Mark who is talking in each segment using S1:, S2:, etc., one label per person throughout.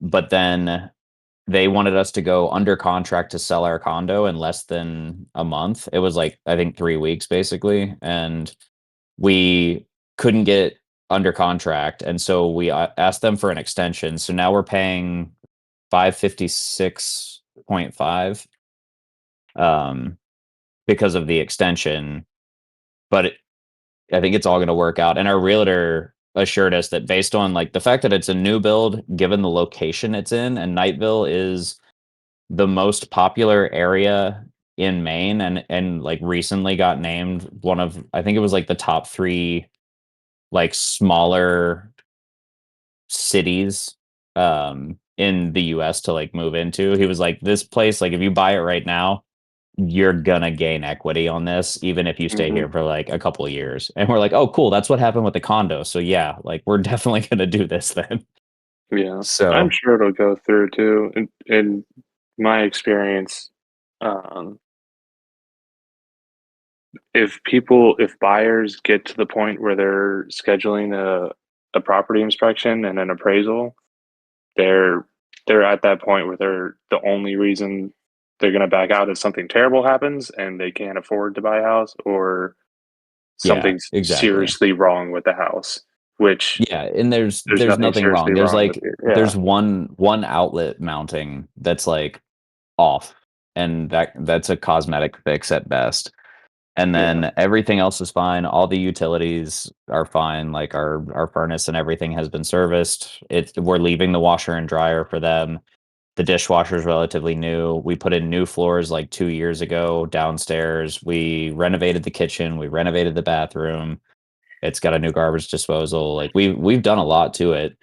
S1: But then they wanted us to go under contract to sell our condo in less than a month. It was like, I think 3 weeks basically, and we couldn't get under contract, and so we asked them for an extension. So now we're paying 556.5 because of the extension, but I think it's all going to work out. And our realtor assured us that based on like the fact that it's a new build, given the location it's in, and Nightville is the most popular area in Maine, and like recently got named one of, I think it was like the top 3 like smaller cities in the US to like move into. He was like, this place, like if you buy it right now, you're gonna gain equity on this, even if you stay
S2: Hmm.
S1: here for like a couple of years. And we're like, oh, cool, that's what happened with the condo. So yeah, like we're definitely gonna do this then.
S2: Yeah, I'm
S1: So
S2: sure it'll go through too. In my experience, um, if buyers get to the point where they're scheduling a property inspection and an appraisal, they're they're at that point where they're the only reason they're going to back out is something terrible happens and they can't afford to buy a house, or
S1: yeah,
S2: something's
S1: exactly.
S2: seriously wrong with the house, which
S1: Yeah, and there's
S2: there's
S1: there's
S2: nothing
S1: nothing
S2: seriously
S1: wrong. There's
S2: wrong with
S1: like
S2: it. Yeah,
S1: there's one outlet mounting that's like off, and that's a cosmetic fix at best. And
S2: yeah,
S1: then everything else is fine. All the utilities are fine. Like our furnace and everything has been serviced. We're leaving the washer and dryer for them. The dishwasher is relatively new. We put in new floors like 2 years ago downstairs. We renovated the kitchen. We renovated the bathroom. It's got a new garbage disposal. Like we've done a lot to it.
S2: yeah.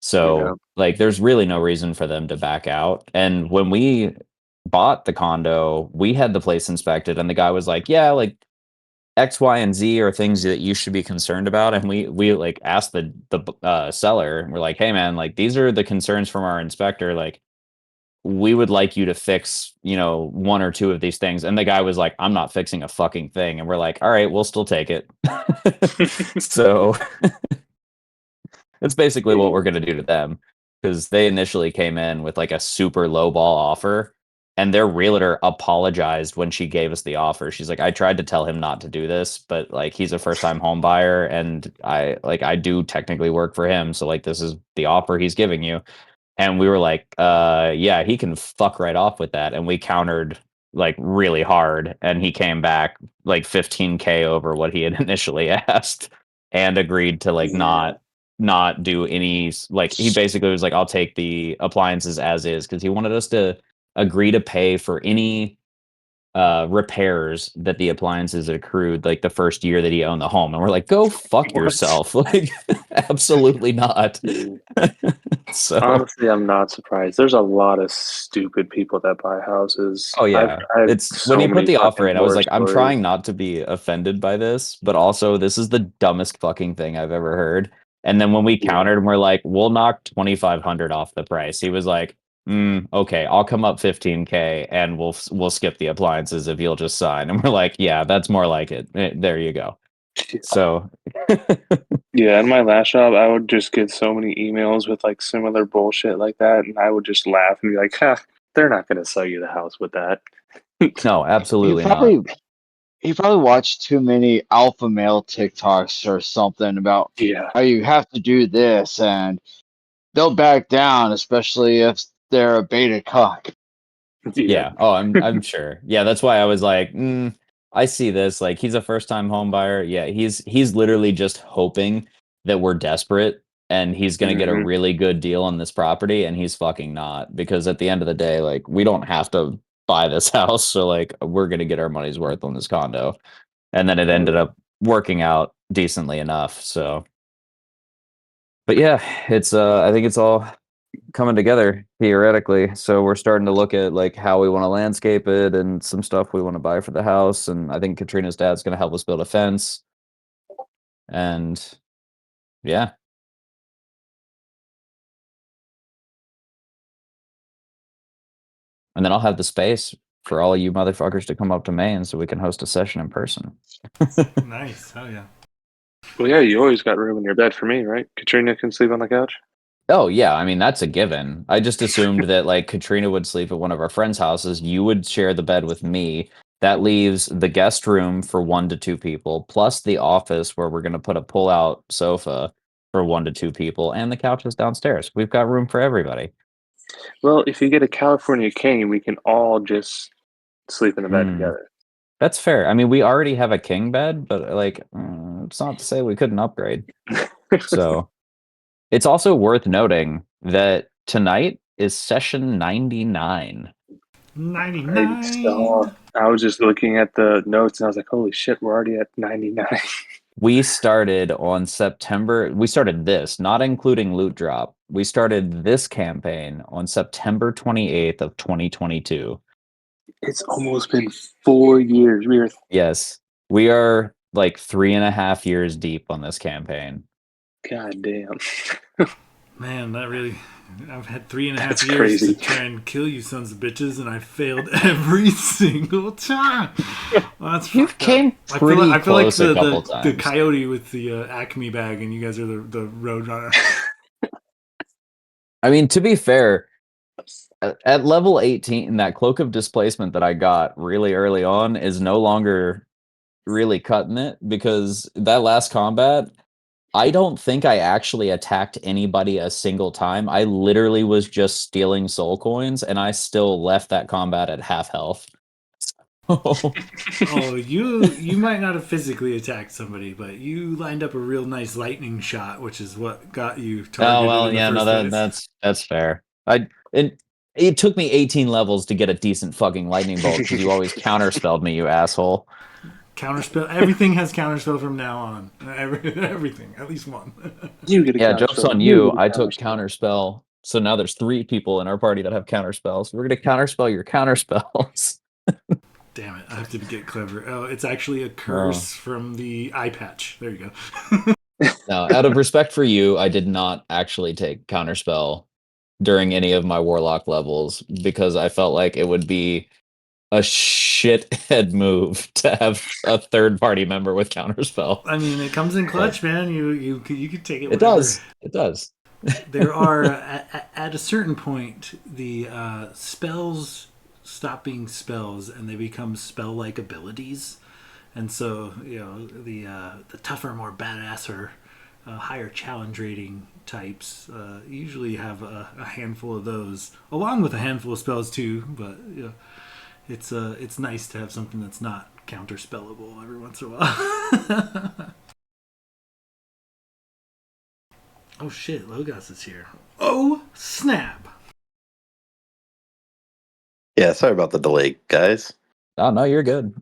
S1: So like there's really no reason for them to back out. And when we bought the condo, we had the place inspected and the guy was like, "Yeah, like X, Y, and Z are things that you should be concerned about." And we like asked the seller, and we're like, "Hey man, like these are the concerns from our inspector. Like we would like you to fix, one or two of these things." And the guy was like, "I'm not fixing a fucking thing." And we're like, "All right, we'll still take it." So that's basically what
S2: Yeah,
S1: we're gonna do to them, because they initially came in with like a super low ball offer, and their realtor apologized when she gave us the offer. She's like, "I tried to tell him not to do this, but like he's a first time home buyer, and I do technically work for him, so like this is the offer he's giving you." And we were like, yeah, he can fuck right off with that. And we countered like really hard, and he came back like 15K over what he had initially asked, and agreed to like
S2: yeah.
S1: not do any like, he basically was like, I'll take the appliances as is, because he wanted us to agree to pay for any repairs that the appliances accrued like the first year that he owned the home. And we're like, go fuck
S2: What?
S1: yourself. Like absolutely not.
S2: Dude.
S1: So
S2: Honestly, I'm not surprised. There's a lot of stupid people that buy houses.
S1: oh
S2: I've
S1: yeah.
S2: I have
S1: It's when
S2: so
S1: he put
S2: many
S1: the offer
S2: fucking
S1: in, I was
S2: horror
S1: like, I'm trying
S2: stories.
S1: not to be offended by this, but also this is the dumbest fucking thing I've ever heard. And then when we
S2: Yeah.
S1: countered and we're like, we'll knock 2,500 off the price, he was like, okay, I'll come up 15K and we'll skip the appliances if you'll just sign. And we're like, yeah, that's more like it. There you go. So
S2: Yeah, in my last job, I would just get so many emails with like similar bullshit like that, and I would just laugh and be like, "Ha, they're not gonna sell you the house with that."
S1: no,
S3: He
S1: absolutely not.
S3: probably he probably watched too many alpha male TikToks or something about
S2: Yeah,
S3: how you have to do this and they'll back down, especially if they're a beta cock.
S2: yeah,
S1: Yeah. Oh, I'm sure. Yeah, that's why I was like, I see this. Like he's a first time home buyer. Yeah, he's literally just hoping that we're desperate and he's gonna get a
S2: hmm
S1: really good deal on this property, and he's fucking not, because at the end of the day, like we don't have to buy this house, so like we're gonna get our money's worth on this condo. And then it ended up working out decently enough. So but yeah, it's I think it's all coming together theoretically. So we're starting to look at like how we want to landscape it and some stuff we want to buy for the house. And I think Katrina's dad's going to help us build a fence. And yeah, and then I'll have the space for all you motherfuckers to come up to Maine so we can host a session in person.
S4: Nice. Hell yeah.
S2: Well, yeah, you always got room in your bed for me, right? Katrina can sleep on the couch.
S1: Oh yeah, I mean that's a given. I just assumed that like Katrina would sleep at one of our friends' houses. You would share the bed with me. That leaves the guest room for 1 to 2 people, plus the office where we're gonna put a pull-out sofa for 1 to 2 people, and the couch is downstairs. We've got room for everybody.
S2: Well, if you get a California king, we can all just sleep in the bed
S1: Hmm.
S2: together.
S1: That's fair. I mean, we already have a king bed, but like, it's not to say we couldn't upgrade. So it's also worth noting that tonight is session 99.
S4: 99.
S2: I was just looking at the notes and I was like, holy shit, we're already at 99.
S1: We started this, not including loot drop. We started this campaign on September 28th of 2022.
S2: It's almost been 4 years. We are,
S1: Yes, we are like 3.5 years deep on this campaign.
S2: goddamn.
S4: Man, that really. I've had 3.5
S2: That's
S4: years to
S2: crazy.
S4: try and kill you sons of bitches, and I failed every single time. Well, that's
S1: You
S4: fucked up.
S1: came
S4: I feel
S1: pretty
S4: like
S1: close a
S4: the,
S1: couple
S4: the
S1: times.
S4: coyote with the Acme bag, and you guys are the road runner.
S1: I mean, to be fair, at level 18, that cloak of displacement that I got really early on is no longer really cutting it, because that last combat, I don't think I actually attacked anybody a single time. I literally was just stealing soul coins, and I still left that combat at half health.
S4: Oh, you might not have physically attacked somebody, but you lined up a real nice lightning shot, which is what got you
S1: Oh
S4: targeted
S1: well,
S4: in the
S1: yeah, no,
S4: first place.
S1: that's fair. It took me 18 levels to get a decent fucking lightning bolt because you always counterspelled me, you asshole.
S4: Counterspell. Everything has counterspell from now on. Everything, at least one.
S2: You get a
S1: Yeah, joke's
S2: counterspell.
S1: on
S2: You
S1: you.
S2: get a
S1: I took
S2: counterspell.
S1: counterspell, so now there's 3 people in our party that have counterspells. We're gonna counterspell your counterspells.
S4: Damn it! I have to get clever. Oh, it's actually a
S1: Oh.
S4: curse from the eye patch. There you go.
S1: No, out of respect for you, I did not actually take counterspell during any of my warlock levels because I felt like it would be a shithead move to have a third party member with counterspell.
S4: I mean, it comes in
S1: But
S4: clutch, man. You could take it
S1: it
S4: whenever.
S1: does. It does.
S4: There are at a certain point the spells stop being spells and they become spell-like abilities, and so the tougher, more badass or higher challenge rating types usually have a handful of those, along with a handful of spells too. But it's nice to have something that's not counterspellable every once in a while. Oh shit, Logos is here. Oh snap!
S5: Yeah, sorry about the delay, guys.
S1: Oh no, you're good.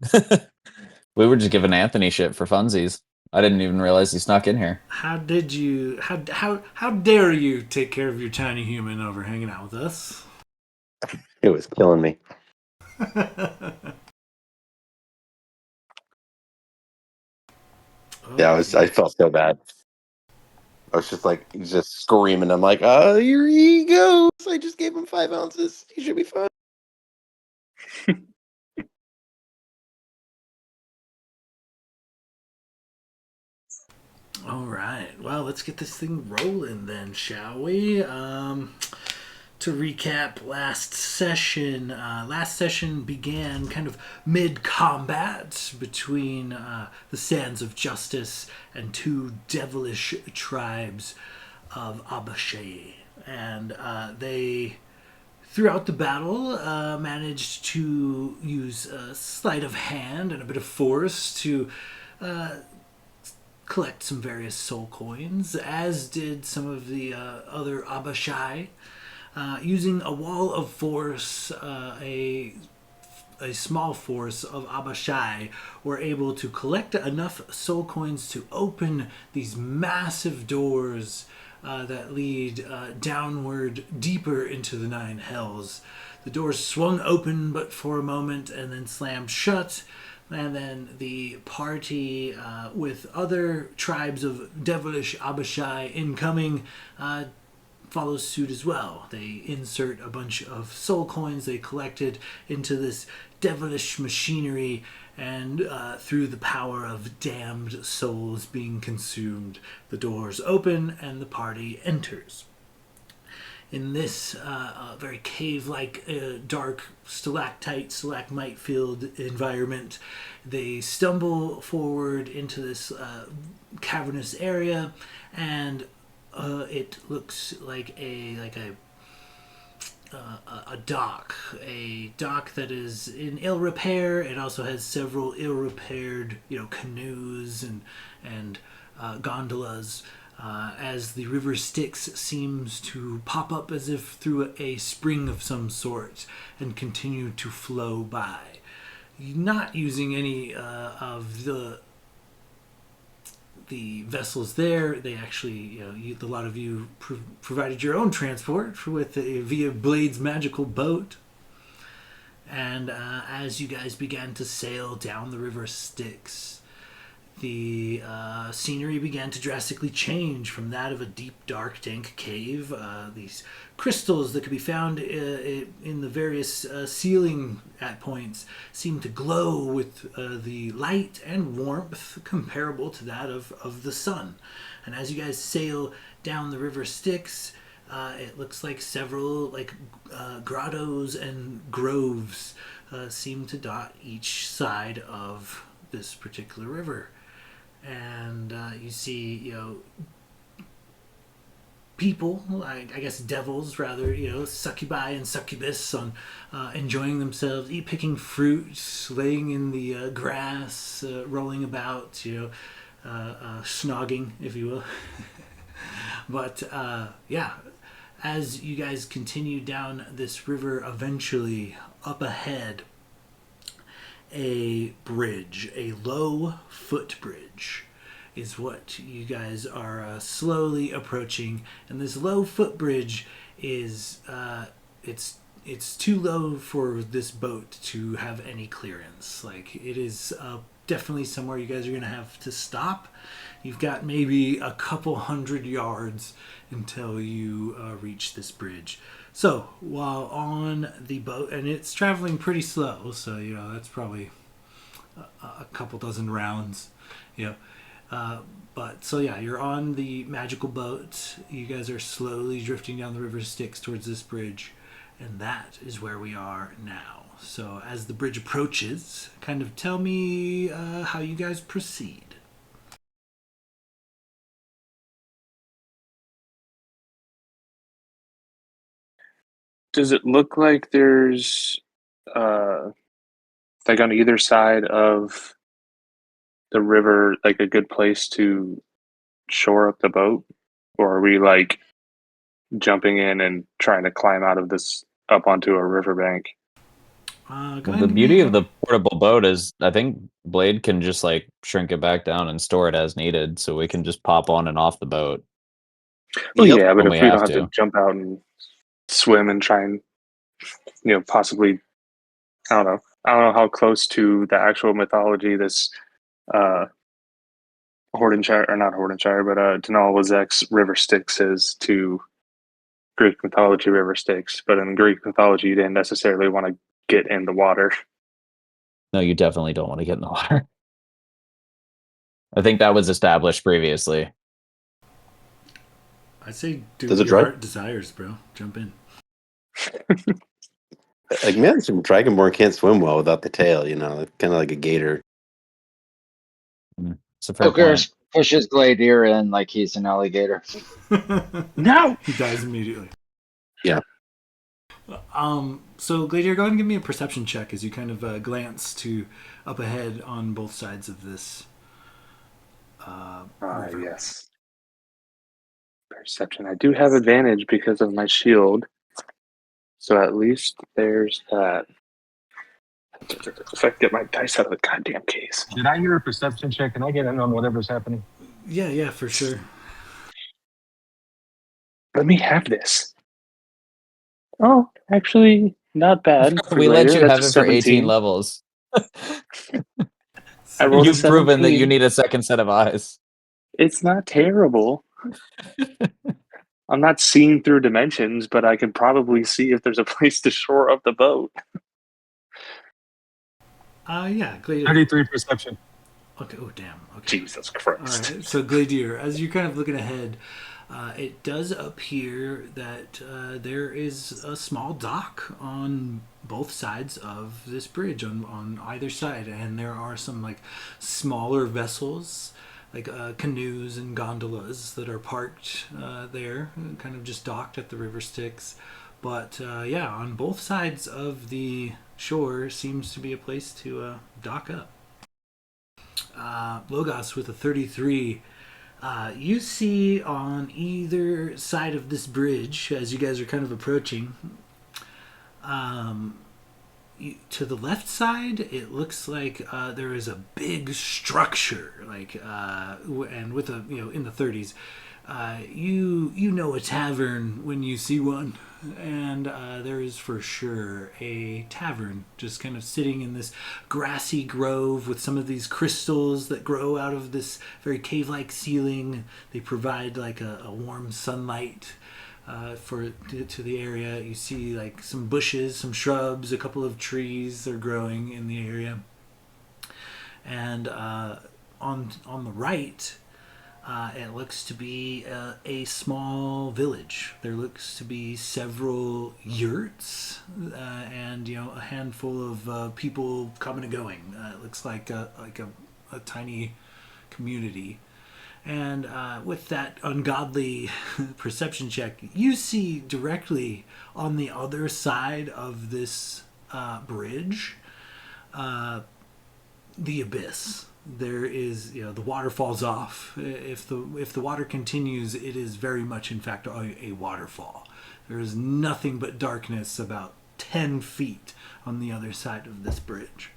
S1: We were just giving Anthony shit for funsies. I didn't even realize he snuck in here.
S4: How did you? How dare you take care of your tiny human over hanging out with us?
S5: It was killing me. Yeah, I felt so bad. I was just screaming. I'm like, here he goes. I just gave him 5 ounces. He should be fine.
S4: All right. Well, let's get this thing rolling then, shall we? To recap last session began kind of mid combat between the Sands of Justice and 2 devilish tribes of Abashe. And they, throughout the battle, managed to use sleight of hand and a bit of force to collect some various soul coins, as did some of the other Abashai. Using a wall of force, a small force of Abashai were able to collect enough soul coins to open these massive doors that lead downward deeper into the 9 hells. The doors swung open but for a moment and then slammed shut. And then the party, with other tribes of devilish Abashai incoming, follows suit as well. They insert a bunch of soul coins they collected into this devilish machinery and through the power of damned souls being consumed, the doors open and the party enters. In this very cave-like, dark stalactite, stalagmite-filled environment, they stumble forward into this cavernous area, and it looks like a dock that is in ill repair. It also has several ill-repaired, canoes and gondolas. As the river Styx seems to pop up as if through a spring of some sort and continue to flow by. Not using any of the vessels there. They actually, a lot of you provided your own transport via Blade's magical boat. And as you guys began to sail down the river Styx, the scenery began to drastically change from that of a deep, dark, dank cave. These crystals that could be found in the various ceiling at points seem to glow with the light and warmth comparable to that of the sun. And as you guys sail down the river Styx, it looks like several grottos and groves seem to dot each side of this particular river. And you see, people, I guess devils rather, succubi and succubus on enjoying themselves, picking fruit, laying in the grass, rolling about, snogging, if you will. But as you guys continue down this river, eventually up ahead, a bridge, a low footbridge, is what you guys are slowly approaching. And this low footbridge is it's too low for this boat to have any clearance. Like, it is definitely somewhere you guys are going to have to stop. You've got maybe a couple 100 yards until you reach this bridge. So while on the boat, and it's traveling pretty slow, so that's probably a couple dozen rounds, but so you're on the magical boat. You guys are slowly drifting down the river Styx towards this bridge, and that is where we are now. So as the bridge approaches, kind of tell me how you guys proceed.
S2: Does it look like there's like on either side of the river, like a good place to shore up the boat? Or are we like jumping in and trying to climb out of this up onto a riverbank?
S1: The beauty of the portable boat is, I think Blade can just shrink it back down and store it as needed, so we can just pop on and off the boat.
S2: Well,
S5: Yep.
S2: yeah, but
S1: when
S2: if
S1: we
S2: we don't
S1: have
S2: have to
S1: to.
S2: jump out and swim and try and possibly, I don't know how close to the actual mythology this Hordenshire, or not Hordenshire, but Daanal Wisech's River Styx is to Greek mythology River Styx. But in Greek mythology, you didn't necessarily want to get in the water.
S1: No, you definitely don't want to get in the water. I think that was established previously.
S4: I say do
S5: Does
S4: what
S5: it
S4: your
S5: dry?
S4: heart desires, bro. Jump in.
S5: Like, man, some Dragonborn can't swim well without the tail, kind of like a gator.
S1: It's a fair
S3: Joker
S1: point.
S3: pushes Gladier in like he's an alligator.
S2: No!
S4: He dies immediately.
S5: Yeah.
S4: So Gladier, go ahead and give me a perception check as you kind of glance to up ahead on both sides of this river.
S2: Yes. Perception. I do have advantage because of my shield. So at least there's that. If I can get my dice out of the goddamn case.
S6: Did I hear a perception check? Can I get in on whatever's happening?
S4: Yeah, for sure.
S2: Let me have this. Oh, actually, not bad.
S1: We let
S2: Gladiator.
S1: you
S2: That's
S1: have
S2: a
S1: it for 18
S2: 17.
S1: levels.
S2: I rolled a
S1: You've proven that
S2: 17.
S1: you need a second set of eyes.
S2: It's not terrible. I'm not seeing through dimensions, but I can probably see if there's a place to shore up the boat.
S4: Yeah, Gladiator.
S6: 33 perception.
S4: Okay. Oh, damn. Okay.
S2: Jesus
S4: All
S2: Christ.
S4: right. So, Gladiator, as you're kind of looking ahead, it does appear that there is a small dock on both sides of this bridge, on either side, and there are some like smaller vessels, like canoes and gondolas that are parked there, kind of just docked at the river Styx. But yeah, on both sides of the shore seems to be a place to dock up. Logos with a 33. You see on either side of this bridge, as you guys are kind of approaching, to the left side, it looks like there is a big structure, and with a in the 30s. You know a tavern when you see one, and there is for sure a tavern just kind of sitting in this grassy grove with some of these crystals that grow out of this very cave-like ceiling. They provide like a warm sunlight to the area. You see like some bushes, some shrubs, a couple of trees are growing in the area, and on the right. It looks to be a small village. There looks to be several yurts and a handful of people coming and going. It looks like a tiny community. And with that ungodly perception check, you see directly on the other side of this bridge the abyss. There is, the water falls off. If the water continues, it is very much, in fact, a waterfall. There is nothing but darkness about 10 feet on the other side of this bridge.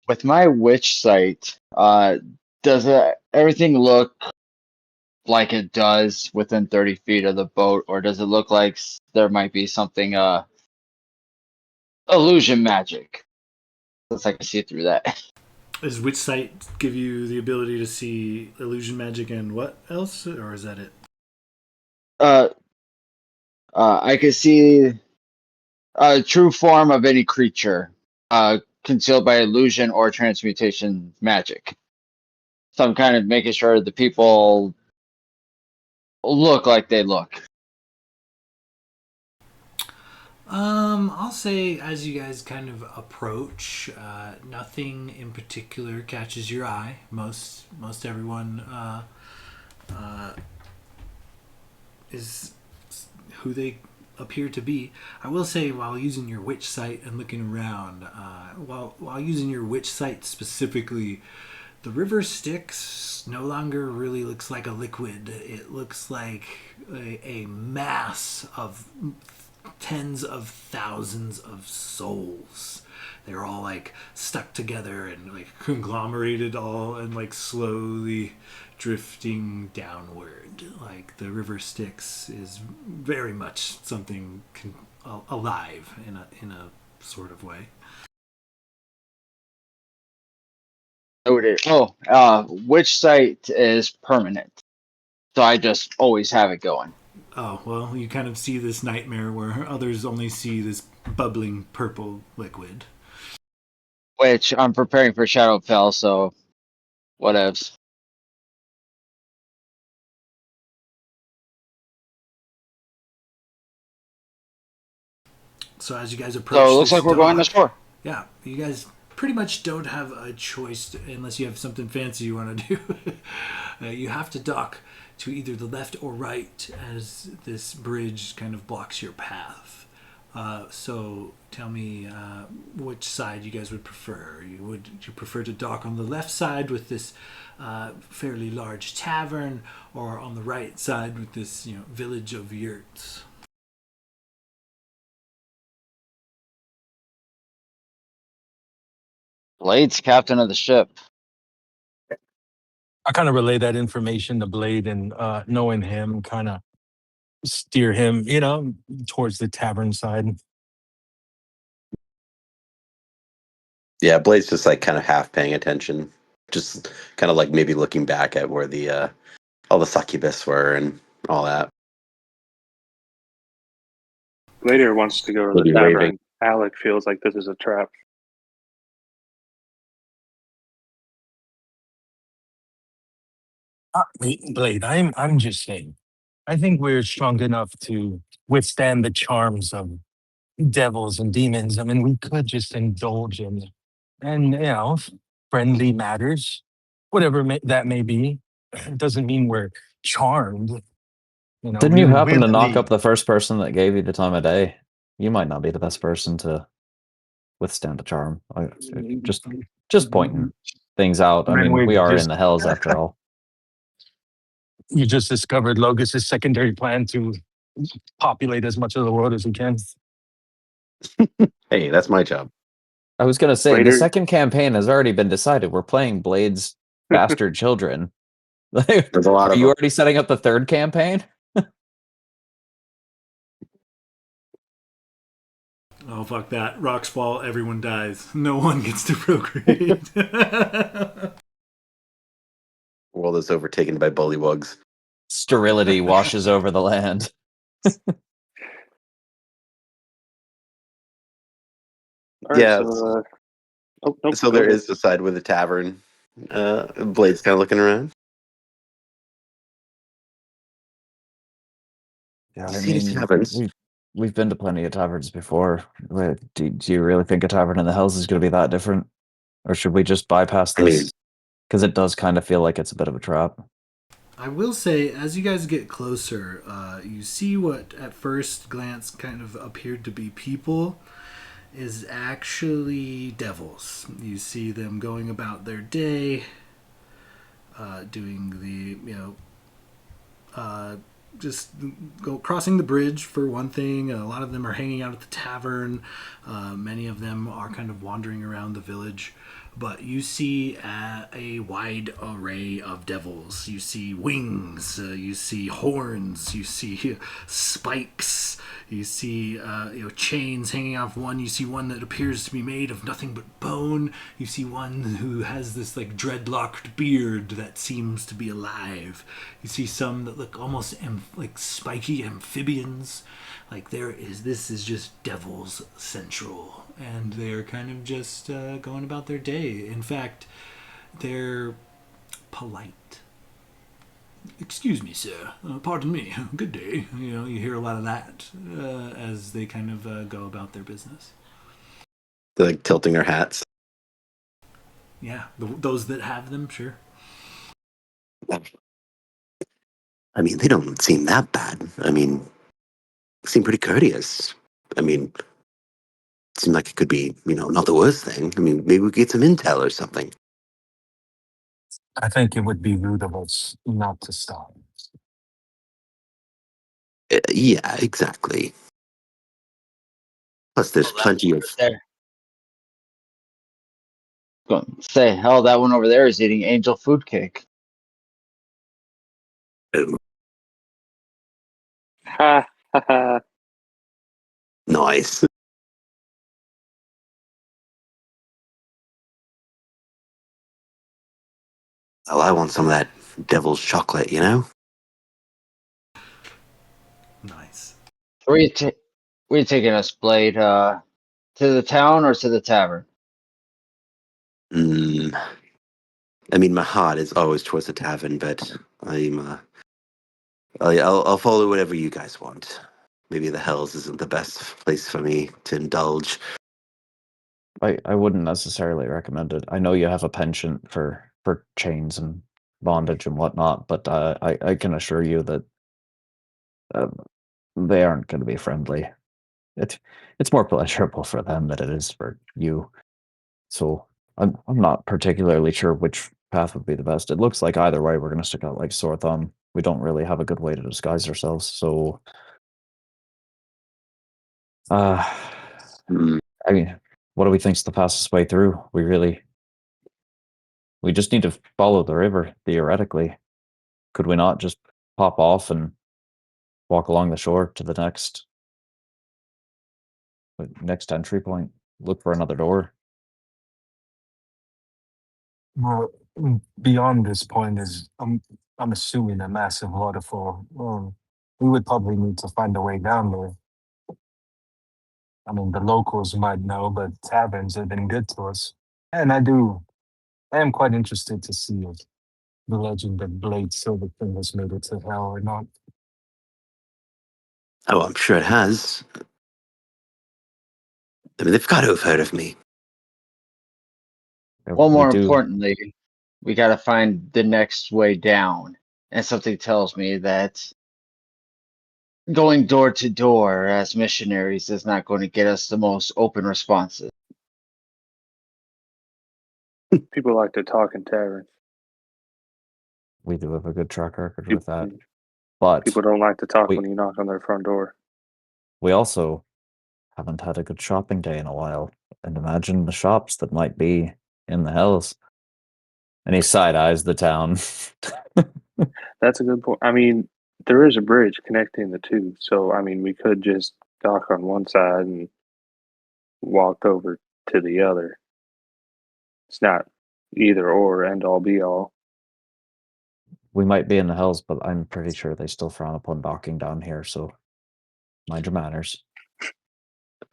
S3: With my witch sight, does everything look like it does within 30 feet of the boat, or does it look like there might be something illusion magic? Looks like I can see through that.
S4: Does Witch Sight give you the ability to see illusion magic and what else, or is that it?
S3: I can see a true form of any creature, concealed by illusion or transmutation magic. So I'm kind of making sure the people look like they look.
S4: I'll say as you guys kind of approach, nothing in particular catches your eye. Most everyone is who they appear to be. I will say, while using your witch sight and looking around, while using your witch sight specifically, the river Styx no longer really looks like a liquid. It looks like a mass of tens of thousands of souls. They're all like stuck together and like conglomerated all and like slowly drifting downward. Like the river Styx is very much something alive in a sort of way.
S3: Noted. Witch sight is permanent, so I just always have it going.
S4: Oh, well, you kind of see this nightmare where others only see this bubbling purple liquid.
S3: Which I'm preparing for Shadowfell, so whatevs.
S4: So as you guys approach
S3: So it looks
S4: this
S3: like we're going
S4: dock,
S3: to shore.
S4: yeah, you guys pretty much don't have a choice unless you have something fancy you want to do. You have to dock to either the left or right as this bridge kind of blocks your path. So tell me which side you guys would prefer. Would you prefer to dock on the left side with this fairly large tavern, or on the right side with this village of yurts?
S3: Blade's captain of the ship.
S6: I kind of relay that information to Blade, and knowing him, kind of steer him, towards the tavern side.
S5: Yeah, Blade's just like kind of half paying attention, just kind of like maybe looking back at where the all the succubus were and all that.
S2: Later wants to go to the
S5: Maybe
S2: tavern.
S5: raving.
S2: Alec feels like this is a trap.
S6: Blade, I'm just saying. I think we're strong enough to withstand the charms of devils and demons. I mean, we could just indulge in, and friendly matters, whatever that may be. It doesn't mean we're charmed.
S1: Didn't
S6: We
S1: you happen to knock
S6: willingly.
S1: up the first person that gave you the time of day? You might not be the best person to withstand a charm. Just pointing things out. I
S6: Then
S1: mean, we
S6: we've
S1: are in
S6: just
S1: the hells after all.
S6: you just discovered Logos's secondary plan to populate as much of the world as we can.
S5: Hey, that's my job.
S1: I was gonna say the
S2: Later.
S1: second campaign has already been decided. We're playing Blade's bastard children. Like,
S5: There's a lot
S1: are
S5: of
S1: you
S5: them.
S1: already setting up the third campaign?
S4: Oh, fuck that. Rocks fall, everyone dies. No one gets to procreate.
S5: World is overtaken by bullywugs.
S1: Sterility washes over the land.
S2: All right,
S5: Yeah.
S2: so nope,
S5: So
S2: go
S5: there
S2: ahead.
S5: is the side with the tavern. Blade's kind of looking around.
S1: Yeah,
S5: You
S1: I
S5: see any
S1: mean,
S5: taverns?
S1: we've been to plenty of taverns before. Do you really think a tavern in the hills is going to be that different, or should we just bypass
S5: I mean,
S1: this? Because it does kind of feel like it's a bit of a trap.
S4: I will say, as you guys get closer, you see what at first glance kind of appeared to be people is actually devils. You see them going about their day, doing just go crossing the bridge for one thing. A lot of them are hanging out at the tavern. Many of them are kind of wandering around the village. But you see a wide array of devils. You see wings, you see horns, you see spikes, you see chains hanging off one. You see one that appears to be made of nothing but bone. You see one who has this like dreadlocked beard that seems to be alive. You see some that look almost like spiky amphibians. Like this is just Devil's Central, and they're kind of just going about their day. In fact, they're polite. Excuse me, sir. Pardon me. Good day. You hear a lot of that as they kind of go about their business.
S5: they're like tilting their hats.
S4: Yeah, those that have them, sure.
S5: I mean, they don't seem that bad. I mean, they seem pretty courteous. I mean, seem like it could be, not the worst thing. I mean, maybe we could get some intel or something.
S6: I think it would be rude of us not to stop.
S5: Yeah, exactly. Plus, there's
S3: Hell, that
S5: plenty of.
S3: there. Go say, hell, that one over there is eating angel food cake.
S2: Ha ha ha.
S5: Nice. Well, I want some of that devil's chocolate,
S4: Nice.
S3: Where you taking us, Blade? To the town or to the tavern?
S5: Mm, I mean, my heart is always towards the tavern, but I'll follow whatever you guys want. Maybe the hells isn't the best place for me to indulge.
S1: I wouldn't necessarily recommend it. I know you have a penchant for chains and bondage and whatnot, but I can assure you that um, they aren't going to be friendly. It's more pleasurable for them than it is for you. So I'm not particularly sure which path would be the best. It looks like either way we're going to stick out like sore thumb. We don't really have a good way to disguise ourselves. So uh
S5: Hmm.
S1: I mean, what do we think's the fastest way through? We just need to follow the river, theoretically. Could we not just pop off and walk along the shore to the next entry point? Look for another door.
S6: Well, beyond this point is I'm assuming a massive waterfall. We would probably need to find a way down there. I mean, the locals might know, but taverns have been good to us. And I am quite interested to see if the legend of Blade Silverking has made it to hell or not.
S5: Oh, I'm sure it has. I mean, they've got to have heard of me.
S3: Well,
S1: We
S3: more
S1: do.
S3: importantly, we got to find the next way down. And something tells me that going door to door as missionaries is not going to get us the most open responses.
S2: People like to talk in taverns.
S1: We do have a good track record with that.
S2: People,
S1: But
S2: people don't like to talk
S1: we
S2: when you knock on their front door.
S1: we also haven't had a good shopping day in a while. And imagine the shops that might be in the hills. And he side eyes the town.
S2: That's a good point. I mean, there is a bridge connecting the two, so I mean, we could just dock on one side and walk over to the other. It's not either or, end all be all.
S1: We might be in the hills, but I'm pretty sure they still frown upon docking down here, so mind your manners.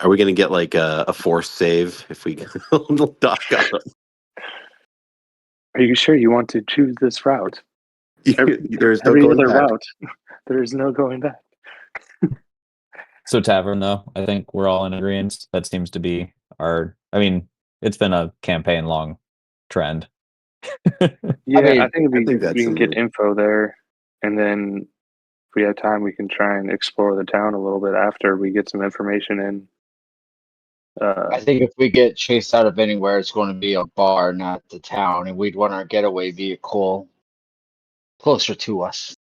S5: Are we going to get like a force save if we dock up?
S2: Are you sure you want to choose this route?
S5: There's no
S2: Every
S5: going
S2: other
S5: back.
S2: route, there is no going back.
S1: So tavern, though, I think we're all in agreement. That seems to be our. I mean, it's been a campaign-long trend.
S2: Yeah, I
S3: mean,
S2: think
S5: I think
S2: we
S5: that's
S2: can get info there, and then if we have time, we can try and explore the town a little bit after we get some information in.
S3: I think if we get chased out of anywhere, it's going to be a bar, not the town, and we'd want our getaway vehicle closer to us.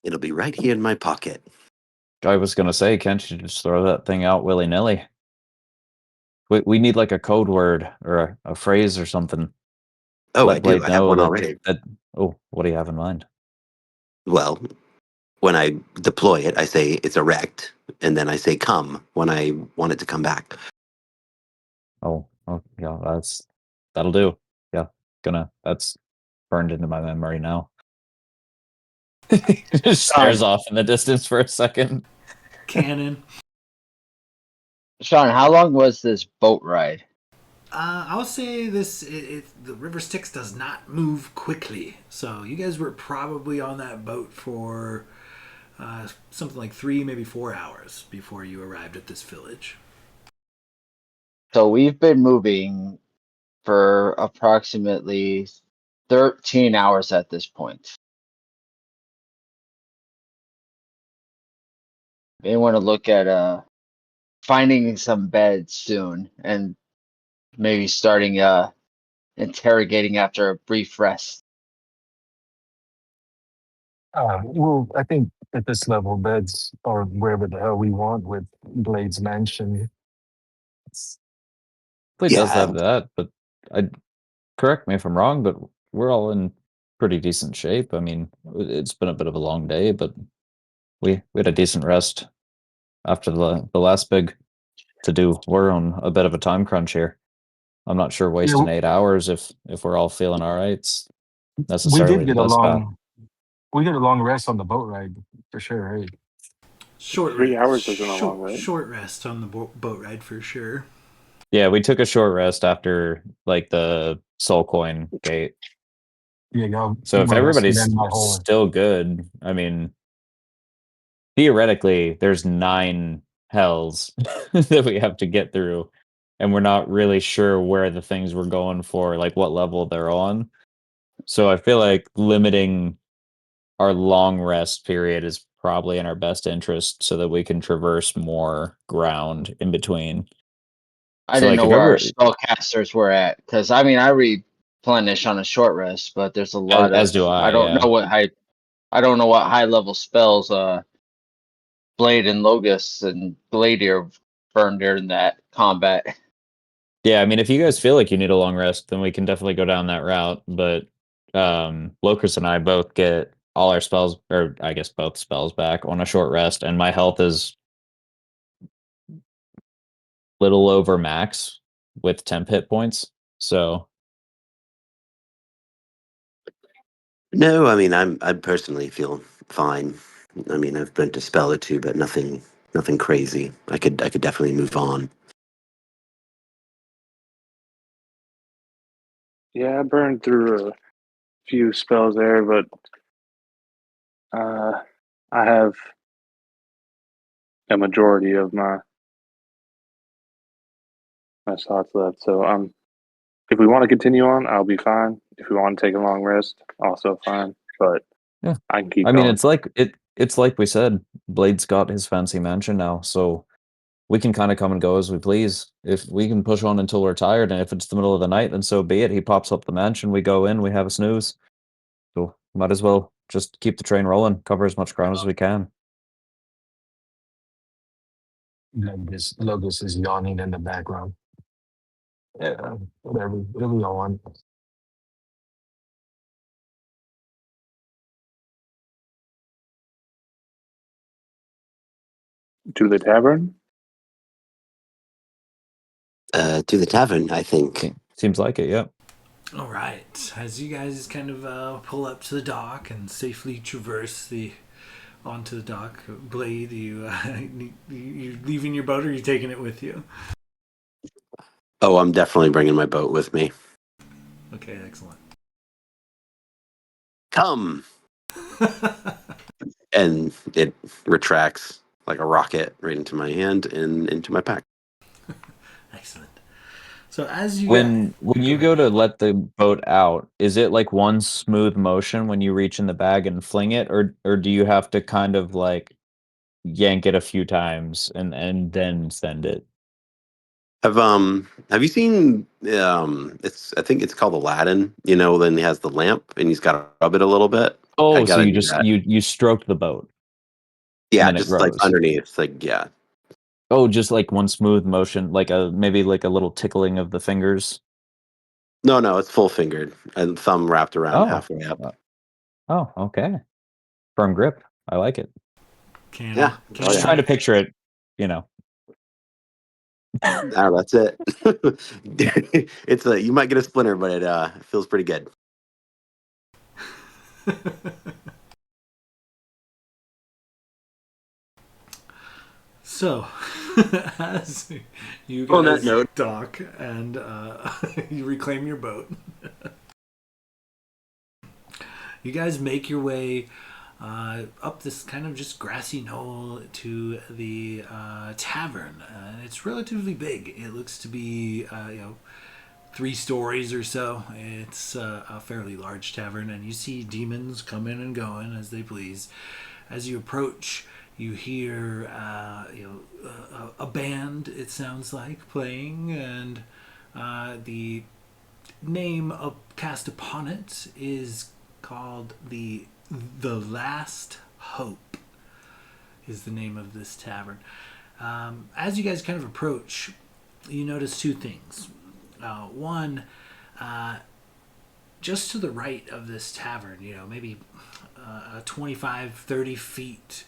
S5: It'll be right here in my pocket.
S1: I was gonna say, can't you just throw that thing out willy-nilly? We need like a code word or a phrase or something.
S5: Oh, I
S1: Let
S5: do.
S1: Blade
S5: I have
S1: know
S5: one already.
S1: that. Oh, what do you have in mind?
S5: Well, when I deploy it, I say it's erect, and then I say come when I want it to come back.
S1: Oh, yeah, that'll do. Yeah, that's burned into my memory now. Just stares off in the distance for a second.
S4: Cannon.
S3: Sean, how long was this boat ride?
S4: I would say the river Styx does not move quickly, so you guys were probably on that boat for something like 3, maybe 4 hours before you arrived at this village.
S3: So we've been moving for approximately 13 hours at this point. May want to look at finding some beds soon and maybe starting interrogating after a brief rest.
S6: Well, I think at this level, beds or wherever the hell we want with Blade's mansion.
S1: Blade does
S5: Yeah,
S1: have that, but I correct me if I'm wrong, but we're all in pretty decent shape. I mean, it's been a bit of a long day, but we had a decent rest after the last big to do. We're on a bit of a time crunch here. I'm not sure
S6: Yeah,
S1: wasting 8 hours if we're all feeling all right. It's
S6: we
S1: necessarily
S6: did
S1: the
S6: get a
S1: best path.
S6: we did a long rest on the boat ride for sure. Right?
S4: Short
S2: 3 hours isn't a long ride.
S4: short rest on the boat ride for sure.
S1: Yeah, we took a short rest after like the soul coin gate.
S6: Yeah, y'all
S1: So if
S6: were resting
S1: everybody's
S6: in my hole.
S1: still good, I mean, theoretically, there's 9 hells that we have to get through, and we're not really sure where the things we're going for, like what level they're on. So I feel like limiting our long rest period is probably in our best interest so that we can traverse more ground in between.
S3: I
S1: So
S3: didn't
S1: like
S3: know
S1: if
S3: where our
S1: ever
S3: spellcasters were at because I mean I replenish on a short rest, but there's a lot
S1: as
S3: of
S1: do
S3: I
S1: I,
S3: don't
S1: yeah.
S3: know what high level spells Blade and Logos and Gladier burned during that combat.
S1: Yeah, I mean, if you guys feel like you need a long rest, then we can definitely go down that route. But Locris and I both get all our spells, or I guess both spells back on a short rest, and my health is little over max with temp hit points. So
S5: no, I mean I personally feel fine. I mean I've burnt a spell or two, but nothing nothing crazy. I could definitely move on.
S2: Yeah, I burned through a few spells there, but I have a majority of my slots left. So if we want to continue on, I'll be fine. If we want to take a long rest, also fine. But
S1: Yeah.
S2: I can keep
S1: I mean,
S2: going.
S1: it's like we said, Blade's got his fancy mansion now, so we can kind of come and go as we please. If we can push on until we're tired, and if it's the middle of the night, then so be it. He pops up the mansion, we go in, we have a snooze. So might as well just keep the train rolling, cover as much ground as we can.
S6: Logos is yawning in the background. Yeah, whatever y'all want.
S2: To the tavern?
S5: To the tavern, I think.
S1: Seems like it, yeah.
S4: All right. As you guys kind of pull up to the dock and safely traverse onto the dock, Blade, you leaving your boat, or are you taking it with you?
S5: Oh, I'm definitely bringing my boat with me.
S4: Okay, excellent.
S5: Come, and it retracts like a rocket right into my hand and into my pack.
S4: Excellent. So as you
S1: When you go to let the boat out, is it like one smooth motion when you reach in the bag and fling it, or do you have to kind of like yank it a few times and then send it?
S5: Have you seen it's I think it's called Aladdin, then he has the lamp and he's gotta rub it a little bit. I
S1: Oh, so
S5: gotta
S1: you
S5: do
S1: just
S5: that.
S1: you stroked the boat and
S5: Yeah,
S1: then it
S5: just like
S1: rose.
S5: underneath, like yeah.
S1: Oh, just like one smooth motion, like maybe like a little tickling of the fingers.
S5: No, it's full fingered and thumb wrapped around
S1: Oh,
S5: halfway up.
S1: uh, oh, okay. Firm grip. I like it.
S5: Yeah. Oh
S1: Just
S5: yeah.
S1: trying to picture it, you know.
S5: Oh, that's it. It's a you might get a splinter, but it feels pretty good.
S4: So, as you
S5: On that
S4: guys
S5: note,
S4: dock and you reclaim your boat, you guys make your way up this kind of just grassy knoll to the tavern. It's relatively big. It looks to be, 3 stories or so. It's a fairly large tavern, and you see demons come in and going as they please. As you approach, you hear a band. It sounds like playing, and the name cast upon it is called the Last Hope. Is the name of this tavern. As you guys kind of approach, you notice 2 things. One, just to the right of this tavern, maybe 25, 30 feet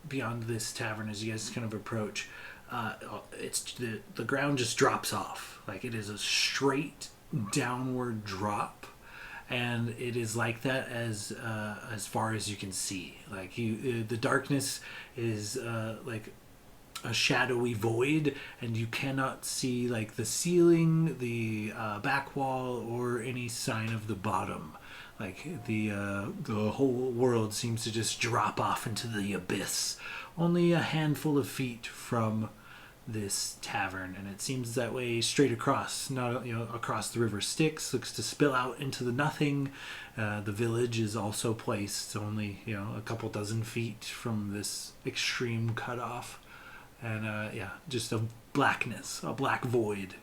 S4: beyond this tavern, as you guys kind of approach, it's the ground just drops off. Like it is a straight downward drop, and it is like that as far as you can see. Like the darkness is like a shadowy void, and you cannot see like the ceiling, the back wall, or any sign of the bottom. Like the whole world seems to just drop off into the abyss, only a handful of feet from this tavern, and it seems that way straight across, not across the river Styx, looks to spill out into the nothing. The village is also placed only a couple dozen feet from this extreme cutoff, and just a blackness, a black void,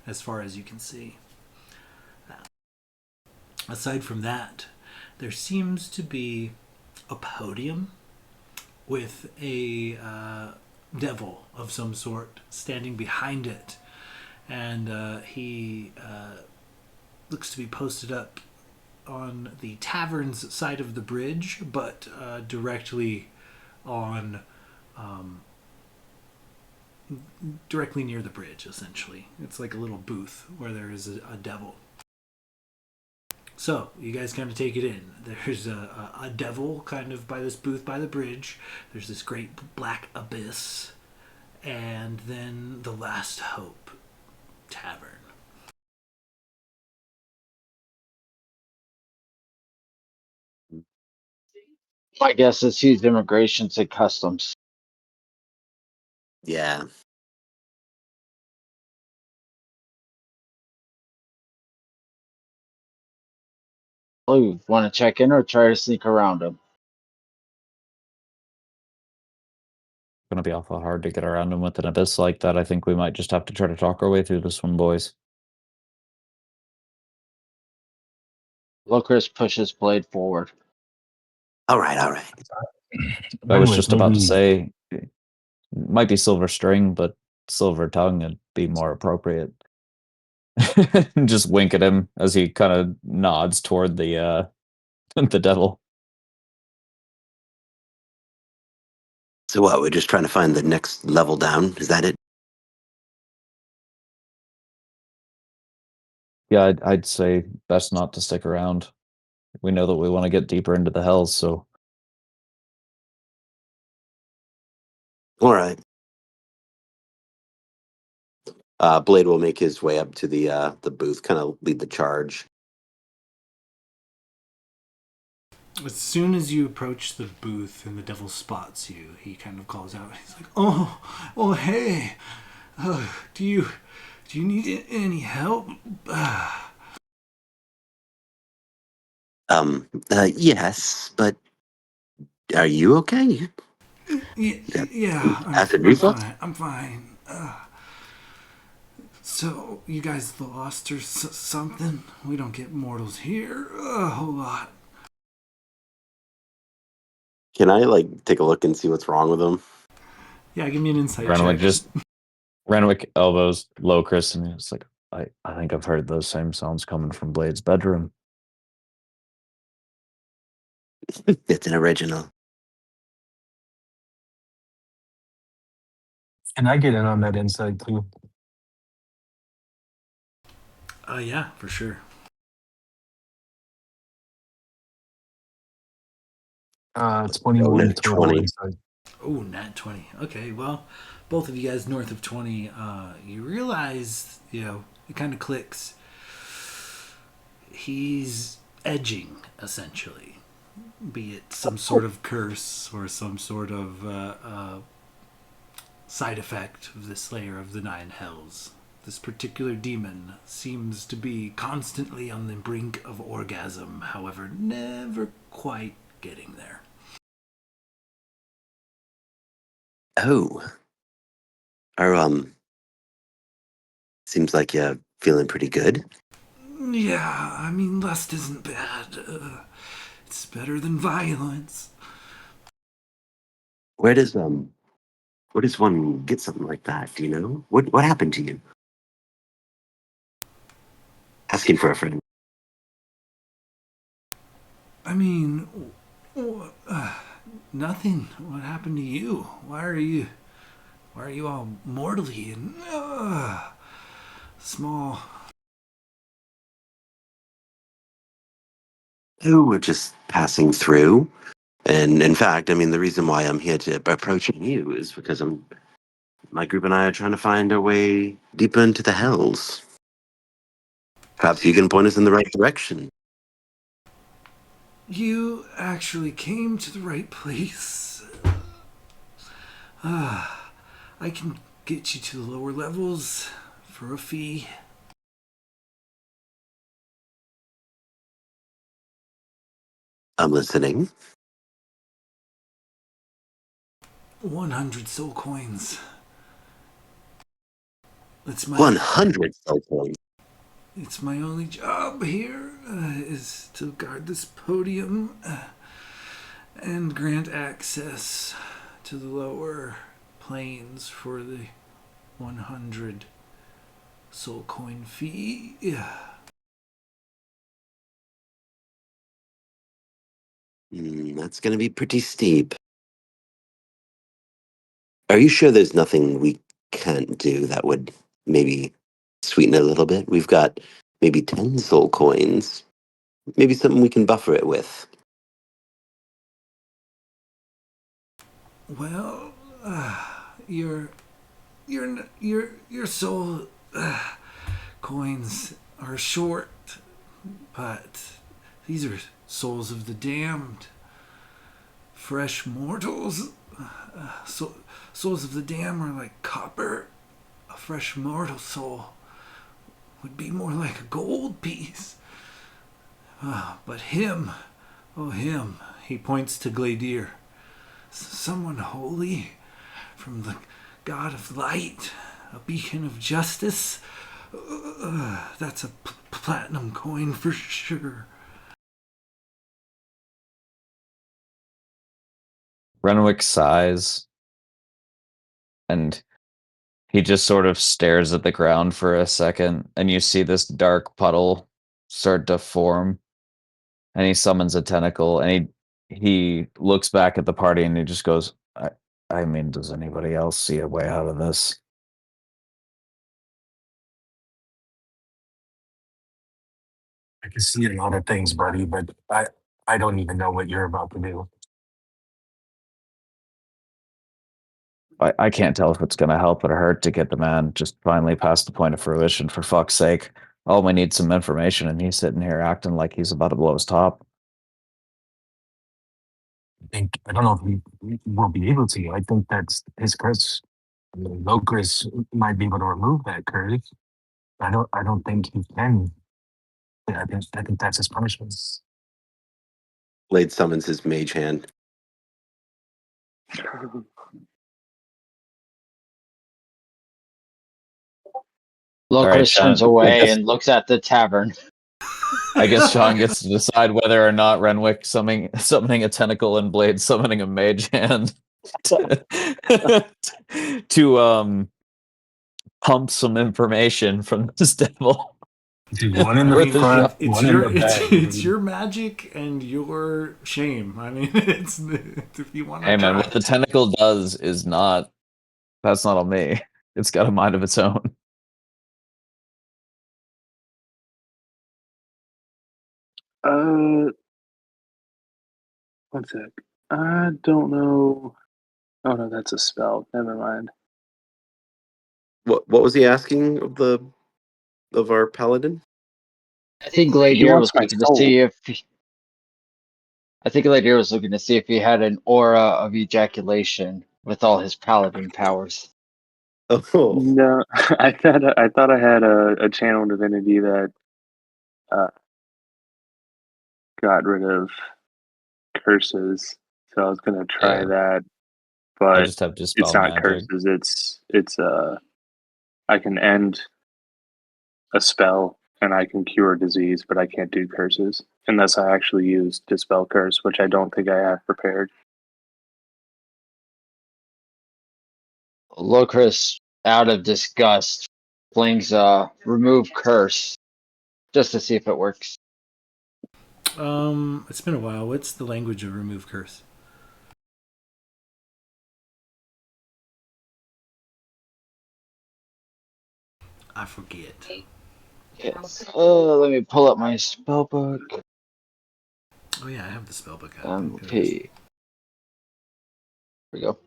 S4: as far as you can see. Aside from that, there seems to be a podium with a devil of some sort standing behind it, and he looks to be posted up on the tavern's side of the bridge, but directly on directly near the bridge. Essentially, it's like a little booth where there is a devil. So you guys kind of take it in. There's a devil kind of by this booth by the bridge. There's this great black abyss, and then the Last Hope Tavern.
S3: My guess is he's immigration to customs.
S5: Yeah.
S3: Oh, you want to check in or try to sneak around him?
S1: Gonna be awful hard to get around him with an abyss like that. I think we might just have to try to talk our way through this one, boys.
S3: Locris pushes Blade forward.
S5: All right, all right.
S1: I was
S6: Renwick,
S1: just about to
S6: maybe
S1: say, might be silver string, but silver tongue would be more appropriate. Just wink at him as he kind of nods toward the the devil.
S5: So what? We're just trying to find the next level down. Is that it?
S1: Yeah, I'd say best not to stick around. We know that we want to get deeper into the hells, so
S5: All right. Blade will make his way up to the booth, kind of lead the charge.
S4: As soon as you approach the booth and the devil spots you, he kind of calls out. He's like, "Oh, hey, do you need any help?"
S5: Yes, but are you okay?
S4: Yeah,
S5: Yeah.
S4: yeah,
S5: Acid
S4: I'm
S5: reflux?
S4: fine. I'm fine. So you guys lost or something? We don't get mortals here a whole lot.
S5: Can I take a look and see what's wrong with him?
S4: Yeah, give me an insight
S1: Renwick
S4: check.
S1: just Renwick elbows low Chris and it's like, I think I've heard those same sounds coming from Blade's bedroom.
S5: It's an original.
S6: can I get in on that insight too?
S4: Yeah, for sure.
S6: 21
S5: nat
S6: total
S5: 20.
S6: insight.
S4: Oh, nat 20. Okay, well, both of you guys north of 20, you realize, it kind of clicks. He's edging, essentially. Be it some sort of curse or some sort of side effect of the Slayer of the Nine Hells. This particular demon seems to be constantly on the brink of orgasm, however, never quite getting there.
S5: Oh. Seems like you're feeling pretty good.
S4: Yeah, I mean, lust isn't bad. It's better than violence.
S5: Where does where does one get something like that? Do you know? What happened to you? Asking for a friend.
S4: I mean, nothing. What happened to you? Why are you all mortally and small?
S5: Oh, we're just passing through. And in fact, I mean, the reason why I'm here to approaching you is because my group and I are trying to find our way deeper into the hells. Perhaps you can point us in the right direction.
S4: You actually came to the right place. I can get you to the lower levels for a fee.
S5: I'm listening.
S4: 100 soul coins. It's my
S5: 100 cell phones.
S4: it's my only job here is to guard this podium and grant access to the lower planes for the 100 soul coin fee. Yeah.
S5: That's going to be pretty steep. Are you sure there's nothing we can't do that would maybe sweeten it a little bit? We've got maybe 10 soul coins. Maybe something we can buffer it with.
S4: Well, your your soul coins are short, but these are souls of the damned, fresh mortals. So, souls of the damned are like copper. A fresh mortal soul would be more like a gold piece. But him, oh him, he points to Gladier. Someone holy from the god of light, a beacon of justice. That's a platinum coin for sure.
S1: Renwick sighs and he just sort of stares at the ground for a second, and you see this dark puddle start to form, and he summons a tentacle, and he looks back at the party and he just goes, I mean, does anybody else see a way out of this?
S6: I can see a lot of things, buddy, but I don't even know what you're about to do.
S1: I can't tell if it's going to help or hurt to get the man just finally past the point of fruition, for fuck's sake. All we need some information, and he's sitting here acting like he's about to blow his top.
S6: I don't know if we will be able to. I think that's his curse. I mean, Locris might be able to remove that curse. I don't think he can. I think that's his punishment.
S5: Blade summons his mage hand.
S3: Locris
S1: Sean,
S3: turns away and looks at the tavern.
S1: I guess Sean gets to decide whether or not Renwick summoning a tentacle and Blade summoning a mage hand to pump some information from this devil.
S6: Dude, one in
S4: I
S6: the
S1: Or
S4: mean,
S1: this
S6: front,
S4: it's
S6: one in
S4: your
S6: the back.
S4: it's your magic and your shame. I mean, it's if you want to.
S1: Hey man, what the tentacle does is not. That's not on me. It's got a mind of its own.
S2: Uh, one sec. I don't know. Oh no, that's a spell. Never mind.
S5: What was he asking of our paladin?
S3: I think
S2: He
S3: Gladier
S2: wants
S3: was
S2: my
S3: looking to
S2: soul.
S3: see if I think Gladier was looking to see if he had an aura of ejaculation with all his paladin powers.
S5: Oh,
S2: No, I thought I had a channel divinity that uh, got rid of curses, so I was gonna try
S1: Yeah,
S2: that,
S1: I
S2: but
S1: just have
S2: it's
S1: dispel
S2: not
S1: magic.
S2: curses. It's I can end a spell and I can cure disease, but I can't do curses unless I actually use dispel curse, which I don't think I have prepared.
S3: Locris, out of disgust, flings remove curse just to see if it works.
S4: It's been a while. What's the language of remove curse? I forget.
S3: Yes. Let me pull up my spell book.
S4: Oh yeah, I have the spellbook out.
S3: Okay. Here we go.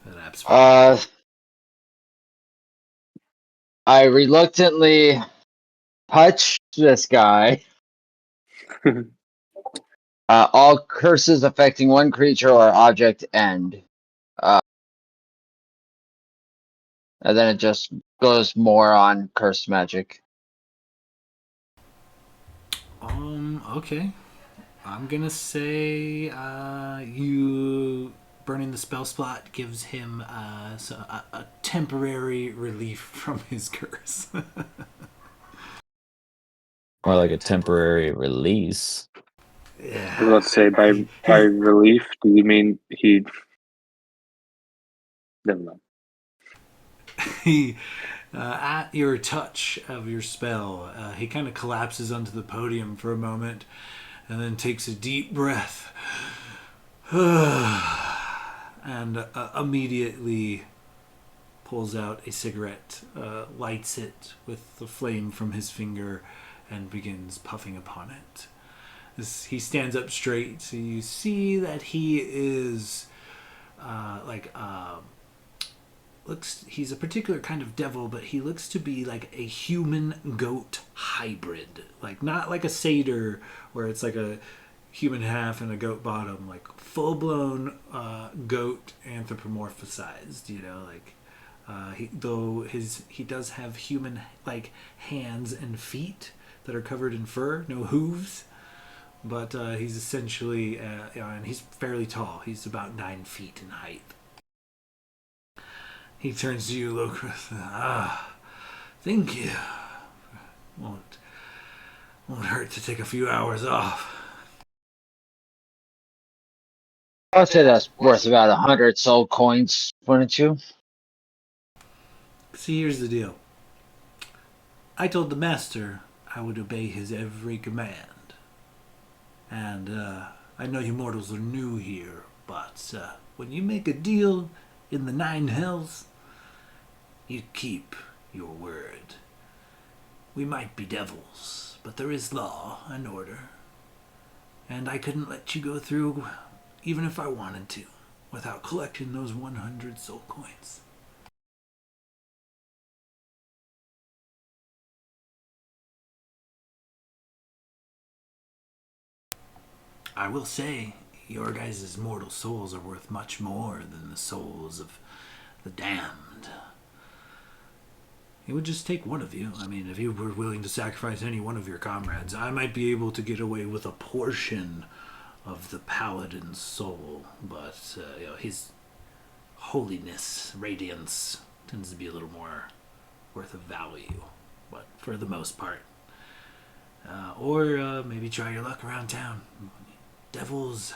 S4: That app's
S3: I reluctantly touch this guy. All curses affecting one creature or object end. And then it just goes more on curse magic.
S4: Okay. I'm gonna say you burning the spell slot gives him a temporary relief from his curse.
S1: Or like a temporary release.
S2: I was about to say by relief, do you mean he? Never mind.
S4: He at your touch of your spell, he kind of collapses onto the podium for a moment, and then takes a deep breath, and immediately pulls out a cigarette, lights it with the flame from his finger, and begins puffing upon it. He stands up straight, so you see that he is he's a particular kind of devil, but he looks to be like a human goat hybrid. Like not like a satyr where it's like a human half and a goat bottom, like full blown goat anthropomorphized, he does have human like hands and feet that are covered in fur, no hooves. But he's essentially, and he's fairly tall. He's about 9 feet in height. He turns to you, Locris. Thank you. Won't hurt to take a few hours off.
S3: I'd say that's worth about 100 soul coins, wouldn't you?
S4: See, here's the deal. I told the master I would obey his every command. And I know you mortals are new here, but when you make a deal in the 9 hells, you keep your word. We might be devils, but there is law and order. And I couldn't let you go through, even if I wanted to, without collecting those 100 soul coins. I will say, your guys' mortal souls are worth much more than the souls of the damned. It would just take one of you. I mean, if you were willing to sacrifice any one of your comrades, I might be able to get away with a portion of the paladin's soul. But, his holiness, radiance, tends to be a little more worth of value. But for the most part. Or maybe try your luck around town. Devils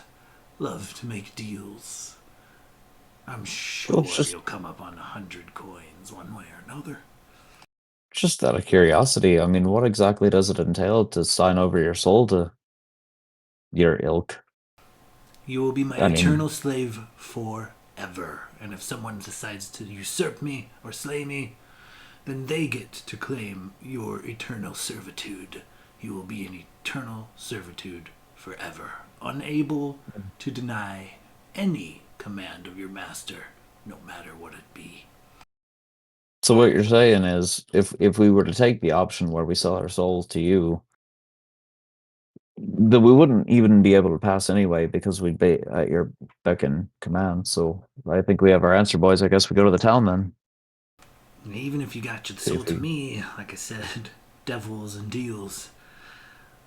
S4: love to make deals. I'm sure you'll come up on 100 coins one way or another.
S1: Just out of curiosity, I mean, what exactly does it entail to sign over your soul to your ilk?
S4: You will be my
S1: I mean-
S4: eternal slave forever. And if someone decides to usurp me or slay me, then they get to claim your eternal servitude. You will be in eternal servitude forever, unable to deny any command of your master, no matter what it be.
S1: So what you're saying is, if we were to take the option where we sell our souls to you, that we wouldn't even be able to pass anyway because we'd be at your beck and command. So I think we have our answer, boys. I guess we go to the town then.
S4: And even if you got your
S1: See
S4: soul
S1: if
S4: to
S1: we-
S4: me, like I said, devils and deals,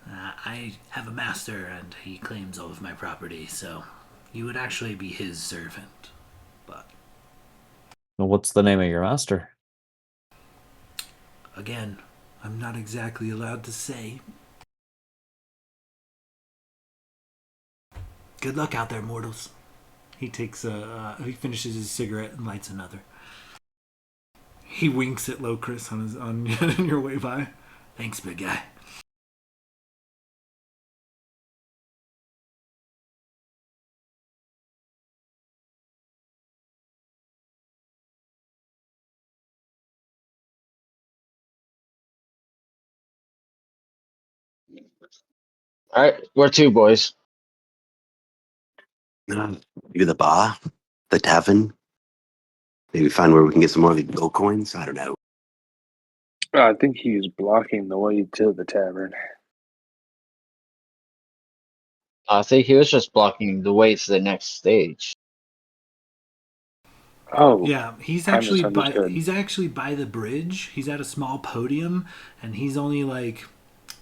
S4: I have a master and he claims all of my property, so you would actually be his servant. But
S1: Well, what's the name of your master?
S4: again, I'm not exactly allowed to say. Good luck out there, mortals. He he finishes his cigarette and lights another. He winks at Locris on your way by. Thanks, big guy.
S3: All right, where to, boys?
S5: Maybe the bar, the tavern. Maybe find where we can get some more of the gold coins. I don't know.
S2: I think he's blocking the way to the tavern.
S3: I think he was just blocking the way to the next stage.
S2: Oh,
S4: Yeah, he's
S2: I
S4: actually
S2: misunderstood.
S4: by the bridge. He's at a small podium, and he's only like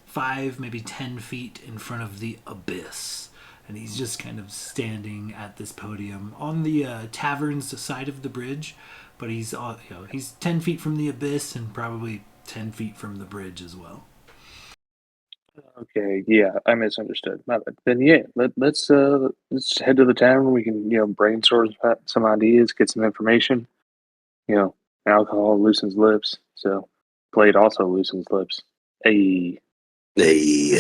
S4: 5, maybe 10 feet in front of the abyss. And he's just kind of standing at this podium on the tavern's side of the bridge, but he's 10 feet from the abyss and probably 10 feet from the bridge as well.
S2: Okay, yeah, I misunderstood. My bad. Then yeah, let's head to the tavern. We can brainstorm some ideas, get some information. You know, alcohol loosens lips, so plate also loosens lips. Hey,
S5: They,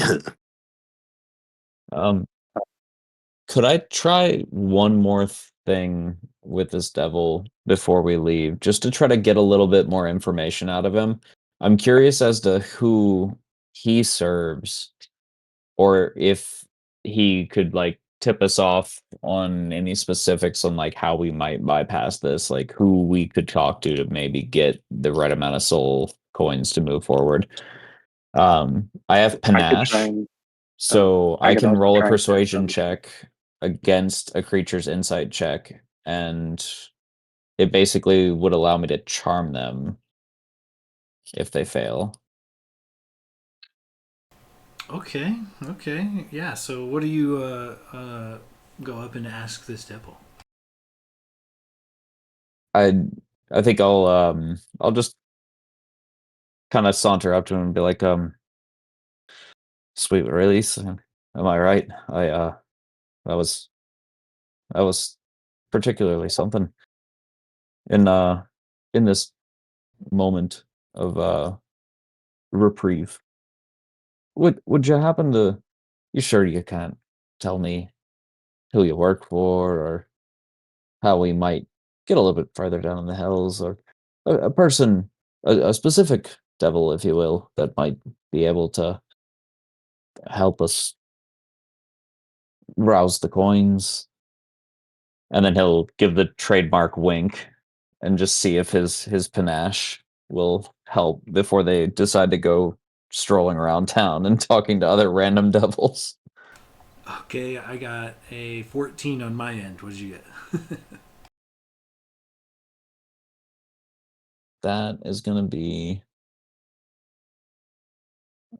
S1: Could I try one more thing with this devil before we leave, just to try to get a little bit more information out of him? I'm curious as to who he serves, or if he could like tip us off on any specifics on like how we might bypass this, like who we could talk to maybe get the right amount of soul coins to move forward. I have
S2: I could try
S1: panache,
S2: and
S1: so
S2: I
S1: I
S2: could
S1: can
S2: also
S1: roll a
S2: try and send
S1: persuasion
S2: some.
S1: check against a creature's insight check, and it basically would allow me to charm them if they fail.
S4: Okay, okay, yeah. So, what do you go up and ask this devil?
S1: I I think I'll just kind of saunter up to him and be like, sweet release. Am I right? That was that was particularly something in in this moment of reprieve. Would you happen to, you sure you can't tell me who you work for, or how we might get a little bit further down in the hills, or a person, a specific devil, if you will, that might be able to help us rouse the coins? And then he'll give the trademark wink and just see if his panache will help before they decide to go strolling around town and talking to other random devils.
S4: Okay, I got a 14 on my end. What did you get?
S1: That is gonna be,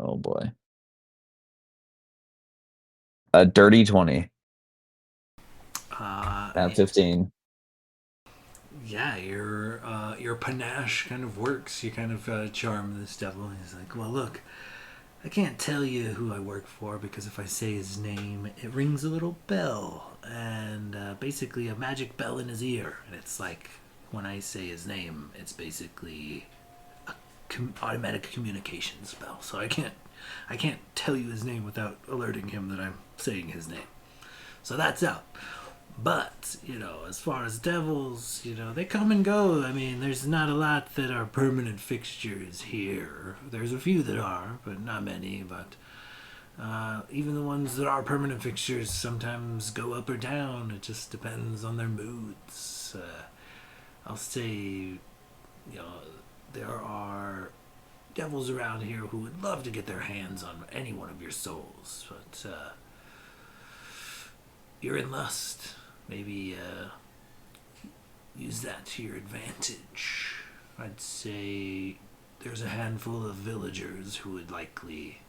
S1: oh boy, a dirty 20 at 15.
S4: Yeah, your panache kind of works. You kind of charm this devil. He's like, well, look, I can't tell you who I work for because if I say his name, it rings a little bell, and basically a magic bell in his ear. And it's like when I say his name, it's basically a automatic communications bell. So I can't tell you his name without alerting him that I'm saying his name. So that's out. But, as far as devils, they come and go. I mean, there's not a lot that are permanent fixtures here. There's a few that are, but not many. But even the ones that are permanent fixtures sometimes go up or down. It just depends on their moods. I'll say, there are devils around here who would love to get their hands on any one of your souls. But you're in lust. Maybe use that to your advantage. I'd say there's a handful of villagers who would likely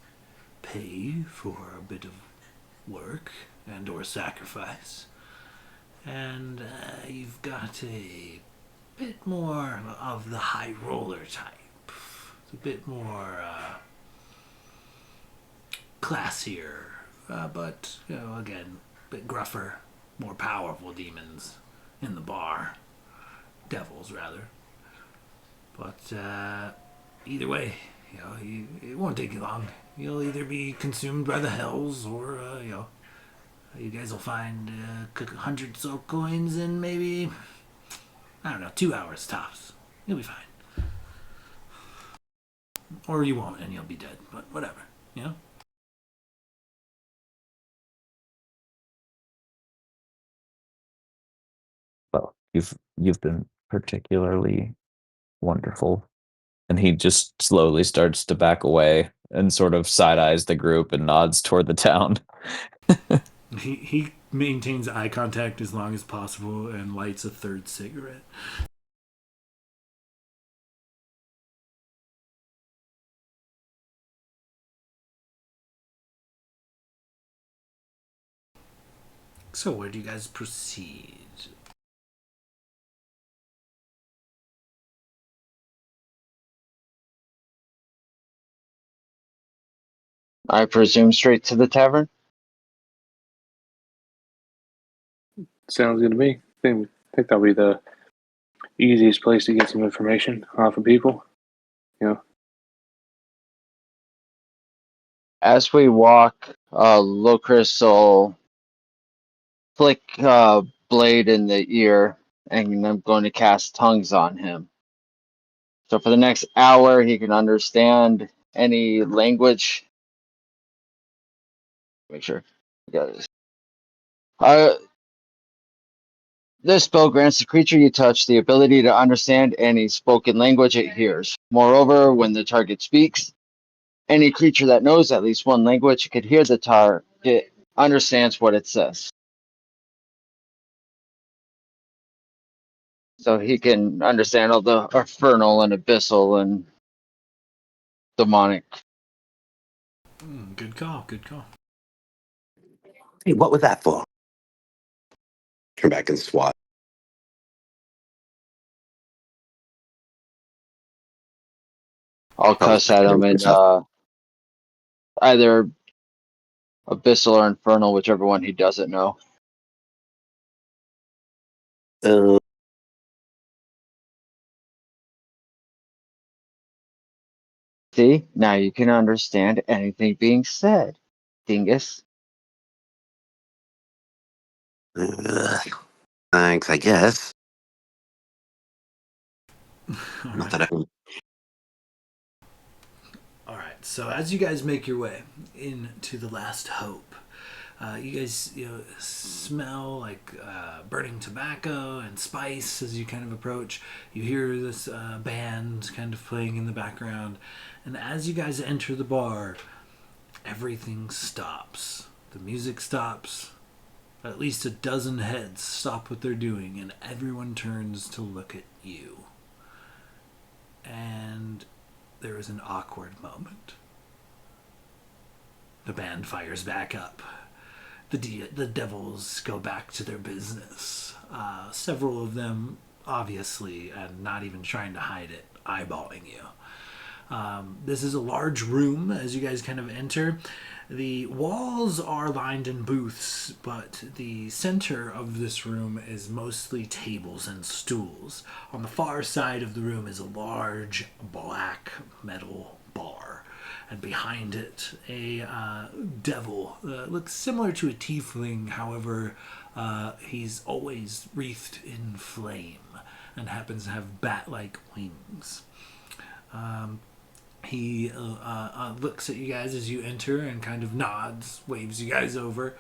S4: pay for a bit of work and or sacrifice. And you've got a bit more of the high roller type. It's a bit more classier, but again, a bit gruffer, more powerful demons in the bar, devils rather. But either way, it won't take you long. You'll either be consumed by the hells, or you guys will find 100 soul coins in maybe, I don't know, 2 hours tops. You'll be fine. Or you won't, and you'll be dead. But whatever, you know.
S1: Well, you've been particularly wonderful. And he just slowly starts to back away and sort of side eyes the group and nods toward the town.
S4: He maintains eye contact as long as possible and lights a third cigarette. So where do you guys proceed?
S3: I presume straight to the tavern.
S2: Sounds good to me. I think that'll be the easiest place to get some information off of people.
S3: As we walk, Locris will flick Blade in the ear, and I'm going to cast tongues on him. So for the next hour, he can understand any language. Make sure. Got this. This spell grants the creature you touch the ability to understand any spoken language it hears. Moreover, when the target speaks, any creature that knows at least one language could hear the target understands what it says. So he can understand all the infernal and abyssal and demonic.
S4: Good call. Good call.
S5: Hey, what was that for? Turn back and swat.
S3: I'll cuss at him in either abyssal or infernal, whichever one he doesn't know. See, now you can understand anything being said, dingus.
S5: Thanks, I guess.
S4: All
S5: Not
S4: right.
S5: that I can.
S4: All right. So as you guys make your way into the Last Hope, you guys smell like burning tobacco and spice as you kind of approach. You hear this band kind of playing in the background, and as you guys enter the bar, everything stops. The music stops. At least a dozen heads stop what they're doing, and everyone turns to look at you. And there is an awkward moment. The band fires back up. The devils go back to their business. Several of them, obviously, and not even trying to hide it, eyeballing you. This is a large room as you guys kind of enter. The walls are lined in booths, but the center of this room is mostly tables and stools. On the far side of the room is a large black metal bar. And behind it, a devil looks similar to a tiefling. However, he's always wreathed in flame and happens to have bat-like wings. He looks at you guys as you enter and kind of nods, waves you guys over.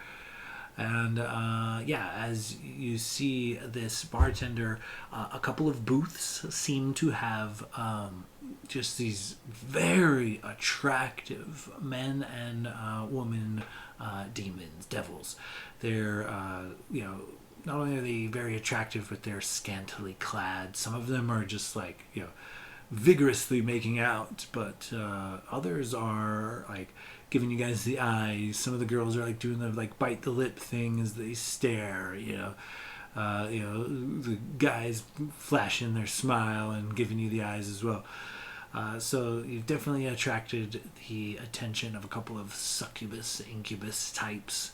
S4: And as you see this bartender, a couple of booths seem to have just these very attractive men and women demons, devils. They're, not only are they very attractive, but they're scantily clad. Some of them are just like, vigorously making out, but others are like giving you guys the eyes. Some of the girls are like doing the like bite the lip thing as they stare. The guys flashing their smile and giving you the eyes as well. So you've definitely attracted the attention of a couple of succubus, incubus types.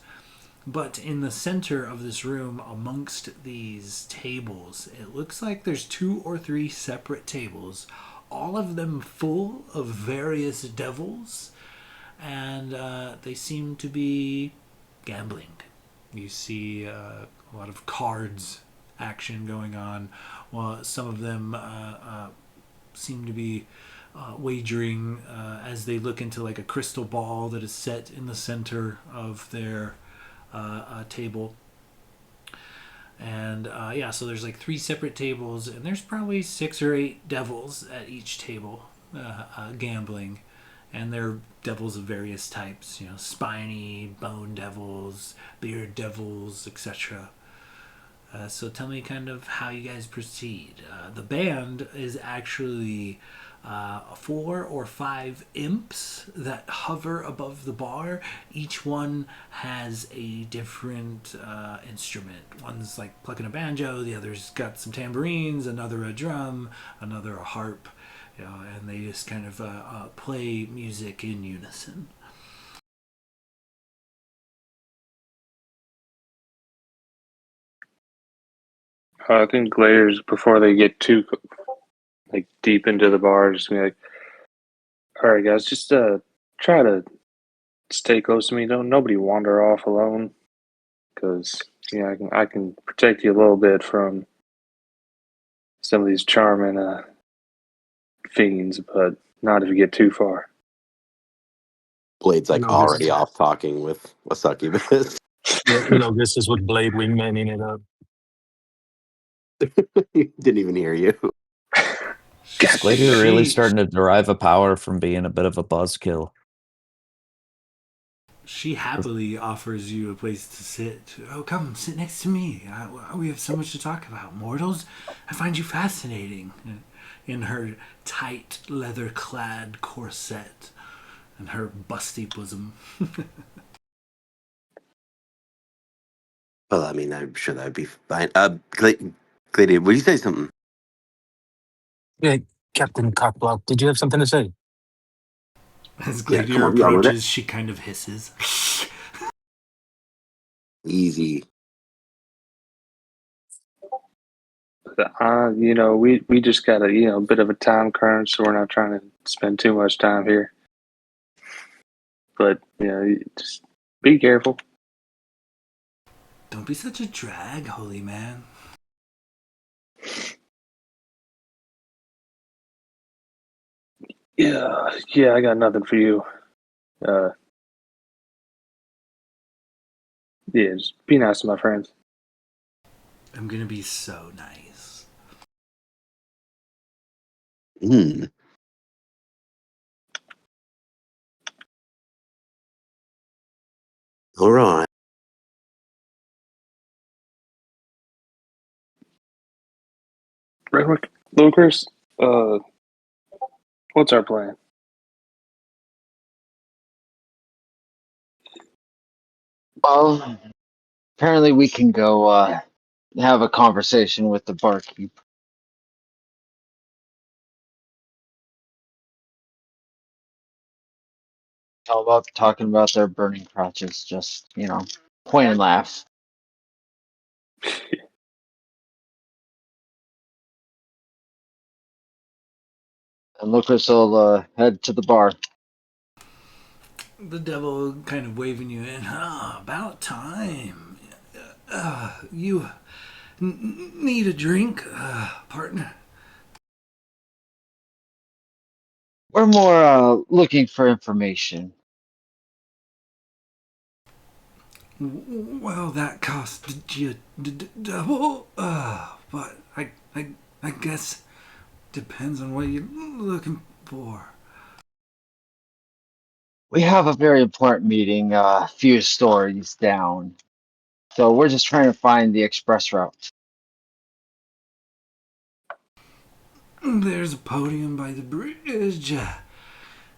S4: But in the center of this room, amongst these tables, it looks like there's 2 or 3 separate tables, all of them full of various devils, and they seem to be gambling. You see a lot of cards action going on, while some of them seem to be wagering as they look into like a crystal ball that is set in the center of their table. And so there's like 3 separate tables, and there's probably 6 or 8 devils at each table gambling. And they're devils of various types, spiny, bone devils, beard devils, etc. So tell me kind of how you guys proceed. The band is actually 4 or 5 imps that hover above the bar. Each one has a different instrument. One's like plucking a banjo, the other's got some tambourines, another a drum, another a harp, and they just kind of play music in unison.
S2: I think Layers, before they get too like deep into the bar, just be like, "All right, guys, just try to stay close to me. Don't nobody wander off alone, because I can protect you a little bit from some of these charming fiends, but not if you get too far."
S5: Blade's like
S6: No,
S5: already off talking with a succubus.
S6: this is what Blade wingmaning it up.
S5: Didn't even hear you.
S1: Gladiator really starting to derive a power from being a bit of a buzzkill.
S4: She happily offers you a place to sit. Oh, come, sit next to me. We have so much to talk about. Mortals, I find you fascinating. In her tight, leather-clad corset and her busty bosom.
S5: Well, I mean, I'm sure that'd be fine. Gladiator, would you say something?
S6: Yeah, Captain Cockblock, did you have something to say?
S4: As
S5: Yeah, come
S4: Gladiator
S5: on, yell with it.
S4: approaches, she kind of hisses.
S5: Easy.
S2: We just got a bit of a time crunch, so we're not trying to spend too much time here. But just be careful.
S4: Don't be such a drag, holy man.
S2: Yeah, I got nothing for you. Just be nice to my friends.
S4: I'm gonna be so nice.
S5: Hmm. All right.
S2: Renwick, Lucas, what's our plan?
S3: Well, apparently we can go have a conversation with the barkeep. All about talking about their burning crotches, just point and laugh. And Lucas will head to the bar.
S4: The devil kind of waving you in. About time. You need a drink, partner?
S3: We're more looking for information.
S4: Well, that cost you double. But I guess depends on what you're looking for.
S3: We have a very important meeting a few stories down. So we're just trying to find the express route.
S4: There's a podium by the bridge.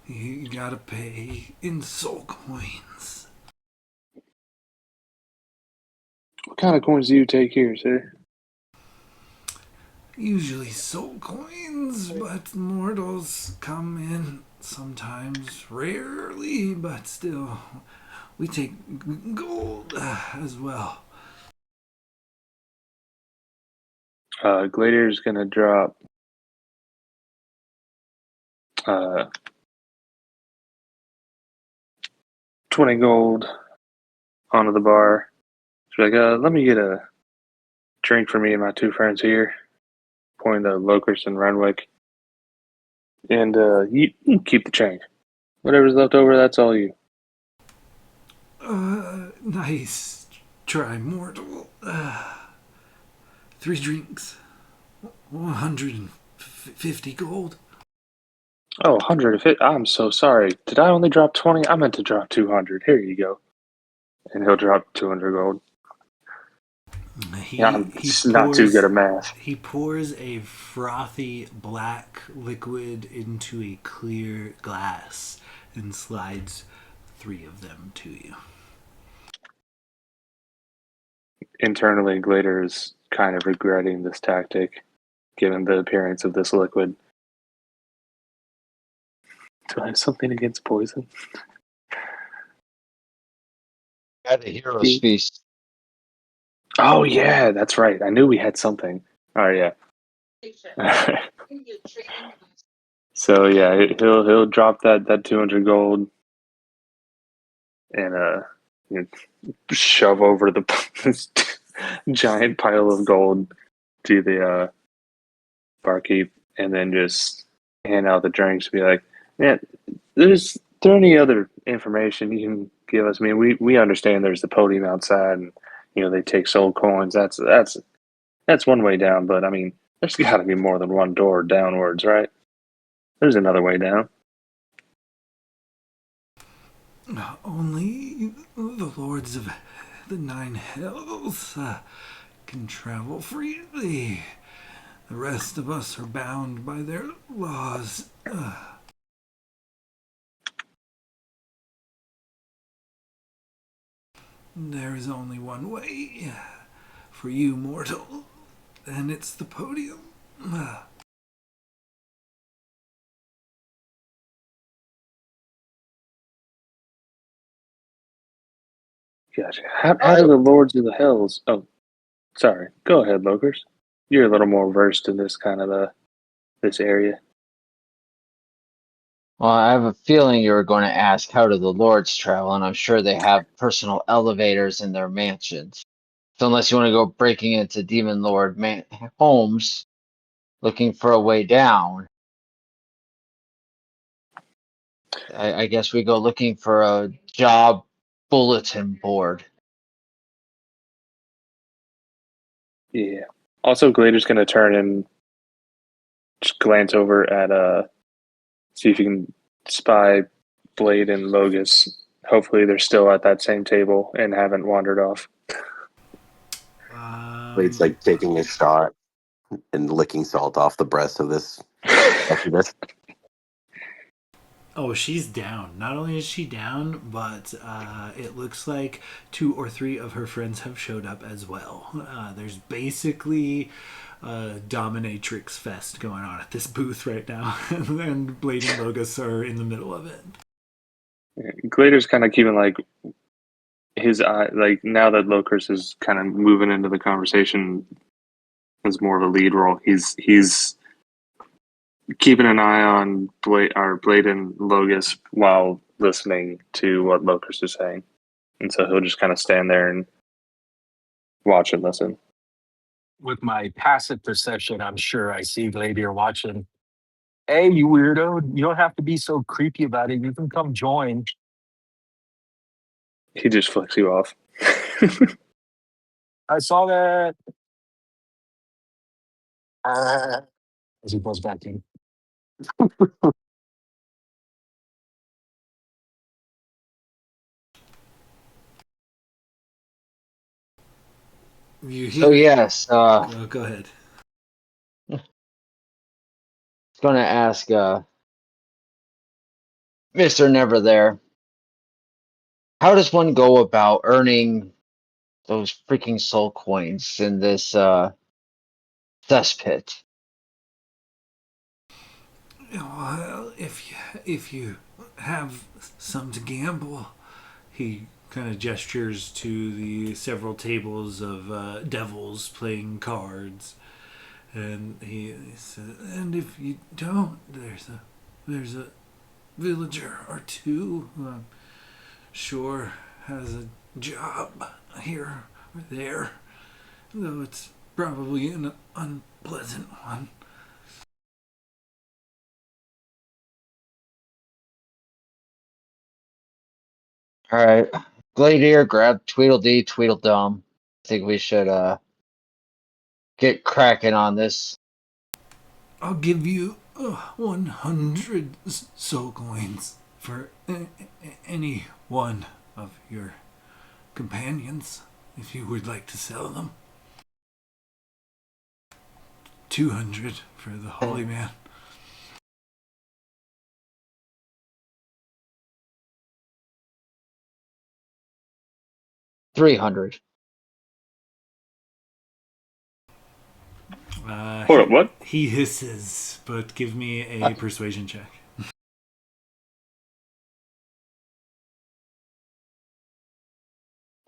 S4: You gotta pay in soul coins.
S2: What kind of coins do you take here, sir?
S4: Usually soul coins, but mortals come in sometimes, rarely, but still. We take gold as well.
S2: Gladiator's gonna drop 20 gold onto the bar. She's like, let me get a drink for me and my two friends here. Pointing to Locust and Renwick. And you can keep the change. Whatever's left over, that's all you.
S4: Nice try, mortal. 3 drinks. 150 gold.
S2: Oh, 150. I'm so sorry. Did I only drop 20? I meant to drop 200. Here you go. And he'll drop 200 gold. I'm not too good at math.
S4: He pours a frothy black liquid into a clear glass and slides 3 of them to you.
S2: Internally, Glader is kind of regretting this tactic, given the appearance of this liquid. Do I have something against poison?
S3: At a hero's feast.
S2: Oh yeah, that's right. I knew we had something. Oh yeah. So yeah, he'll drop that 200 gold and shove over this giant pile of gold to the barkeep, and then just hand out the drinks. Be like, man, there's there any other information you can give us? I mean, we understand there's the podium outside, and they take soul coins. That's one way down, but I mean, there's got to be more than one door downwards, right? There's another way down.
S4: Only the lords of the nine hells can travel freely. The rest of us are bound by their laws. There is only one way for you, mortal, and it's the podium.
S2: Gotcha. How do the lords of the hells? Oh, sorry. Go ahead, Lokers. You're a little more versed in this kind of this area.
S3: Well, I have a feeling you were going to ask how do the lords travel, and I'm sure they have personal elevators in their mansions. So unless you want to go breaking into demon lord homes looking for a way down, I guess we go looking for a job bulletin board.
S2: Yeah. Also, Glader's going to turn and just glance over at see if you can spy Blade and Logus. Hopefully, they're still at that same table and haven't wandered off.
S5: It's like taking a shot and licking salt off the breast of this. After this.
S4: Oh, she's down. Not only is she down, but it looks like 2 or 3 of her friends have showed up as well. There's basically a dominatrix fest going on at this booth right now, and Blade and Logos are in the middle of it.
S2: Glader's kind of keeping like his eye, like now that Lokers is kind of moving into the conversation as more of a lead role. He's keeping an eye on Blade and Logus while listening to what Lokers is saying, and so he'll just kind of stand there and watch and listen.
S6: With my passive perception, I'm sure I see Gladier watching. Hey, you weirdo! You don't have to be so creepy about it. You can come join.
S2: He just flicks you off.
S6: I saw that. As he goes back in.
S4: You hear?
S3: So yes,
S4: Go ahead.
S3: I was going to ask Mr. Never There, how does one go about earning those freaking soul coins in this cesspit?
S4: Well, if you have some to gamble, he kind of gestures to the several tables of devils playing cards, and he says, "And if you don't, there's a villager or two who I'm sure has a job here or there, though it's probably an unpleasant one."
S3: All right, Gladiator, grab Tweedledee, Tweedledum. I think we should get cracking on this.
S4: I'll give you 100 soul coins for any one of your companions if you would like to sell them. 200 for the holy man.
S3: $300.
S2: Hold up, what?
S4: He hisses, but give me a persuasion check.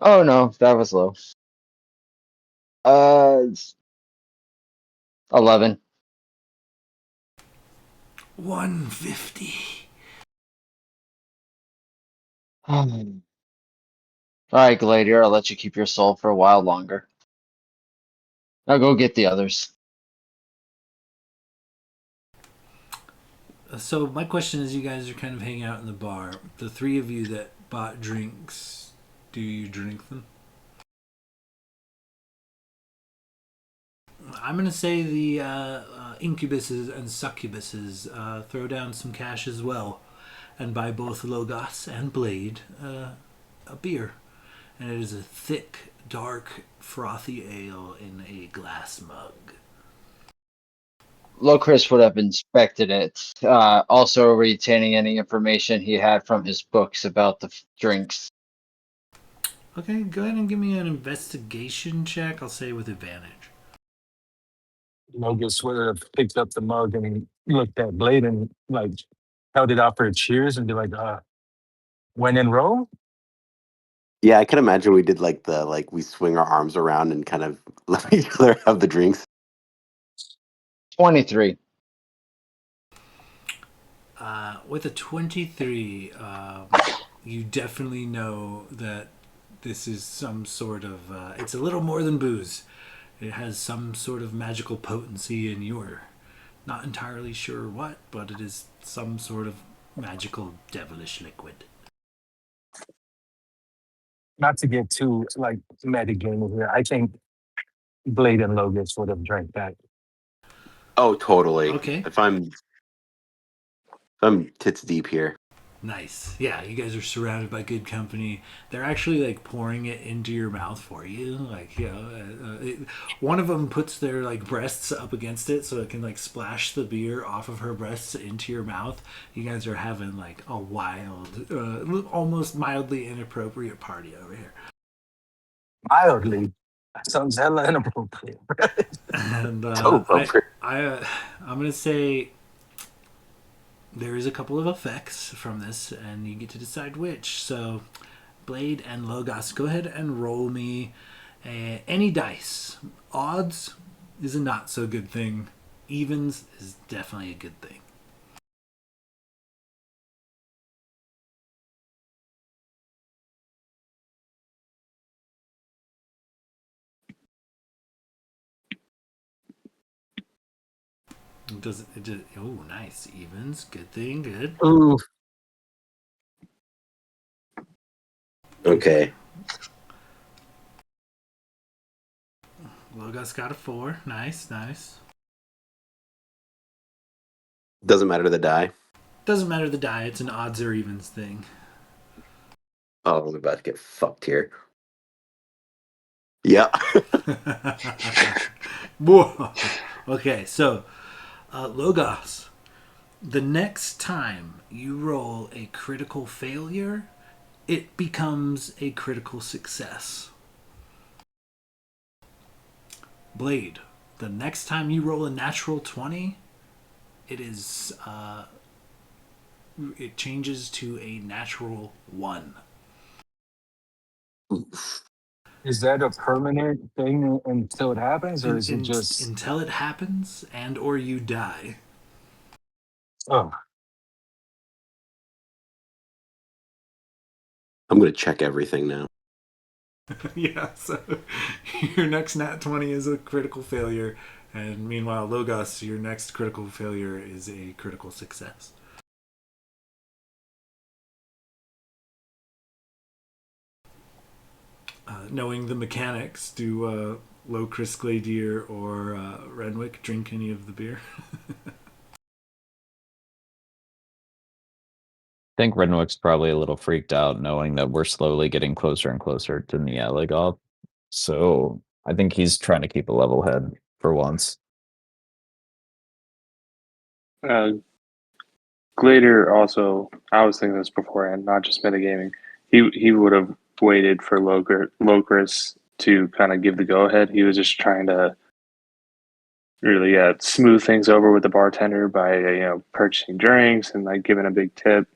S3: Oh no, that was low. 11.
S4: 150.
S3: All right, Gladiator, I'll let you keep your soul for a while longer. Now go get the others.
S4: So my question is, you guys are kind of hanging out in the bar. The three of you that bought drinks, do you drink them? I'm gonna say the incubuses and succubuses throw down some cash as well, and buy both Logos and Blade a beer, and it is a thick, dark, frothy ale in a glass mug.
S3: Locris would have inspected it, also retaining any information he had from his books about the drinks.
S4: Okay, go ahead and give me an investigation check. I'll say with advantage.
S6: Logus would have picked up the mug and looked at Blade and like held it out for a cheers and be like, when in Rome?
S5: Yeah, I can imagine we did like we swing our arms around and kind of let each other have the drinks.
S3: 23.
S4: With a 23, you definitely know that this is some sort of. It's a little more than booze. It has some sort of magical potency, and you're not entirely sure what, but it is some sort of magical devilish liquid.
S6: Not to get too like metagaming here. I think Blade and Logus would have drank that.
S5: Oh, totally.
S4: Okay.
S5: If I'm tits deep here.
S4: Nice. Yeah, you guys are surrounded by good company. They're actually like pouring it into your mouth for you. Like, one of them puts their like breasts up against it so it can like splash the beer off of her breasts into your mouth. You guys are having like a wild, almost mildly inappropriate party over here.
S6: Mildly. That sounds hella inappropriate.
S4: And
S5: So appropriate.
S4: I'm gonna say there is a couple of effects from this, and you get to decide which. So, Blade and Logos, go ahead and roll me any dice. Odds is a not so good thing. Evens is definitely a good thing. Oh, nice. Evens. Good thing. Good.
S6: Ooh.
S5: Okay.
S4: Logos got a 4. Nice, nice.
S5: Doesn't matter the die.
S4: Doesn't matter the die. It's an odds or evens thing.
S5: Oh, I'm about to get fucked here. Yeah.
S4: Okay, so Logos, the next time you roll a critical failure, it becomes a critical success. Blade, the next time you roll a natural 20, it is it changes to a natural 1.
S6: Is that a permanent thing until it happens, or is it just?
S4: Until it happens and or you die?
S6: Oh,
S5: I'm gonna check everything now.
S4: Yeah, so your next nat 20 is a critical failure, and meanwhile, Logos, your next critical failure is a critical success. Knowing the mechanics, do Locris Gladier or Renwick drink any of the beer?
S1: I think Renwick's probably a little freaked out knowing that we're slowly getting closer and closer to Nialigov. So I think he's trying to keep a level head for once.
S2: Glader also, I was thinking this beforehand, not just metagaming. He would have waited for Locris to kind of give the go ahead. He was just trying to really smooth things over with the bartender by purchasing drinks and like giving a big tip.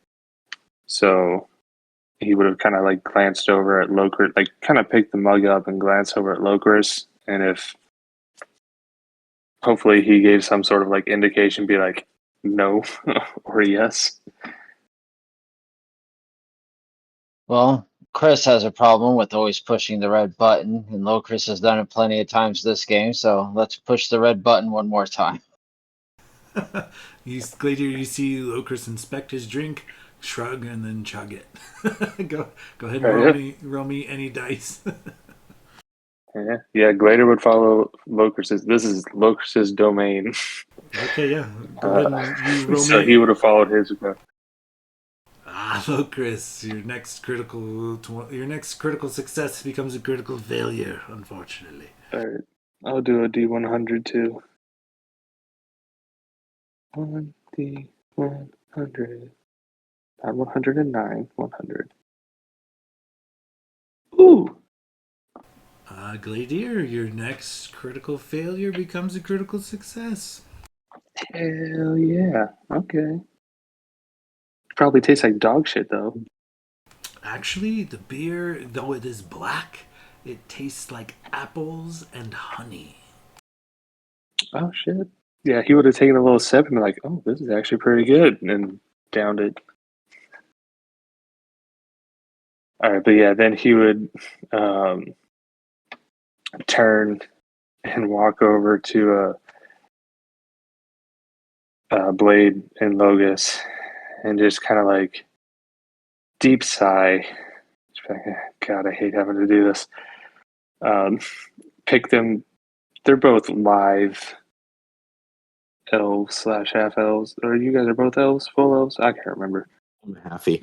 S2: So he would have kind of like glanced over at Locris, like kind of picked the mug up and glanced over at Locris, and if hopefully he gave some sort of like indication, be like no or yes.
S3: Well, Chris has a problem with always pushing the red button, and Locris has done it plenty of times this game, so let's push the red button one more time.
S4: Gladiator, you see Locris inspect his drink, shrug, and then chug it. Go ahead and roll me any dice.
S2: Yeah. Glader would follow Locris's. This is Locris's domain.
S4: Okay, yeah. Go ahead and you roll
S2: So
S4: me.
S2: he would have followed his.
S4: Locris, your next critical success becomes a critical failure, unfortunately.
S2: All right. I'll do a D100 too. 1D100. Not 109. 100. Ooh.
S4: Gladiator, your next critical failure becomes a critical success.
S2: Hell yeah. Okay. Probably tastes like dog shit though.
S4: Actually, the beer, though it is black, it tastes like apples and honey.
S2: Oh shit. Yeah, he would have taken a little sip and been like, "Oh, this is actually pretty good," and downed it. All right, but yeah, then he would turn and walk over to Blade and Logus and just kind of like deep sigh. God, I hate having to do this. Pick them. They're both live elves slash half elves. Or you guys are both elves, full elves? I can't remember.
S5: I'm happy.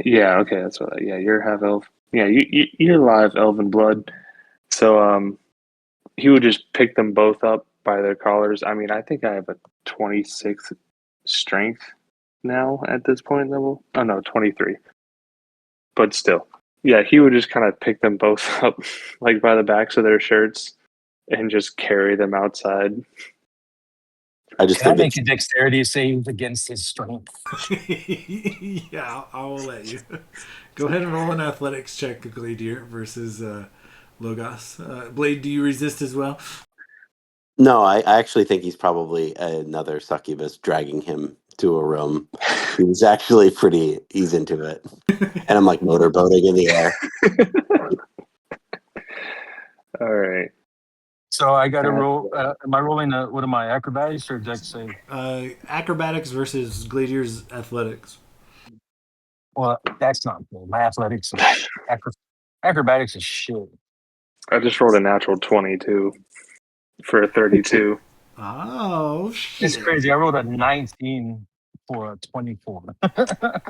S2: Yeah, okay, that's what. Yeah, you're half elf. Yeah, you're live elven blood. So he would just pick them both up by their collars. I mean, I think I have a 26 strength now at this point level. Oh no, 23. But still, yeah, he would just kind of pick them both up like by the backs of their shirts and just carry them outside.
S5: I just
S6: Can I
S5: think
S6: make
S5: it's
S6: a dexterity save against his strength?
S4: Yeah, I will let you. Go ahead and roll an athletics check, Gladiator versus Logos. Blade, do you resist as well?
S5: no. I actually think he's probably another succubus dragging him to a room. He's actually pretty. He's into it, and I'm like motorboating in the air.
S2: All right.
S6: So I got to roll. Am I rolling what am I, acrobatics or dex save?
S4: Acrobatics versus Gladiator's athletics.
S6: Well, that's not good. My athletics is acrobatics is shit.
S2: I just rolled a natural 22 for a 32.
S4: Oh, shit.
S6: It's crazy. I rolled a 19 for a 24.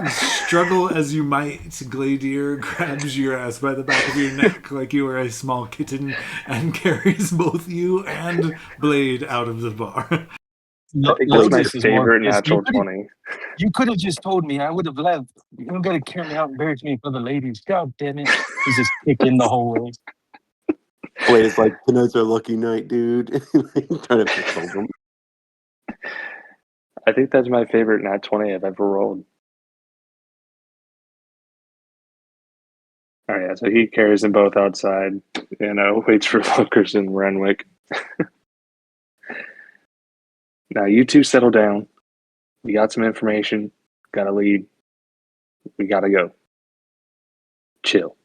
S4: Struggle as you might, Gladiator grabs your ass by the back of your neck like you are a small kitten and carries both you and Blade out of the bar.
S2: I think that's my
S6: Lotus is more
S2: favorite
S6: pissed.
S2: natural 20.
S6: You could have just told me. I would have left. You don't got to carry me out and embarrass me for the ladies. God damn it. He's just kicking the whole way.
S5: Wait, it's like tonight's our lucky night, dude. Trying to fix them.
S2: I think that's my favorite nat 20 I've ever rolled. All right, yeah, so he carries them both outside and waits for Lucas and Renwick. Now, you two settle down. We got some information. Got a lead. We got to go. Chill.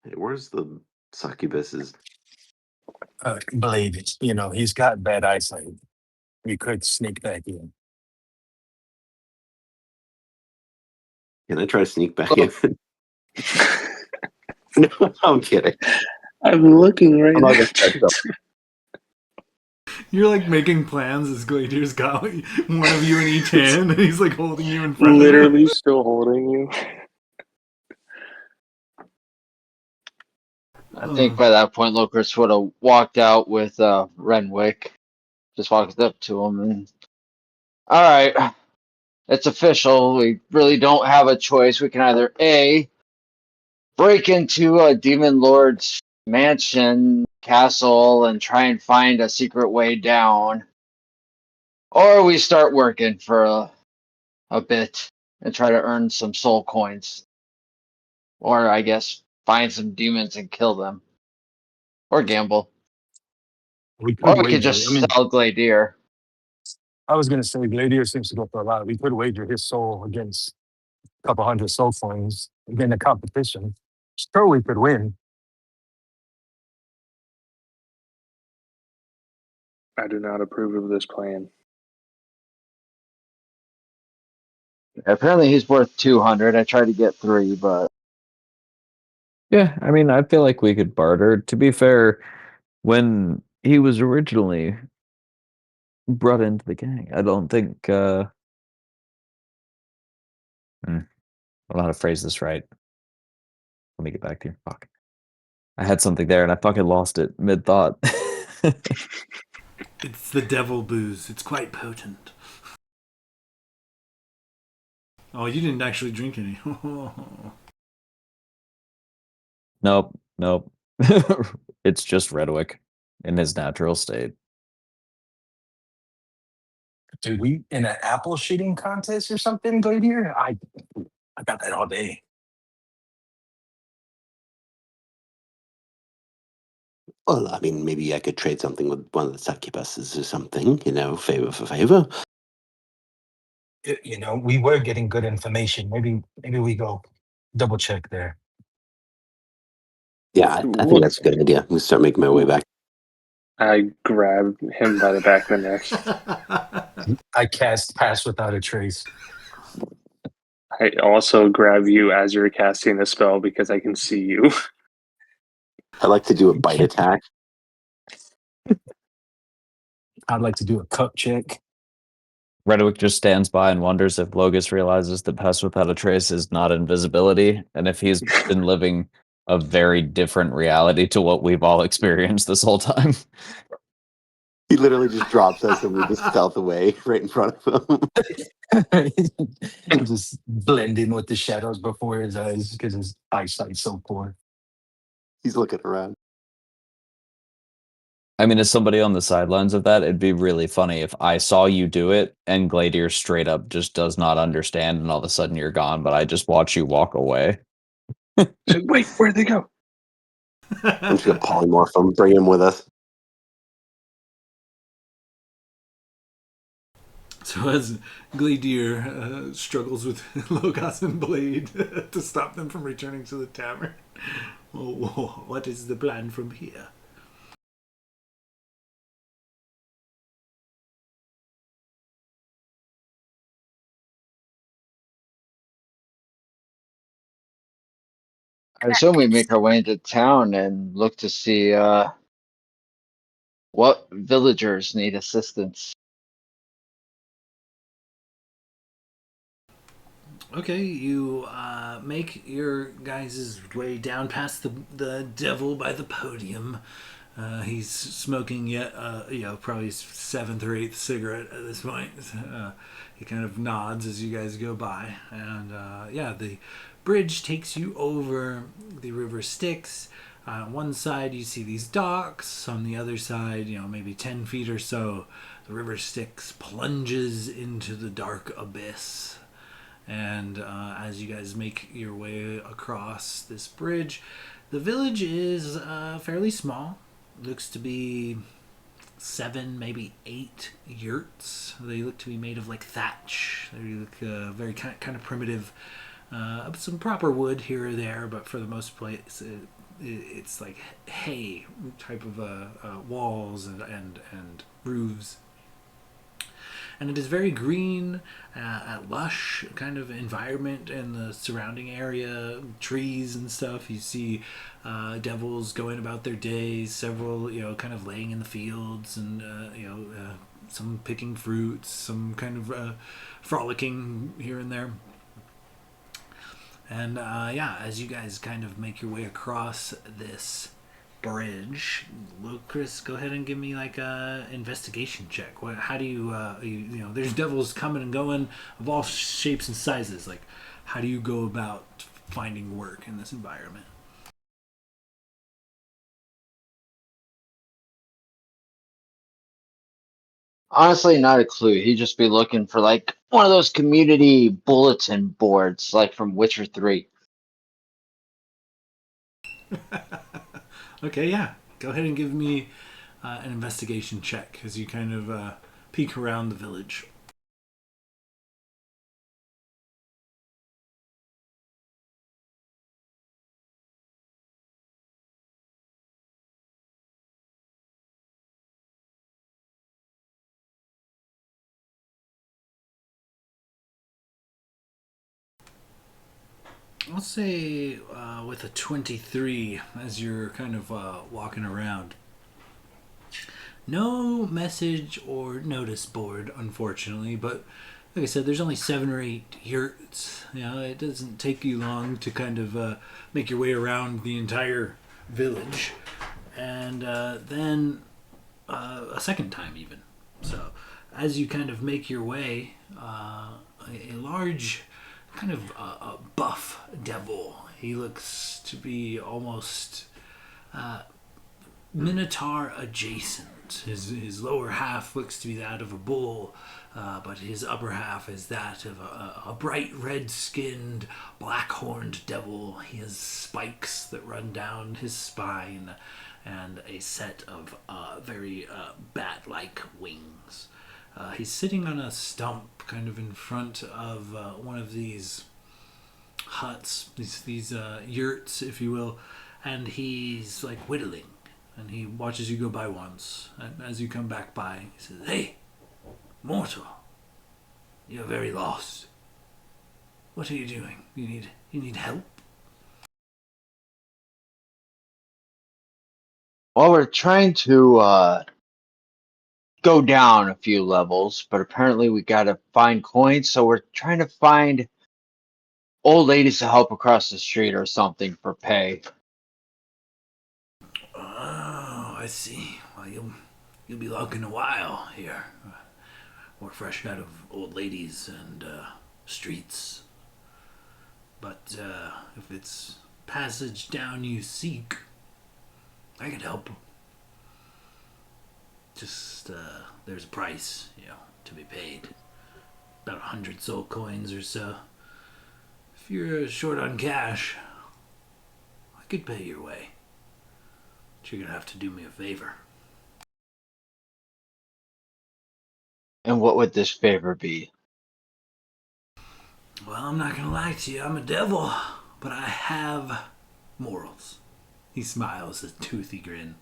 S5: Hey, where's the succubuses?
S6: Blade, he's got bad eyesight. We could sneak back in.
S5: Can I try to sneak back in? No, I'm kidding.
S2: I'm looking right
S5: I'm not gonna
S2: at
S5: try
S2: you.
S4: You're like making plans as Gladiator's got one of you in each hand and he's like holding you in front of
S2: Literally
S4: him.
S2: still holding you.
S3: I think by that point, Locris would have walked out with Renwick. Just walked up to him and, all right, it's official. We really don't have a choice. We can either A, break into a demon lord's mansion, castle, and try and find a secret way down, or we start working for a bit and try to earn some soul coins. Or, I guess, find some demons and kill them. Or gamble.
S6: We
S3: Or
S6: could
S3: we could
S6: wager.
S3: just sell Gladiator.
S6: I was going to say Gladiator seems to go for a lot. We could wager his soul against a couple hundred soul coins in a competition. Sure, we could win.
S2: I do not approve of this plan.
S3: Apparently, he's worth 200. I tried to get 3, but
S1: Yeah, I mean, I feel like we could barter. To be fair, when he was originally brought into the gang, I don't think I don't know how to phrase this right. Let me get back to you. Fuck. I had something there and I fucking lost it mid thought.
S4: It's the devil booze. It's quite potent. Oh, you didn't actually drink any.
S1: Nope, nope. It's just Redwick in his natural state.
S6: Dude, we in an apple shooting contest or something, Gladiator? I got that all day.
S5: Well, I mean, maybe I could trade something with one of the succubuses or something, favor for favor.
S6: We were getting good information. Maybe we go double check there.
S5: Yeah, I think that's a good idea. I'm gonna start making my way back.
S2: I grab him by the back of the neck.
S6: I cast Pass Without a Trace.
S2: I also grab you as you're casting the spell because I can see you.
S5: I like to do a bite attack.
S6: I'd like to do a cup check.
S1: Redwick just stands by and wonders if Logus realizes that Pass Without a Trace is not invisibility, and if he's been living a very different reality to what we've all experienced this whole time.
S5: He literally just drops us and we just stealth away right in front of him.
S6: Just blend in with the shadows before his eyes because his eyesight's so poor.
S5: He's looking around.
S1: I mean, as somebody on the sidelines of that, it'd be really funny if I saw you do it and Gladier straight up just does not understand and all of a sudden you're gone, but I just watch you walk away.
S2: So, wait, where'd they go?
S5: I'm just gonna polymorph him, bring him with us.
S4: So as Gladier struggles with Logos and Blade to stop them from returning to the tavern, what is the plan from here?
S3: I assume we make our way into town and look to see what villagers need assistance.
S4: Okay, you make your guys' way down past the devil by the podium. He's smoking yet, probably his 7th or 8th cigarette at this point. He kind of nods as you guys go by. And the bridge takes you over the river Styx. On one side, you see these docks. On the other side, maybe 10 feet or so, the river Styx plunges into the dark abyss. And as you guys make your way across this bridge, the village is fairly small. Looks to be 7, maybe 8 yurts. They look to be made of like thatch. They look very kind of primitive. Some proper wood here or there, but for the most place, it's like hay type of walls and roofs. And it is very green, lush kind of environment in the surrounding area, trees and stuff. You see devils going about their days, several, kind of laying in the fields, and some picking fruits, some kind of frolicking here and there. And as you guys kind of make your way across this bridge, Chris, go ahead and give me like a investigation check. How do you, there's devils coming and going of all shapes and sizes. Like, how do you go about finding work in this environment?
S3: Honestly, not a clue. He'd just be looking for like one of those community bulletin boards, like from Witcher 3.
S4: Okay, yeah. Go ahead and give me an investigation check as you kind of peek around the village. I'll say with a 23 as you're kind of walking around. No message or notice board, unfortunately, but like I said, there's only 7 or 8 yurts. You know, it doesn't take you long to kind of make your way around the entire village, and then a second time even. So, as you kind of make your way, a large, kind of buff devil. He looks to be almost Minotaur adjacent. His lower half looks to be that of a bull, but his upper half is that of a bright red skinned, black horned devil. He has spikes that run down his spine and a set of very bat like wings. He's sitting on a stump kind of in front of one of these huts, these yurts, if you will, and he's like whittling. And he watches you go by once, and as you come back by, he says, "Hey, mortal, you're very lost. What are you doing? You need help?"
S3: Well, we're trying to go down a few levels, but apparently we gotta find coins, so we're trying to find old ladies to help across the street or something for pay.
S4: Oh, I see. Well, you'll be logging a while here. We're fresh out of old ladies and streets. But if it's passage down you seek, I could help. Just there's a price, to be paid. About 100 soul coins or so. If you're short on cash, I could pay your way. But you're gonna have to do me a favor.
S3: And what would this favor be?
S4: Well, I'm not gonna lie to you, I'm a devil, but I have morals. He smiles a toothy grin.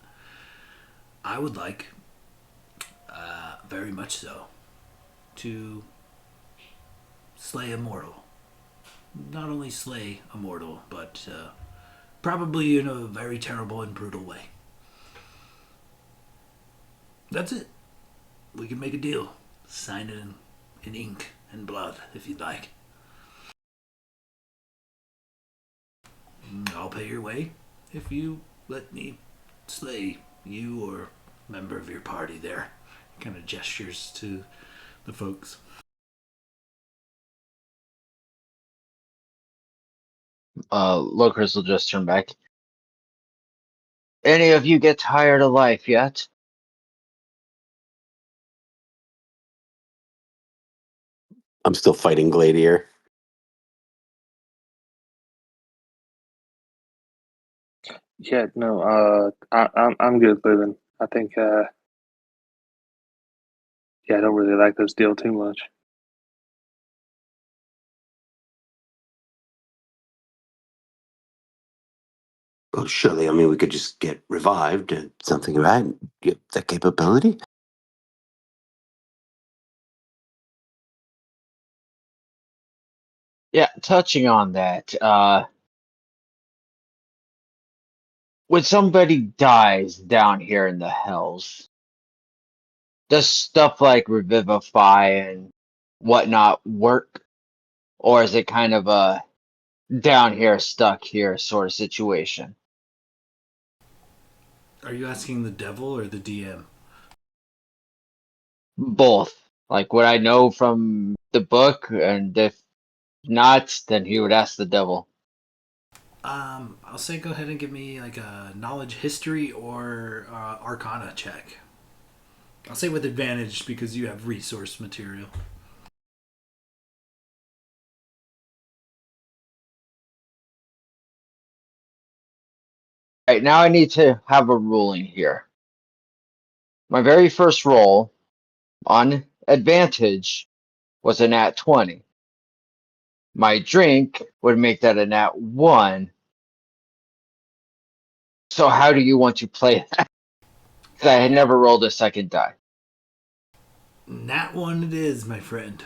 S4: I would like, very much so, to slay a mortal. Not only slay a mortal, but probably in a very terrible and brutal way. That's it. We can make a deal. Sign it in ink and blood, if you'd like. I'll pay your way if you let me slay you or a member of your party there. Kind of gestures to the folks.
S3: Locris will just turn back. Any of you get tired of life yet?
S5: I'm still fighting Gladiator.
S2: Yeah, no, I'm good living. I think, yeah, I don't really like this deal too much.
S5: Well, surely, I mean, we could just get revived and something, right? Get that capability.
S3: Yeah, touching on that, when somebody dies down here in the hells, does stuff like revivify and whatnot work? Or is it kind of a down here, stuck here sort of situation?
S4: Are you asking the devil or the DM?
S3: Both. Like what I know from the book, and if not, then he would ask the devil.
S4: I'll say go ahead and give me like a knowledge history or arcana check. I'll say with advantage because you have resource material.
S3: Right, now I need to have a ruling here. My very first roll on advantage was a nat 20. My drink would make that a nat 1. So how do you want to play that? Because I had never rolled a second die.
S4: Nat one it is, my friend.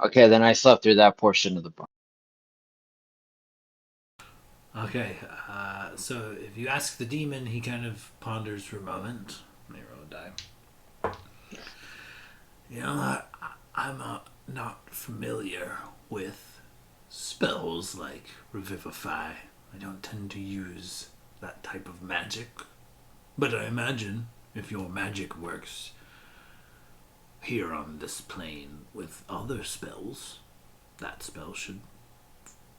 S3: Okay, then I slept through that portion of the book.
S4: Okay, so if you ask the demon, he kind of ponders for a moment. Let me roll a die. You know, I'm not familiar with spells like Revivify. I don't tend to use that type of magic. But I imagine if your magic works here on this plane with other spells, that spell should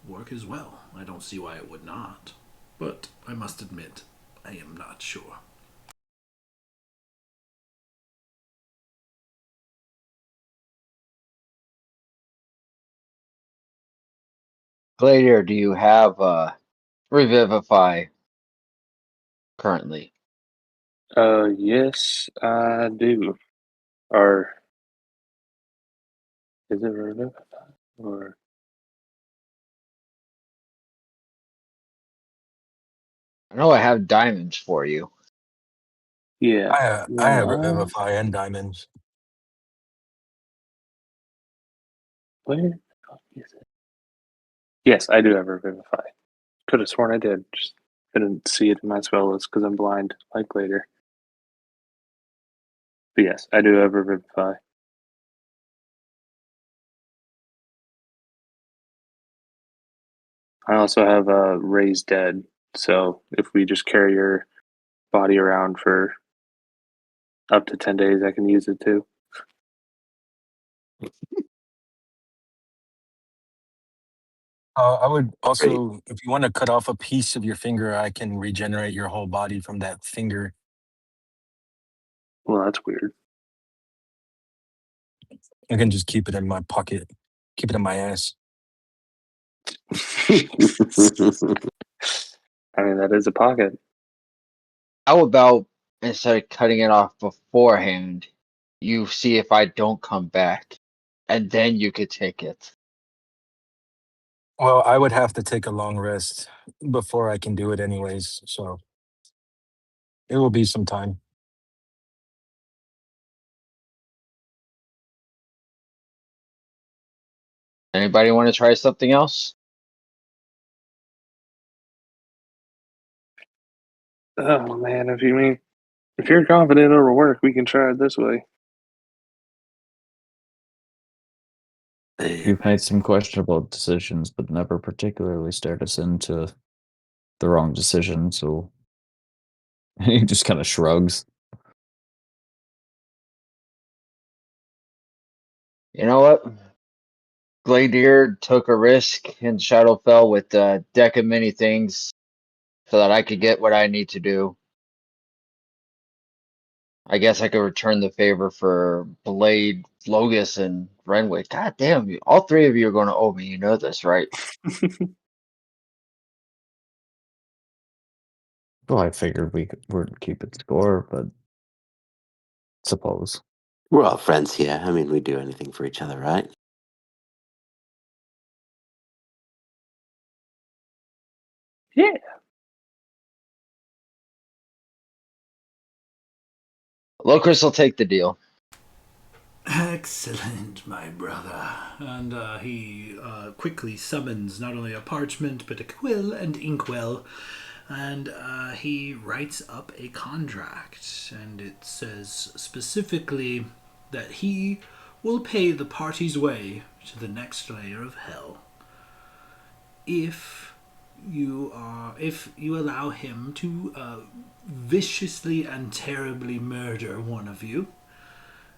S4: work as well. I don't see why it would not. But I must admit, I am not sure.
S3: Gladiator, do you have Revivify currently?
S2: Yes, I do. Or is it Revivify? Or
S3: I know I have diamonds for you.
S2: yeah.
S6: I have Revivify and diamonds.
S2: Where the fuck is it? Yes, I do have Revivify. Could have sworn I did. Just couldn't see it in my spell list because I'm blind, like later. But yes, I do have Revivify. I also have Raise Dead. So if we just carry your body around for up to 10 days, I can use it too.
S6: I would
S5: Great.
S6: also, if you want to cut off a piece of your finger, I can regenerate your whole body from that finger.
S2: Well, that's weird.
S6: I can just keep it in my pocket, keep it in my ass.
S2: I mean, that is a pocket.
S3: How about instead of cutting it off beforehand, you see if I don't come back, and then you could take it.
S6: Well, I would have to take a long rest before I can do it, anyways. So it will be some time.
S3: Anybody want to try something else?
S2: Oh man, if you're confident it'll work, we can try it this way.
S1: You've made some questionable decisions, but never particularly steered us into the wrong decision, so he just kind of shrugs.
S3: You know what? Gladiator took a risk in Shadowfell with a deck of many things so that I could get what I need to do. I guess I could return the favor for Blade, Logus, and Renwick. God damn, all three of you are going to owe me. You know this, right?
S1: Well, I figured would keep it score, but suppose.
S5: We're all friends here. I mean, we do anything for each other, right?
S2: Yeah.
S3: Locris will take the deal.
S4: Excellent, my brother. And he quickly summons not only a parchment, but a quill and inkwell. And he writes up a contract. And it says specifically that he will pay the party's way to the next layer of hell if you allow him to viciously and terribly murder one of you.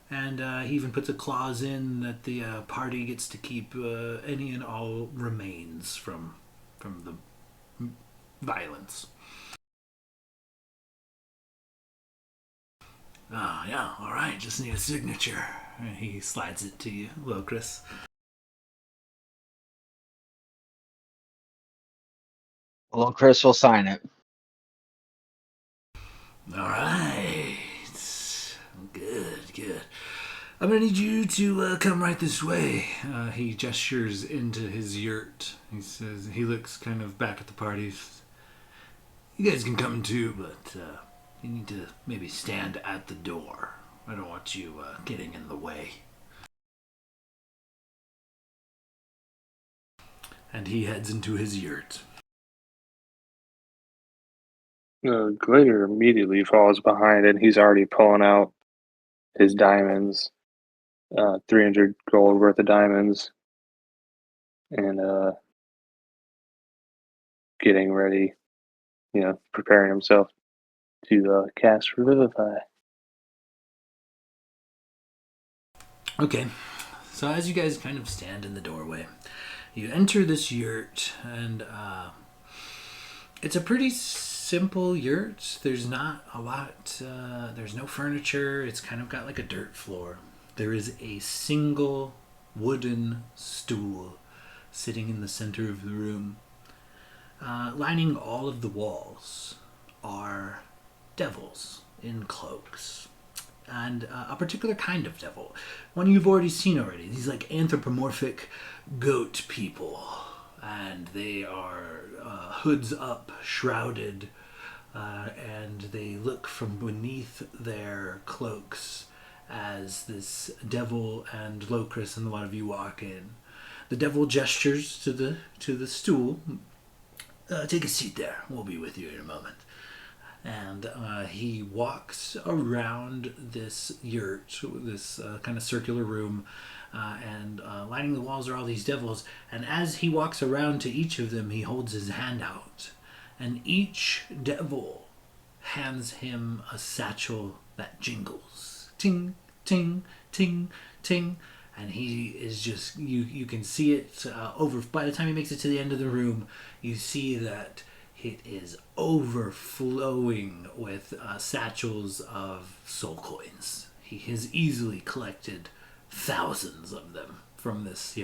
S4: And he even puts a clause in that the party gets to keep any and all remains from the violence. Ah, yeah, all right. Just need a signature. And he slides it to you, Locris.
S3: Locris will sign it.
S4: All right. Good, good. I'm gonna need you to come right this way. He gestures into his yurt. He says he looks kind of back at the party. You guys can come too, but you need to maybe stand at the door. I don't want you getting in the way. and he heads into his yurt.
S2: Glitter immediately falls behind, and he's already pulling out his diamonds, 300 gold worth of diamonds, and getting ready, preparing himself to cast Revivify.
S4: Okay, so as you guys kind of stand in the doorway, you enter this yurt, and it's a pretty simple yurt. There's not a lot, there's no furniture. It's kind of got like a dirt floor. There is a single wooden stool sitting in the center of the room. Lining all of the walls are devils in cloaks. And a particular kind of devil. One you've already seen already. These like anthropomorphic goat people. And they are hoods up, shrouded, and they look from beneath their cloaks as this devil and Locris and a lot of you walk in. The devil gestures to the stool. Take a seat there. We'll be with you in a moment. And he walks around this yurt, this kind of circular room, and lining the walls are all these devils. And as he walks around to each of them, he holds his hand out. And each devil hands him a satchel that jingles. Ting, ting, ting, ting. And he is just, you can see it over, by the time he makes it to the end of the room, you see that it is overflowing with satchels of soul coins. He has easily collected thousands of them from this,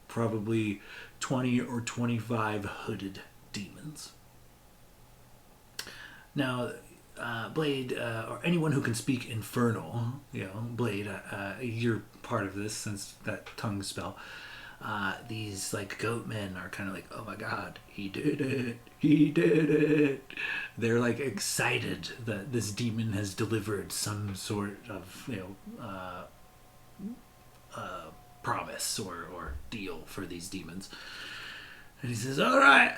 S4: probably 20 or 25 hooded demons. Now, Blade, or anyone who can speak Infernal, Blade, you're part of this since that tongue spell. These like goat men are kind of like, oh my god, he did it. They're like excited that this demon has delivered some sort of promise or deal for these demons. And he says, all right,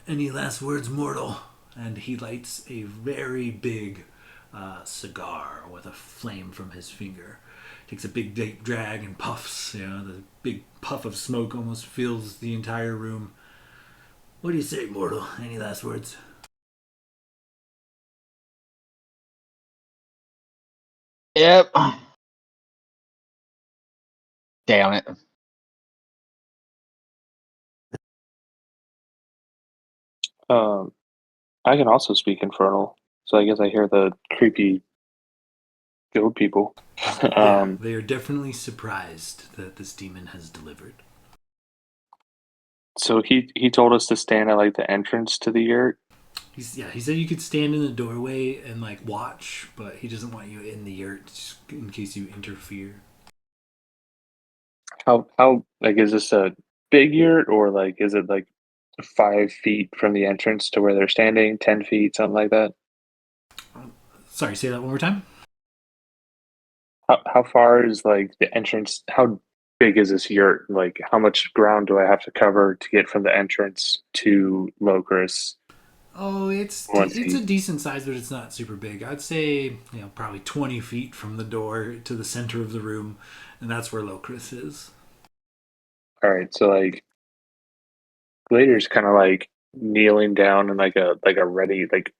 S4: any last words, mortal? And he lights a very big cigar with a flame from his finger. Takes a big deep drag and puffs. The big puff of smoke almost fills the entire room. What do you say, mortal? Any last words?
S3: Yep. Damn it.
S2: I can also speak Infernal, so I guess I hear the creepy goat people.
S4: Yeah, they are definitely surprised that this demon has delivered.
S2: So he told us to stand at like the entrance to the yurt.
S4: He said you could stand in the doorway and like watch, but he doesn't want you in the yurt just in case you interfere.
S2: How like is this a big yurt, or like is it like 5 feet from the entrance to where they're standing, 10 feet, something like that?
S4: Sorry, say that one more time.
S2: How far is like the entrance? How big is this yurt? Like how much ground do I have to cover to get from the entrance to Locris?
S4: Oh, it's a decent size, but it's not super big. I'd say probably 20 feet from the door to the center of the room, and that's where Locris is.
S2: All right, so like Glader's kind of like kneeling down in like a ready, like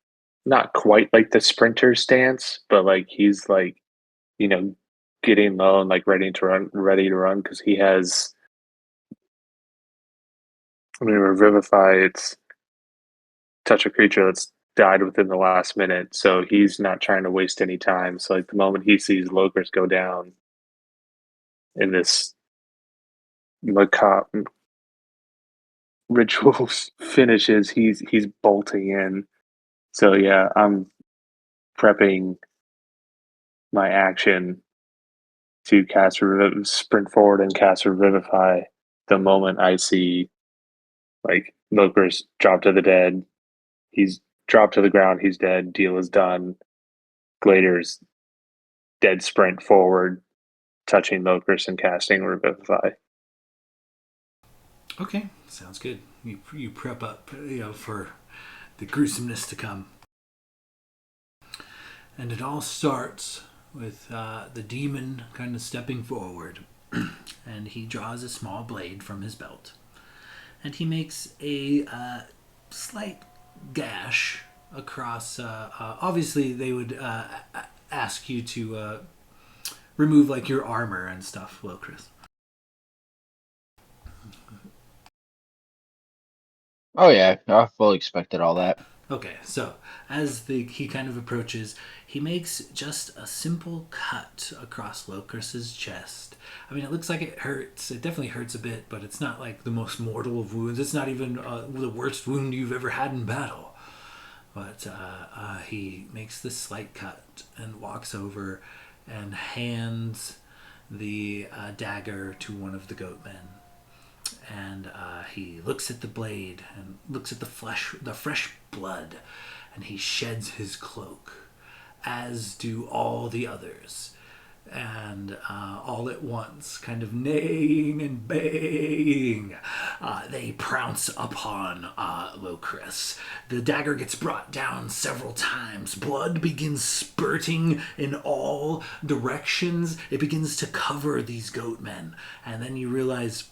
S2: not quite like the sprinter stance, but like he's like you know getting low and like ready to run because he has. I mean, Revivify. It's touch a creature that's died within the last minute, so he's not trying to waste any time. So like the moment he sees Locris go down in this macabre ritual finishes, he's bolting in. So yeah, I'm prepping my action to sprint forward and cast Revivify the moment I see like Locris drop to the dead. He's dropped to the ground. He's dead. Deal is done. Glader's dead sprint forward, touching Locris and casting Revivify.
S4: Okay, sounds good. You prep up, for the gruesomeness to come, and it all starts with the demon kind of stepping forward, and he draws a small blade from his belt, and he makes a slight gash across. Obviously, they would ask you to remove like your armor and stuff, Chris.
S3: Oh yeah, I fully expected all that.
S4: Okay, so as he kind of approaches, he makes just a simple cut across Locris's chest. I mean, it looks like it hurts. It definitely hurts a bit, but it's not like the most mortal of wounds. It's not even the worst wound you've ever had in battle. But he makes this slight cut and walks over and hands the dagger to one of the goatmen. And he looks at the blade and looks at the fresh blood, and he sheds his cloak, as do all the others. And all at once, kind of neighing and baying, they prounce upon Locris. The dagger gets brought down several times. Blood begins spurting in all directions. It begins to cover these goatmen. And then you realize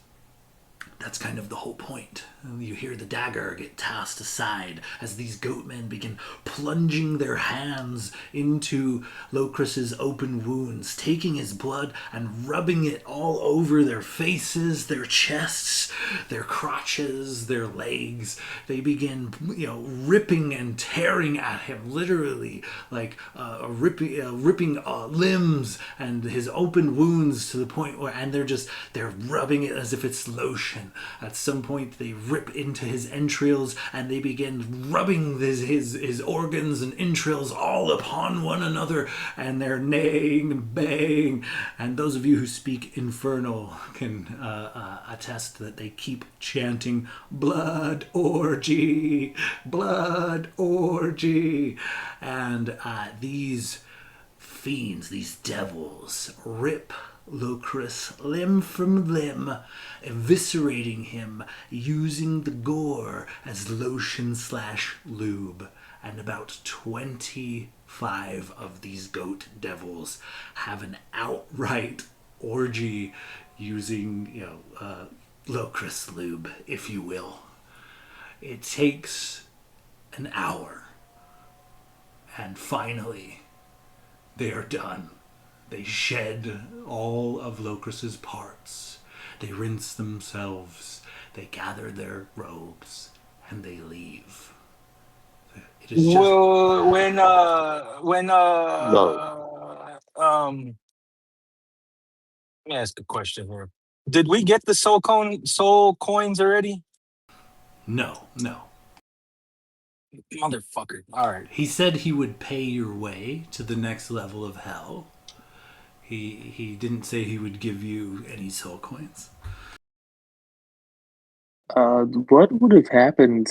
S4: that's kind of the whole point. You hear the dagger get tossed aside as these goatmen begin plunging their hands into Locris's open wounds, taking his blood and rubbing it all over their faces, their chests, their crotches, their legs. They begin, ripping and tearing at him, literally, like ripping limbs and his open wounds to the point where, and they're rubbing it as if it's lotion. At some point, they rip into his entrails and they begin rubbing his organs and entrails all upon one another, and they're neighing and baying. And those of you who speak Infernal can attest that they keep chanting blood orgy, blood orgy. And these fiends, these devils, rip Locris limb from limb, eviscerating him using the gore as lotion/lube. And about 25 of these goat devils have an outright orgy using, Locris lube, if you will. It takes an hour, and finally, they are done. They shed all of Locris's parts. They rinse themselves. They gather their robes, and they leave. It is just
S6: Well,
S5: No.
S6: let me ask a question here. Did we get the soul coins already?
S4: no.
S6: Motherfucker. All right.
S4: He said he would pay your way to the next level of hell. He didn't say he would give you any soul coins.
S2: What would have happened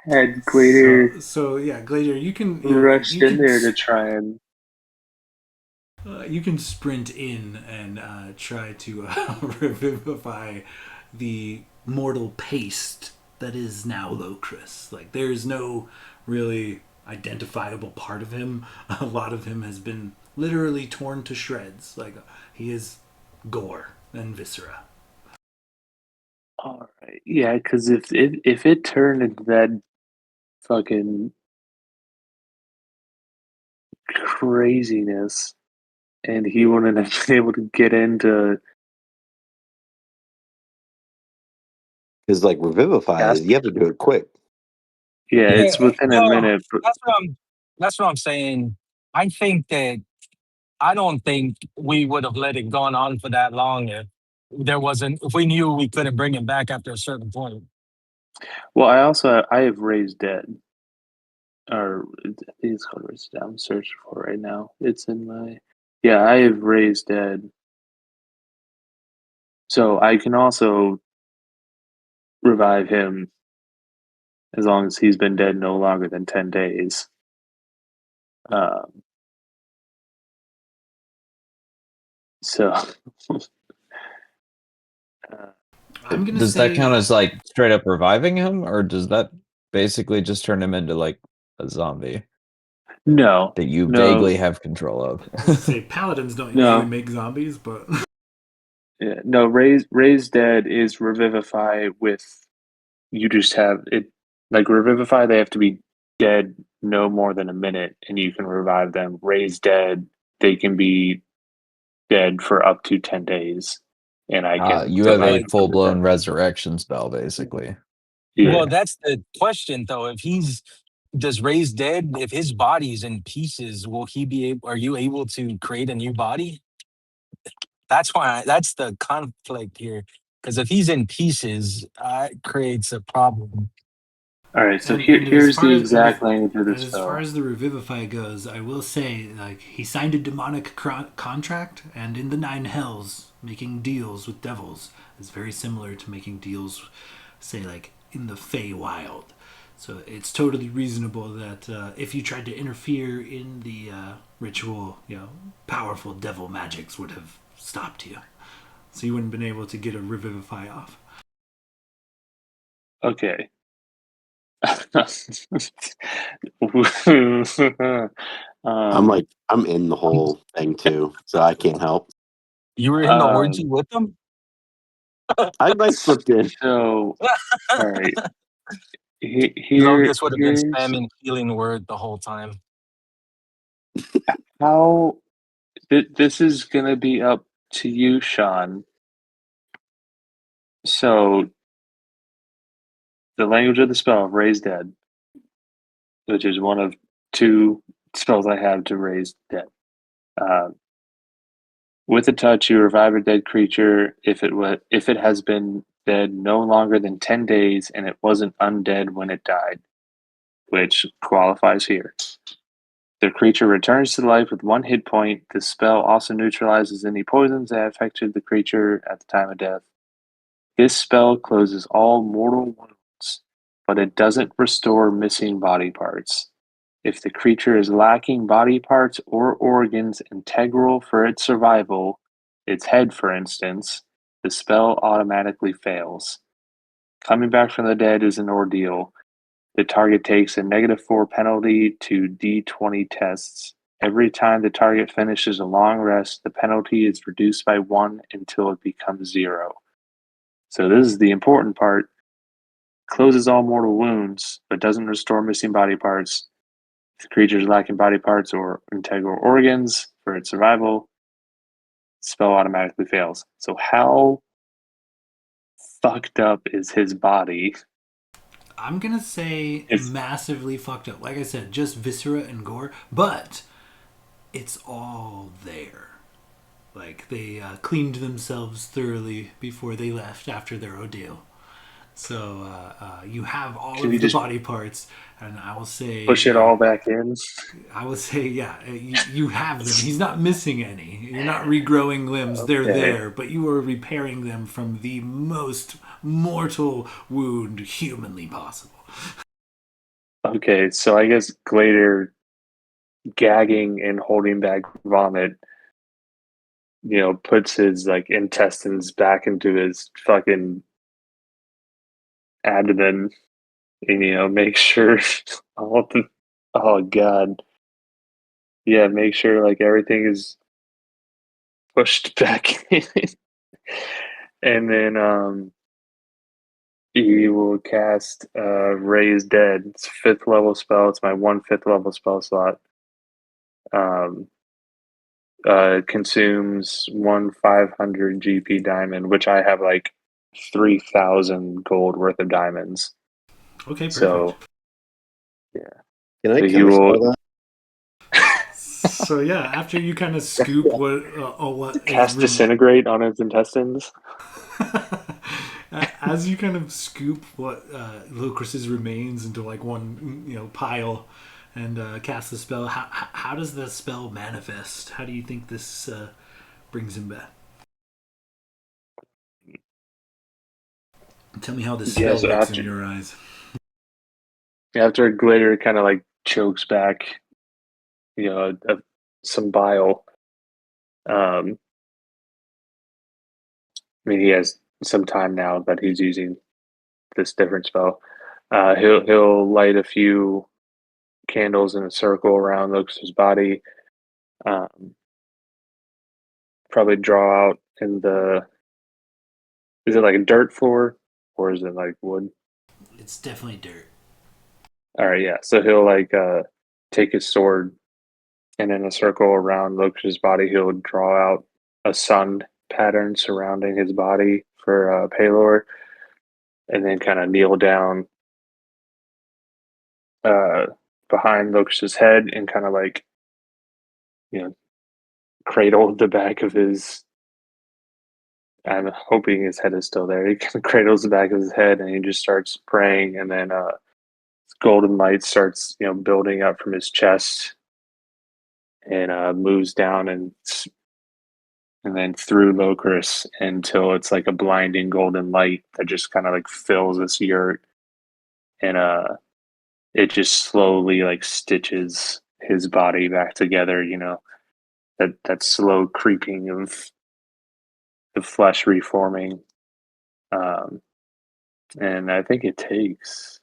S2: had Glader
S4: So yeah, Glader, you can
S2: rushed in there to try and?
S4: You can sprint in and try to revivify the mortal paste that is now Locris. Like, there's no really identifiable part of him. A lot of him has been literally torn to shreds. Like, he is gore and viscera.
S2: All right, yeah, because if it turned into that fucking craziness, and he wouldn't have been able to get into
S5: Because like Revivify,
S2: cast,
S5: you have to do it quick.
S2: yeah,
S6: Yeah,
S2: it's within a
S6: well,
S2: minute. But
S6: that's what I'm saying. I think that I don't think we would have let it gone on for that long if we knew we couldn't bring him back after a certain point.
S2: well, I have raised dead, or I think it's called raised dead. I'm searching for it right now. It's in my I have raised dead, so I can also revive him as long as he's been dead no longer than 10 days. Um, so,
S4: I'm gonna
S1: Does
S4: say
S1: that count as like straight up reviving him, or does that basically just turn him into like a zombie
S2: No,
S1: that you
S2: no,
S1: vaguely have control
S4: I was gonna
S1: of?
S4: say paladins don't usually
S2: no.
S4: make zombies, but
S2: Yeah, no, raise dead is revivify with you just have it like revivify, they have to be dead no more than a minute and you can revive them. Raise dead, they can be dead for up to 10 days and I can
S1: You have a
S2: revive
S6: Like,
S2: them
S1: full
S2: to 10
S1: blown
S2: days.
S1: resurrection spell, basically.
S6: well,
S2: Yeah.
S6: that's the question though. If he's does Ray's dead, if his body's in pieces, will he be able, are you able to create a new body? That's the conflict here. Because if he's in pieces, it creates a problem.
S2: All right, so
S4: and
S2: here's the exact language of the
S4: as far
S2: spell.
S4: as the revivify goes, I will say like he signed a demonic contract, and in the nine hells, making deals with devils is very similar to making deals, say like in the Feywild. So it's totally reasonable that if you tried to interfere in the ritual, powerful devil magics would have stopped you. So you wouldn't have been able to get a revivify off.
S2: Okay. um,
S5: I'm in the whole thing too, so I can't help.
S6: You were in the orgy
S2: um,
S6: with them?
S5: I slipped in.
S2: so all right.
S6: Locust would have been
S2: Here's
S6: spamming healing word the whole time.
S2: how this is gonna be up to you, Sean. So the language of the spell, raise dead, which is one of two spells I have to raise dead. Uh, with a touch, you revive a dead creature if it has been dead no longer than 10 days and it wasn't undead when it died, which qualifies here. The creature returns to life with 1 hit point. The spell also neutralizes any poisons that affected the creature at the time of death. This spell closes all mortal wounds, but it doesn't restore missing body parts. If the creature is lacking body parts or organs integral for its survival, its head for instance, the spell automatically fails. Coming back from the dead is an ordeal. The target takes a -4 penalty to D20 tests. Every time the target finishes a long rest, the penalty is reduced by 1 until it becomes 0. So this is the important part. Closes all mortal wounds, but doesn't restore missing body parts. If the creature is lacking body parts or integral organs for its survival, the spell automatically fails. So how fucked up is his body?
S4: I'm gonna say
S2: It's
S4: massively fucked up. Like I said, just viscera and gore, but it's all there. Like they cleaned themselves thoroughly before they left after their ordeal. So you have all
S2: can you
S4: of the
S2: just
S4: body parts, and I will say,
S2: push it all back in?
S4: yeah, you have them. He's not missing any. You're not regrowing limbs. They're
S2: Okay.
S4: there, but you are repairing them from the most mortal wound humanly possible.
S2: Okay, so I guess Glader gagging and holding back vomit, puts his like intestines back into his fucking abdomen and make sure all the oh god. Yeah, make sure like everything is pushed back in. And then he will cast Raise Dead. It's a 5th level spell. It's my 1/5 level spell slot. Um consumes 1 500 GP diamond, which I have like 3,000 gold worth of diamonds.
S4: Okay, perfect.
S2: So yeah,
S5: Can I
S2: so he will.
S5: counterspell that?
S4: So yeah, after you kind of scoop what is
S2: Cast disintegrate on its intestines.
S4: as you kind of scoop what Lucas's remains into like one pile and cast the spell. How does the spell manifest? How do you think this brings him back? Tell me how this
S2: Yeah,
S4: spell
S2: so
S4: looks in your eyes.
S2: after Glitter kind of like chokes back, some bile. I mean, he has some time now that he's using this different spell. He'll light a few candles in a circle around Locust's body. Probably draw out in the. Is it like a dirt floor or is it like wood?
S4: It's definitely dirt.
S2: All right, yeah. So he'll like take his sword and in a circle around Locust's body, he'll draw out a sun pattern surrounding his body for Palor, and then kind of kneel down uh, behind Locust's head and kind of like cradle the back of his. I'm hoping his head is still there. He kind of cradles the back of his head and he just starts praying, and then golden light starts building up from his chest and moves down and then through Locris until it's like a blinding golden light that just kind of like fills this yurt, and it just slowly like stitches his body back together. That slow creeping of the flesh reforming, and I think it takes.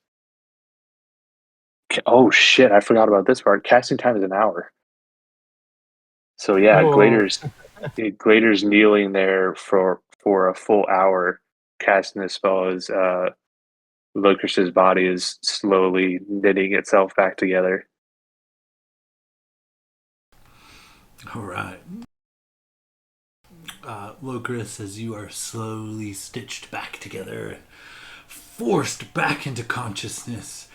S2: Oh shit! I forgot about this part. Casting time is an hour. So yeah,
S6: Whoa.
S2: Glader's kneeling there for a full hour, casting this spell as Locris's body is slowly knitting itself back together.
S4: All right. Locris, as you are slowly stitched back together, forced back into consciousness,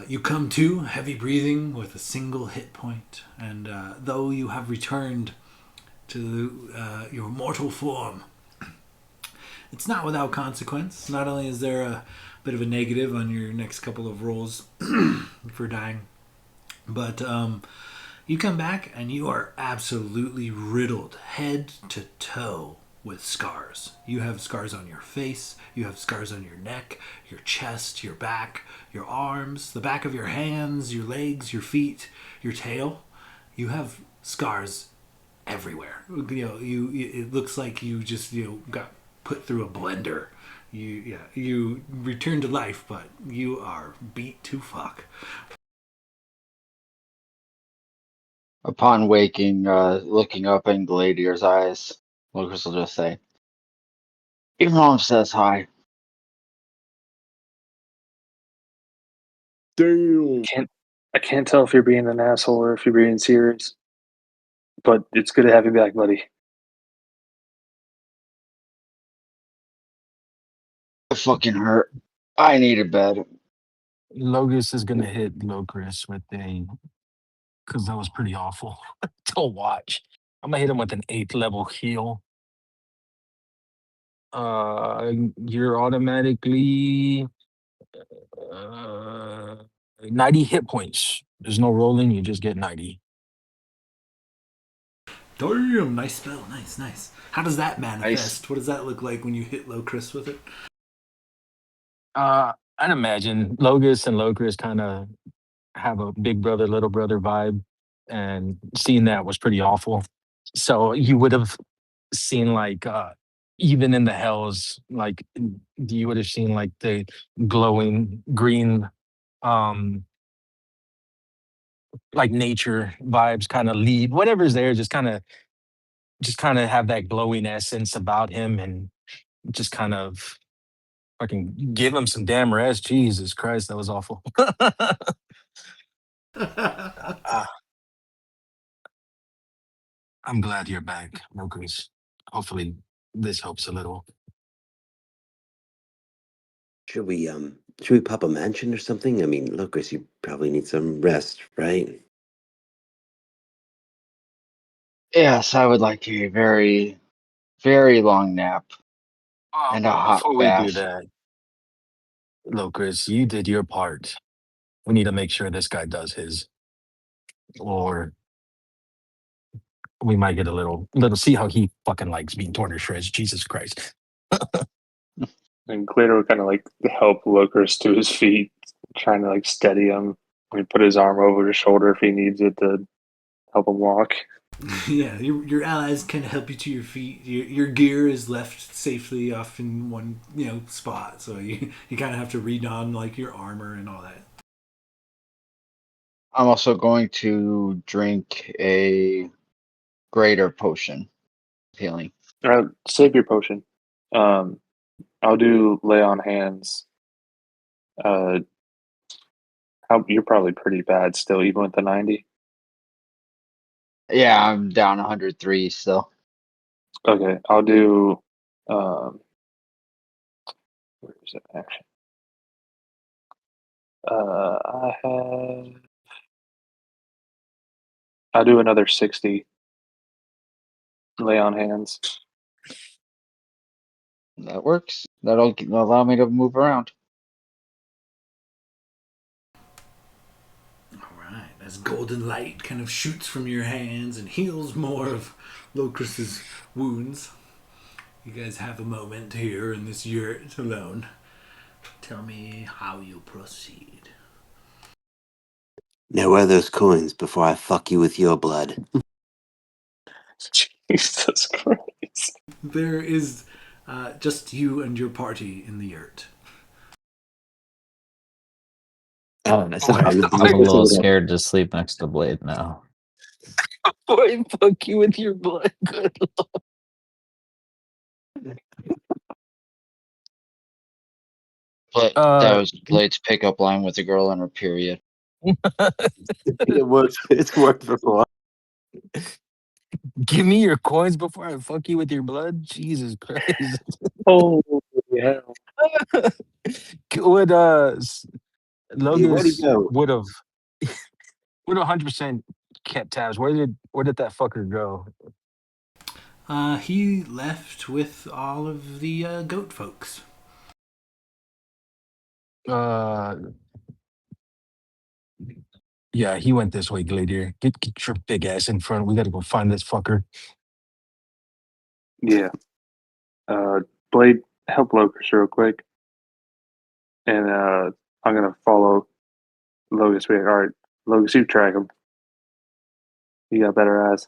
S4: you come to, heavy breathing, with a single hit point, and though you have returned to your mortal form, it's not without consequence. Not only is there a bit of a negative on your next couple of rolls for dying, but you come back and you are absolutely riddled head to toe with scars. You have scars on your face, you have scars on your neck, your chest, your back, your arms, the back of your hands, your legs, your feet, your tail. You have scars everywhere. It looks like you just got put through a blender. You return to life, but you are beat to fuck.
S3: Upon waking, looking up in Gladier's eyes, Lucas will just say, "Your mom says hi."
S5: Damn.
S2: I can't tell if you're being an asshole or if you're being serious, but it's good to have you back, buddy.
S3: It fucking hurt. I need a bed.
S6: Logos is gonna hit Locris with a because that was pretty awful to watch. I'm gonna hit him with an 8th level heal. You're automatically uh 90 hit points. There's no rolling, you just get 90.
S4: Damn, nice spell. Nice. How does that
S3: Nice.
S4: manifest? What does that look like when you hit Locris with it?
S6: I'd imagine Logos and Locris kind of have a big brother, little brother vibe, and seeing that was pretty awful. So you would have seen like even in the hells, like you would have seen like the glowing green like nature vibes kind of lead whatever's there, just kind of have that glowing essence about him and just kind of fucking give him some damn rest. Jesus Christ, that was awful. Ah, I'm glad you're back, Mokris. Hopefully this helps a little.
S5: Should we pop a mansion or something? I mean, Lucas, you probably need some rest, right?
S3: Yes, I would like a very, very long nap and a hot
S6: Before we do
S3: bath.
S6: that, Locris, you did your part. We need to make sure this guy does his, or we might get a little. See how he fucking likes being torn to shreds. Jesus Christ.
S2: And Glader would kind of like help Locris to his feet, trying to like steady him. He put his arm over his shoulder if he needs it to help him walk.
S4: Yeah, your allies kind of help you to your feet. Your gear is left safely off in one spot, so you kind of have to redon like your armor and all that.
S3: I'm also going to drink a greater potion of healing.
S2: Save your potion. I'll do lay on hands. Uh, you're probably pretty bad still, even with the 90.
S3: Yeah, I'm down 103 still.
S2: Okay, I'll do. Where is it actually? I have. I'll do another 60. Lay on hands.
S3: That works. That'll allow me to move around.
S4: All right, as golden light kind of shoots from your hands and heals more of Locris's wounds. You guys have a moment here in this yurt alone. Tell me how you proceed.
S5: Now, where are those coins before I fuck you with your blood?
S2: Jesus Christ.
S4: There is just you and your party in the yurt.
S1: Oh, I'm a little scared to sleep next to Blade now.
S6: Before I fuck you with your blood. Good.
S3: But that
S6: Uh,
S3: was Blade's pickup line with the girl in her period.
S5: It worked. It's worked before.
S6: give me your coins before I fuck you with your blood. Jesus Christ.
S2: Oh, yeah.
S6: Would
S5: Hey, where'd he
S6: Logus
S5: go?
S6: would 100% kept tabs. Where did that fucker go?
S4: He left with all of the goat folks.
S6: Uh, yeah, he went this way, Gladiator. Get your big ass in front. We gotta go find this fucker.
S2: Yeah. Blade, help Locust real quick. And I'm going to follow Locust. All right, Locust, you track him. You got better eyes.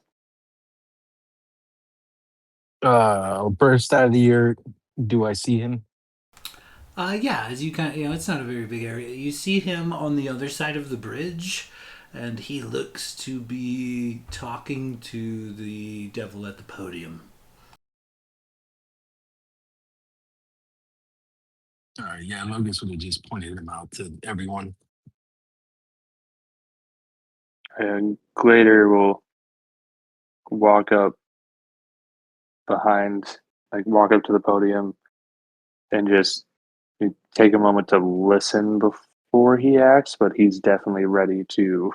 S6: I'll burst out of the ear. Do I see him?
S4: Yeah, as you it's not a very big area. You see him on the other side of the bridge, and he looks to be talking to the devil at the podium.
S6: All right, yeah, Logus would have just pointed him out to everyone.
S2: And Glader will walk up behind, like walk up to the podium and just take a moment to listen before he acts, but he's definitely ready to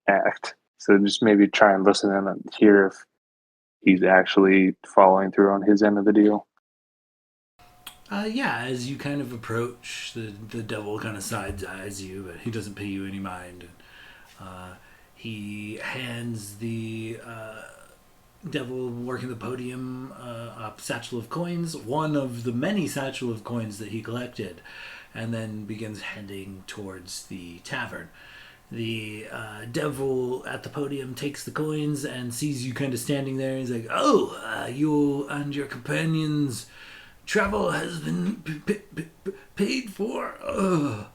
S2: act. So just maybe try and listen in and hear if he's actually following through on his end of the deal.
S4: Yeah, as you kind of approach, the devil kind of side eyes you, but he doesn't pay you any mind. He hands the devil working the podium a satchel of coins, one of the many satchel of coins that he collected, and then begins heading towards the tavern. The devil at the podium takes the coins and sees you kind of standing there. He's like, "Oh, you and your companions' travel has been paid for.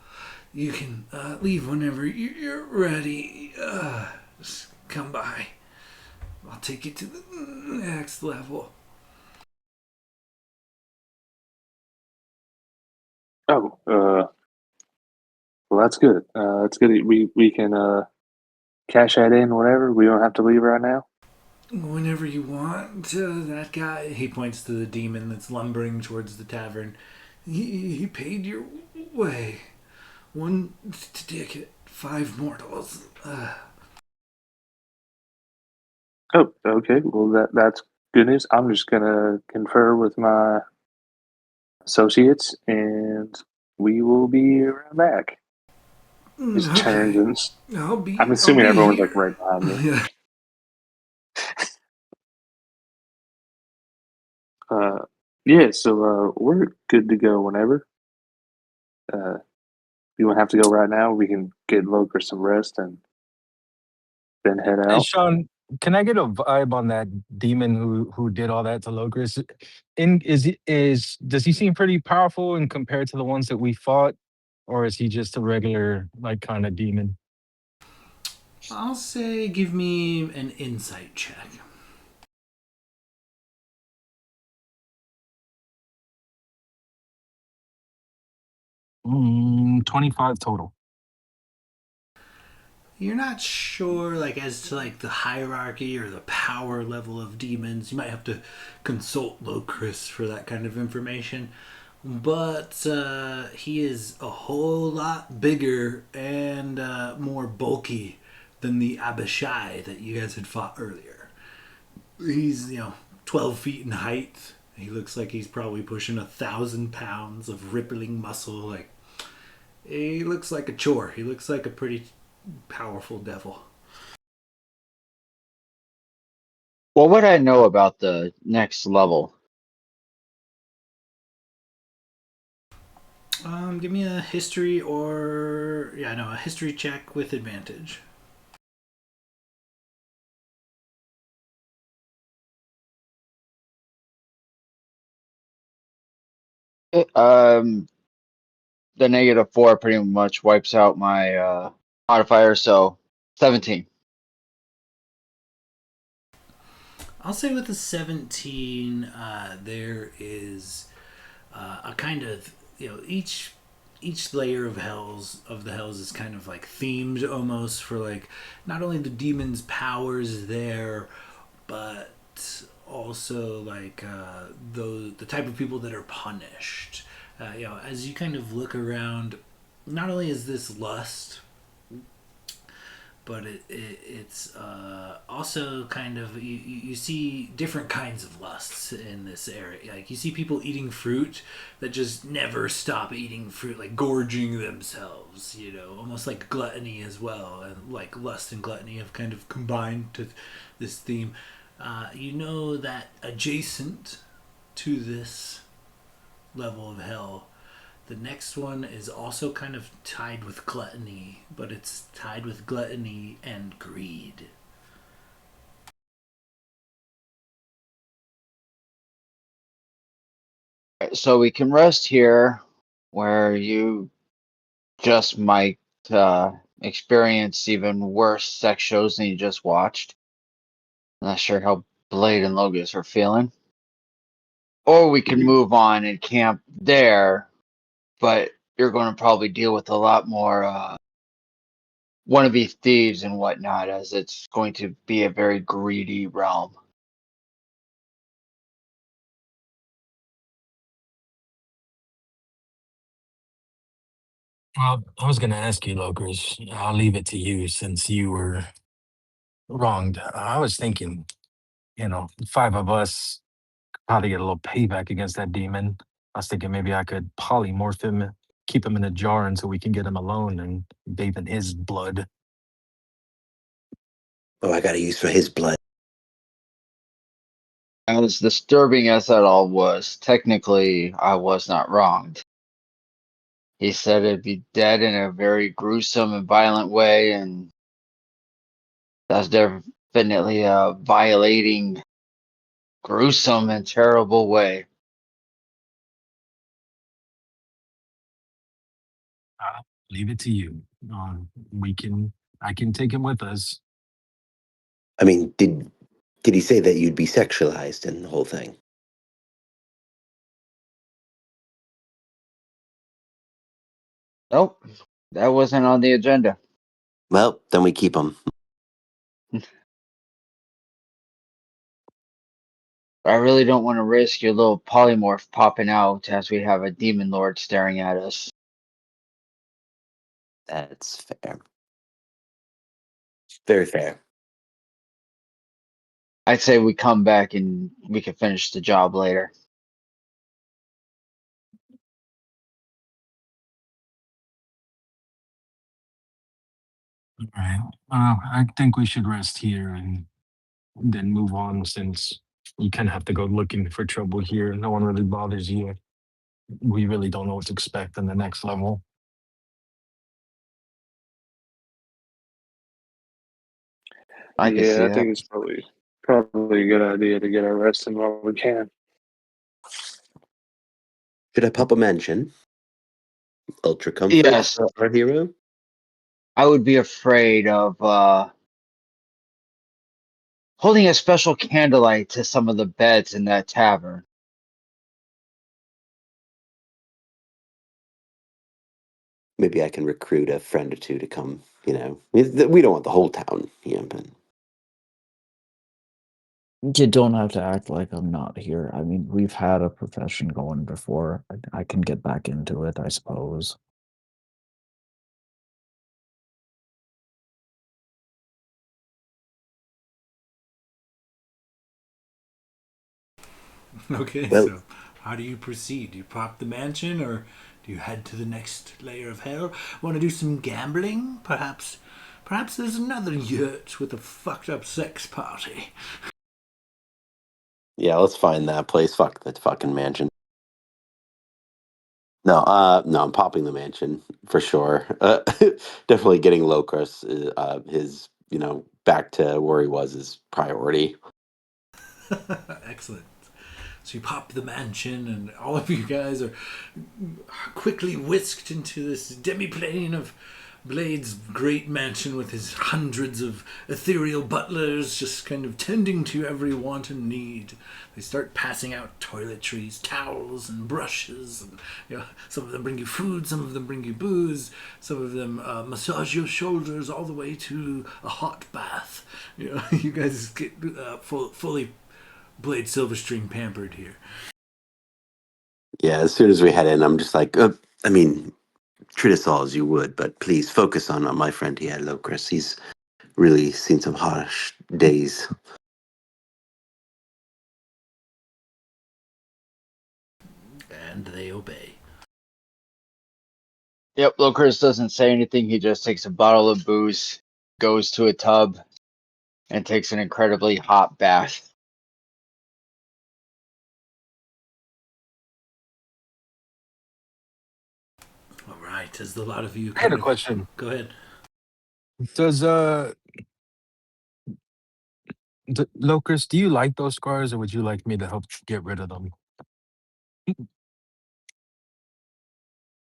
S4: You can leave whenever you're ready. Just come by. I'll take you to the next level."
S2: Oh, well, that's good. That's good. We can cash that in, whatever. We don't have to leave right now.
S4: Whenever you want. That guy, he points to the demon that's lumbering towards the tavern. He paid your way. One ticket, 5 mortals.
S2: Oh, okay. Well, that's good news. I'm just gonna confer with my associates, and we will be right back. Just turns
S4: Okay,
S2: and
S4: I'll
S2: I'm
S4: I'll
S2: assuming
S4: be
S2: everyone's like
S4: here.
S2: right behind me.
S4: Yeah.
S2: Uh, yeah. So we're good to go whenever. You won't have to go right now. We can get Loker some rest and then head
S6: Hey,
S2: out.
S6: Sean, can I get a vibe on that demon who did all that to Logris? In is does he seem pretty powerful in compared to the ones that we fought, or is he just a regular like kind of demon?
S4: I'll say give me an insight check.
S6: 25 total.
S4: You're not sure, like, as to like the hierarchy or the power level of demons. You might have to consult Locris for that kind of information. But he is a whole lot bigger and more bulky than the Abishai that you guys had fought earlier. He's 12 feet in height. He looks like he's probably pushing 1,000 pounds of rippling muscle. Like, he looks like a chore. He looks like a pretty powerful devil.
S3: What would I know about the next level?
S4: Give me a history or a history check with advantage.
S3: Um, the -4 pretty much wipes out my modifier, so 17.
S4: I'll say with a 17, there is a kind of each layer of the hells is kind of like themed almost for like not only the demon's powers there, but also like the type of people that are punished. As you kind of look around, not only is this lust, but it's also kind of you see different kinds of lusts in this area. Like you see people eating fruit that just never stop eating fruit, like gorging themselves. Almost like gluttony as well, and like lust and gluttony have kind of combined to this theme. That adjacent to this level of hell, the next one is also kind of tied with gluttony, but it's tied with gluttony and greed.
S3: So we can rest here, where you just might experience even worse sex shows than you just watched. I'm not sure how Blade and Logos are feeling. Or we can move on and camp there, but you're going to probably deal with a lot more wannabe thieves and whatnot, as it's going to be a very greedy realm.
S6: Well, I was gonna ask you, Logris. I'll leave it to you since you were wronged. I was thinking, five of us probably get a little payback against that demon. I was thinking maybe I could polymorph him, keep him in a jar until we can get him alone and bathe in his blood.
S5: Oh, I got to use for his blood.
S3: As disturbing as that all was, technically I was not wronged. He said it'd be dead in a very gruesome and violent way, and that's definitely a violating, gruesome, and terrible way.
S6: Leave it to you. We can. I can take him with us.
S5: I mean, did he say that you'd be sexualized in the whole thing?
S3: Nope, that wasn't on the agenda.
S5: Well, then we keep him.
S3: I really don't want to risk your little polymorph popping out as we have a demon lord staring at us.
S5: That's fair. Very fair.
S3: I'd say we come back and we can finish the job later.
S6: All right. I think we should rest here and then move on since you kind of have to go looking for trouble here. No one really bothers you. We really don't know what to expect in the next level.
S3: I can see
S2: Yeah, I
S3: that.
S2: think it's probably a good idea to get our rest in while we can.
S5: Should I pop a mansion? Ultra comfort
S3: Yes,
S5: for our hero?
S3: I would be afraid of holding a special candlelight to some of the beds in that tavern.
S5: Maybe I can recruit a friend or two to come, We don't want the whole town, but
S1: You don't have to act like I'm not here. I mean, we've had a profession going before. I can get back into it, I suppose.
S4: Okay,
S5: well,
S4: so how do you proceed? Do you prop the mansion or do you head to the next layer of hell? Want to do some gambling? Perhaps there's another yurt with a fucked up sex party.
S5: yeah, let's find that place. Fuck that fucking mansion. No, I'm popping the mansion for sure. Definitely getting Locris, his, back to where he was is priority.
S4: Excellent. So you pop the mansion, and all of you guys are quickly whisked into this demi-plane of Blade's great mansion with his hundreds of ethereal butlers just kind of tending to every want and need. They start passing out toiletries, towels, and brushes. And, some of them bring you food, some of them bring you booze, some of them massage your shoulders all the way to a hot bath. You guys get fully Blade Silverstream pampered here.
S5: Yeah, as soon as we head in, I'm just like, I mean, treat us all as you would, but please focus on my friend here, Locris. He's really seen some harsh days.
S4: And they obey.
S3: Yep, Locris doesn't say anything. He just takes a bottle of booze, goes to a tub, and takes an incredibly hot bath.
S4: All right, as the lot of you
S6: I had
S4: kind
S6: a
S4: of
S6: question.
S4: go ahead.
S6: Does Locust, do you like those scars, or would you like me to help get rid of them?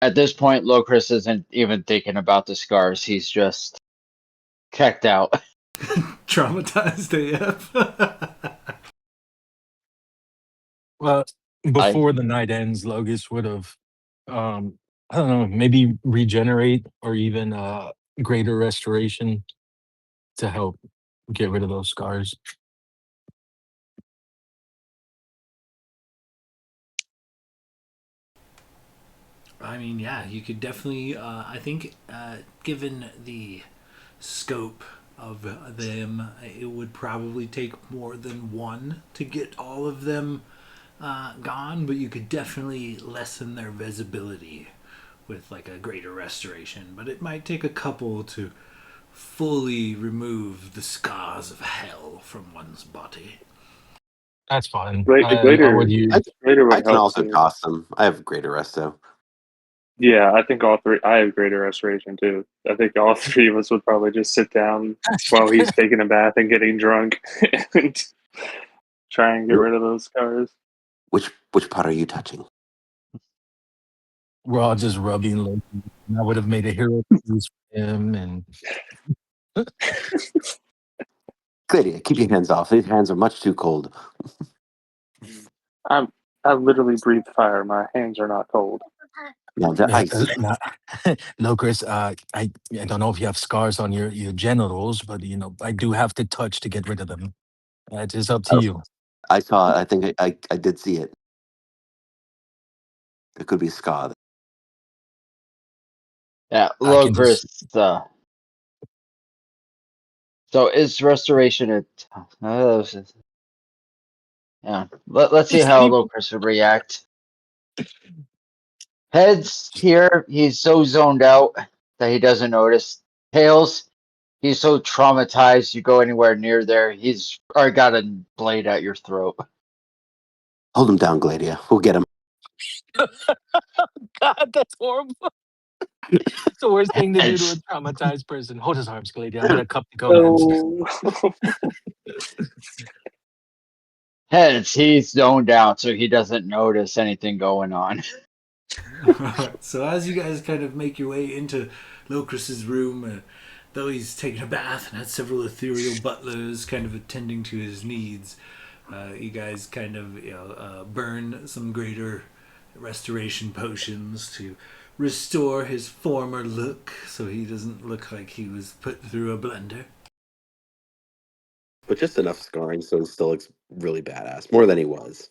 S3: At this point, Locris isn't even thinking about the scars. He's just checked out.
S4: Traumatized AF.
S6: Well,
S3: I
S6: before the night ends, Logus would have, I don't know, maybe regenerate or even greater restoration to help get rid of those scars.
S4: I mean, yeah, you could definitely. I think, given the scope of them, it would probably take more than one to get all of them gone, but you could definitely lessen their visibility with like a greater restoration. But it might take a couple to fully remove the scars of hell from one's body.
S6: That's fine. I'm with
S2: Later,
S6: you.
S5: I,
S2: later
S5: I
S2: would
S5: can
S2: help
S5: also
S2: too.
S5: toss them. I have greater resto.
S2: Yeah, I think all three. I have greater restoration too. I think all three of us would probably just sit down while he's taking a bath and getting drunk and try and get rid of those scars.
S5: Which part are you touching?
S6: We're all just rubbing Loki. And I would have made a hero piece for him, and
S5: Lydia, keep your hands off. These hands are much too cold.
S2: I'm I literally breathe fire. My hands are not cold.
S5: No, they're
S6: yeah,
S5: ice.
S6: no, Chris. I don't know if you have scars on your genitals, but I do have to touch to get rid of them. It's just up to
S5: Oh,
S6: you.
S5: I saw. I think I did see it. There could be a scar.
S3: yeah,
S6: I can just
S3: Locris. So is restoration a? Yeah. Let's see how Locris would react. Heads here, he's so zoned out that he doesn't notice. Tails, he's so traumatized. You go anywhere near there, he's already got a blade at your throat.
S5: Hold him down, Gladia. We'll get him.
S6: God, that's horrible. It's the worst thing to do to a
S3: Heads.
S6: traumatized person. Hold his arms, lady. I'm gonna cup the gonads.
S2: No.
S3: Heads. He's zoned out, so he doesn't notice anything going on.
S4: Alright, so as you guys kind of make your way into Locris's room, though he's taken a bath and had several ethereal butlers kind of attending to his needs, you guys kind of burn some greater restoration potions to restore his former look, so he doesn't look like he was put through a blender.
S5: But just enough scarring so he still looks really badass, more than he was.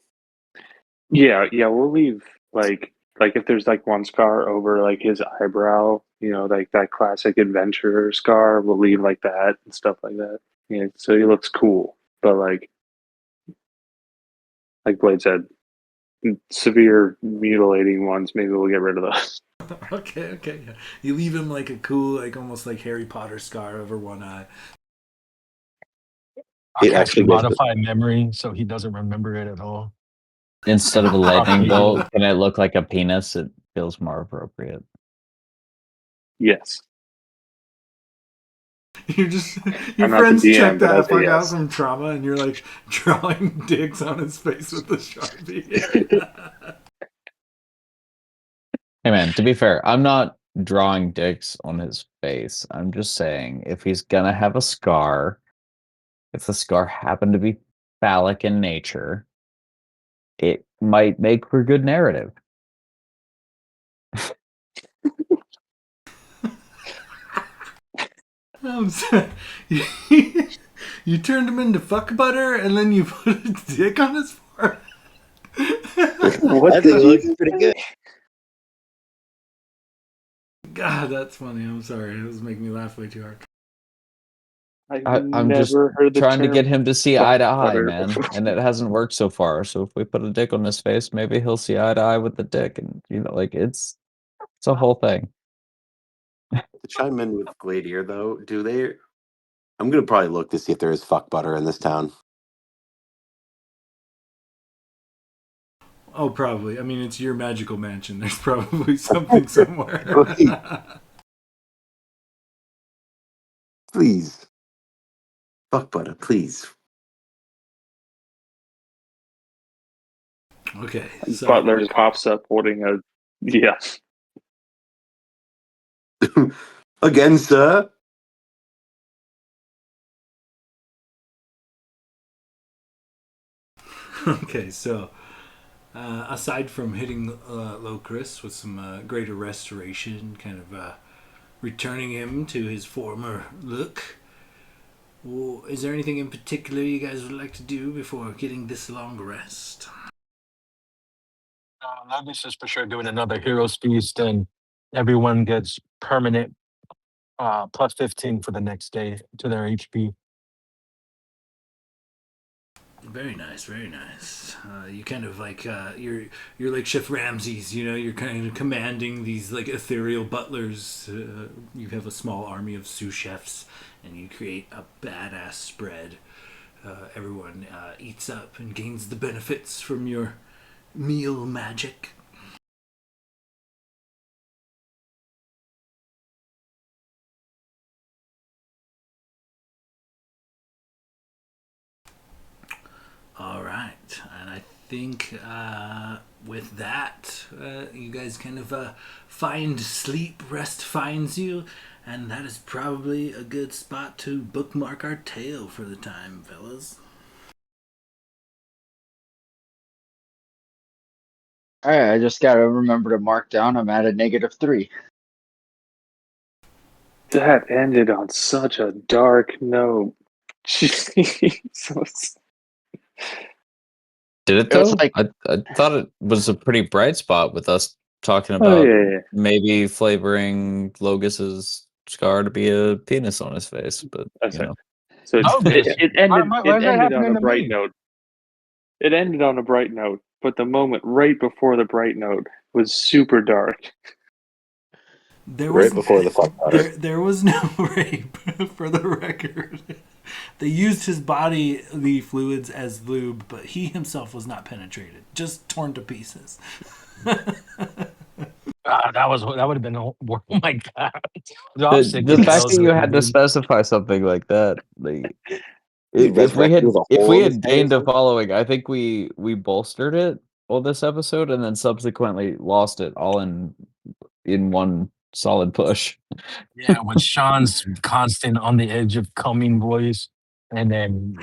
S2: Yeah, we'll leave like if there's like one scar over like his eyebrow, like that classic adventurer scar, we'll leave like that and stuff like that. Yeah, so he looks cool. But like Blade said, severe mutilating ones, maybe we'll get rid of those.
S4: Okay, yeah. You leave him like a cool, like almost like Harry Potter scar over one eye.
S6: I'll
S5: It
S6: cast
S5: actually goes with-
S6: modify memory so he doesn't remember it at all.
S1: Instead of a lightning
S6: Properly.
S1: bolt, can it look like a penis? It feels more appropriate.
S2: Yes.
S4: Your
S2: I'm not the
S4: friends
S2: DM,
S4: check
S2: but I
S4: that
S2: say
S4: fuck out
S2: yes.
S4: from trauma, and you're like drawing dicks on his face with the Sharpie.
S1: Hey man, to be fair, I'm not drawing dicks on his face. I'm just saying if he's gonna have a scar, if the scar happened to be phallic in nature, it might make for good narrative.
S4: I'm sorry. You turned him into fuck butter, and then you put a dick on his forehead.
S2: What
S5: I
S2: did
S5: think it
S2: you
S5: looks pretty good.
S4: God, that's funny. I'm sorry. It was making me laugh way too hard.
S1: I'm just
S2: never heard the
S1: trying to
S2: term
S1: get him to see
S2: fuck
S1: eye to eye,
S2: butter
S1: man,
S2: before.
S1: and it hasn't worked so far. So if we put a dick on his face, maybe he'll see eye to eye with the dick, and like it's a whole thing.
S5: To chime in with Gladier, though, do they? I'm gonna probably look to see if there is fuck butter in this town.
S4: Oh, probably. I mean, it's your magical mansion. There's probably something somewhere.
S5: Right. Please, fuck butter, please.
S4: Okay, so
S2: Butler just pops up holding a yeah.
S5: Again, sir.
S4: okay, so aside from hitting Locris with some greater restoration, kind of returning him to his former look, well, is there anything in particular you guys would like to do before getting this long rest?
S6: Levis is for sure doing another Hero's Feast, and everyone gets permanent plus 15 for the next day to their HP.
S4: Very nice, very nice. You kind of like you're like Chef Ramses, You're kind of commanding these like ethereal butlers. You have a small army of sous chefs, and you create a badass spread. Everyone eats up and gains the benefits from your meal magic. All right, and I think with that, you guys kind of find sleep, rest finds you, and that is probably a good spot to bookmark our tale for the time, fellas.
S3: All right, I just gotta remember to mark down. I'm at a -3.
S2: That ended on such a dark note. Jesus.
S1: Did it
S3: It was
S1: though?
S3: like,
S1: I thought it was a pretty bright spot with us talking
S2: Oh
S1: about
S2: yeah.
S1: maybe flavoring Logus's scar to be a penis on his face, but
S2: That's right. So
S6: Bogus.
S2: it
S6: Why,
S2: ended
S6: why,
S2: it
S6: why is that
S2: ended on
S6: happening
S2: a
S6: to
S2: bright
S6: me?
S2: note. It ended on a bright note, but the moment right before the bright note was super dark.
S4: There was
S5: Right before the fuck butter.
S4: there was no rape for the record. They used his bodily fluids as lube, but he himself was not penetrated, just torn to pieces.
S6: That would have been oh my god. I was sick
S1: The
S6: as
S1: fact
S6: hell
S1: that you
S6: too,
S1: had to
S6: dude.
S1: specify something like that, like
S5: He
S1: if we
S5: resurrected
S1: had
S5: with a
S1: if
S5: hole
S1: we
S5: in his
S1: had
S5: head or
S1: gained a
S5: something?
S1: following, I think we bolstered it on this episode and then subsequently lost it all in one solid push.
S6: Yeah, with Sean's constant on the edge of coming voice, and then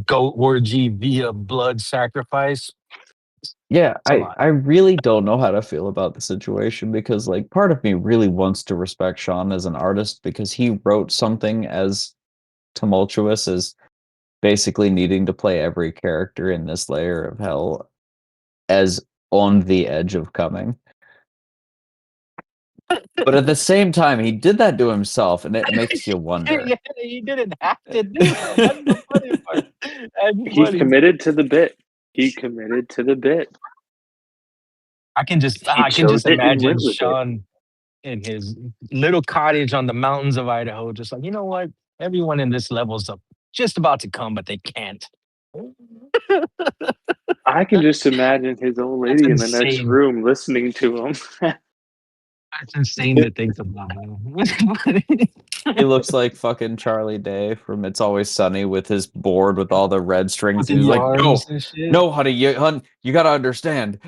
S6: goat orgy via blood sacrifice.
S1: Yeah,
S6: It's a lot.
S1: I really don't know how to feel about the situation because like part of me really wants to respect Sean as an artist because he wrote something as tumultuous as basically needing to play every character in this layer of hell as on the edge of coming. But at the same time, he did that to himself, and it makes you wonder.
S6: Yeah, he didn't have to do that. That's the funny part. That's
S2: He
S6: funny.
S2: committed to the bit. He committed to the bit.
S6: I can
S2: He chose
S6: just
S2: it and
S6: imagine
S2: went with it.
S6: Sean in his little cottage on the mountains of Idaho, just like, you know what? Everyone in this level's up just about to come, but they can't.
S2: I can just imagine his old
S6: That's
S2: lady in the next
S6: insane.
S2: room listening to him.
S6: That's insane to think about. Man.
S1: He looks like fucking Charlie Day from It's Always Sunny with his board with all the red
S6: With
S1: strings.
S6: the
S1: He's like,
S6: arms
S1: no,
S6: and shit.
S1: no, honey, you gotta understand.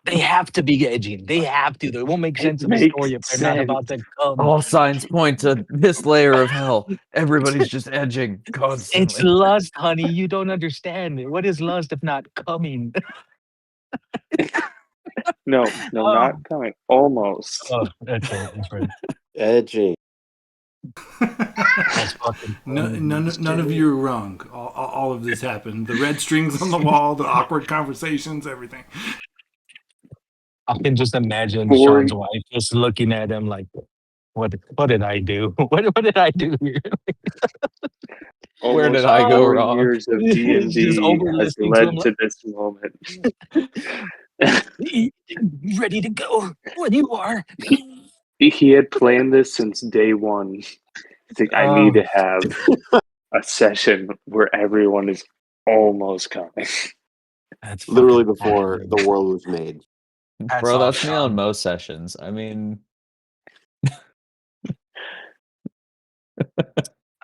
S6: They have to be edgy. They have to. It won't make
S2: It
S6: sense of the
S2: makes
S6: story if they're not
S2: sense.
S6: about to come.
S1: All signs point to this layer of hell. Everybody's just edging
S6: It's
S1: constantly.
S6: lust, honey. You don't understand. What is lust if not coming?
S2: No, not
S6: Oh,
S2: coming. Almost.
S6: that's right. That's right.
S5: Edging.
S6: That's fucking funny.
S4: None of you are wrong. All of this happened. The red strings on the wall, the awkward conversations, everything.
S6: I can just imagine
S2: Four,
S6: Sean's wife just looking at him like, what did I do? What did I do here?
S1: Where did
S2: almost
S1: I go
S2: 4
S1: wrong?
S2: years of D and
S6: She's just
S2: D
S6: over
S2: has
S6: listening to him
S2: led
S6: like,
S2: to this moment.
S6: ready to go when you are.
S2: He had planned this since day one. He's like, I need
S6: Um,
S2: to have a session where everyone is almost coming.
S6: that's
S5: Literally
S6: fucking funny,
S5: before the
S6: dude.
S5: world was made.
S6: Hats
S1: Bro,
S6: off,
S1: that's me on
S6: Sean.
S1: most sessions. I mean,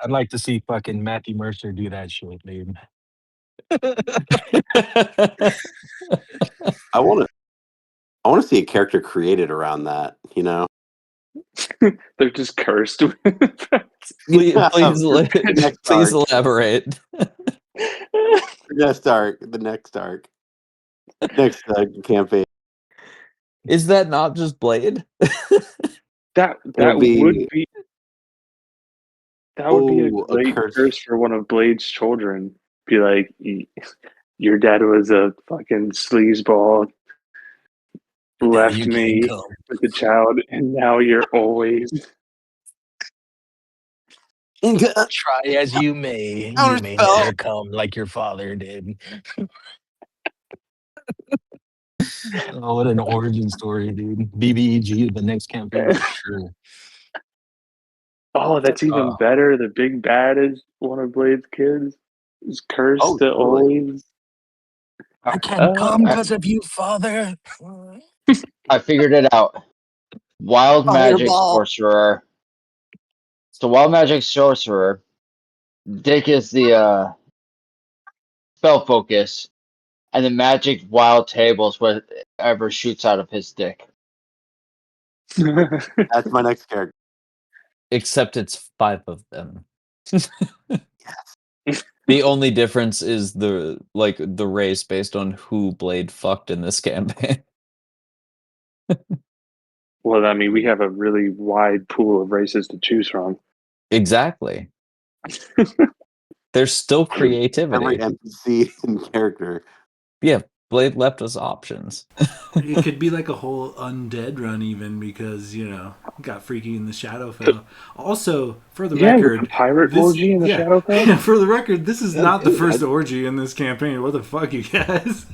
S6: I'd like to see fucking Matthew Mercer do that shit, dude.
S5: I want to. I want to see a character created around that. You know.
S2: They're just cursed with
S1: please,
S5: Yeah, next
S1: please
S5: arc.
S1: elaborate.
S5: The next arc. The next arc. Next campaign.
S1: Is that not just Blade?
S2: that
S5: It'll
S2: would
S5: be
S2: be a
S5: a
S2: great
S5: curse.
S2: curse for one of Blade's children. Be like, your dad was a fucking sleazeball,
S6: Now
S2: left
S6: you can't
S2: me
S6: come.
S2: with a child, and now you're always.
S6: Try as you may, you may
S5: Counterspell.
S6: never come like your father did. Oh, what an origin story, dude. BBEG, the next campaign for sure.
S2: Oh, that's even
S6: Oh,
S2: better. The big bad is one of Blade's kids. Is cursed
S5: Oh,
S2: to
S5: totally.
S2: always.
S6: I can't
S2: Uh,
S6: come because of you, father.
S3: I figured it out. Wild magic
S5: Fireball.
S3: sorcerer. So wild magic sorcerer. Dick is the spell focus, and the magic wild tables whatever shoots out of his dick.
S5: That's my next character.
S1: Except it's 5 of them. The only difference is the race based on who Blade fucked in this campaign.
S2: well, I mean, we have a really wide pool of races to choose from.
S1: Exactly. There's still
S5: Every
S1: creativity.
S5: NPC and character.
S1: Yeah, Blade left us options.
S4: It could be like a whole undead run, even because got freaky in the Shadowfell. Also, for the
S2: Yeah, with the
S4: record,
S2: pirate orgy in the Shadowfell.
S4: yeah, for the record, this is not the
S5: dude,
S4: first orgy in this campaign. What the fuck, you guys?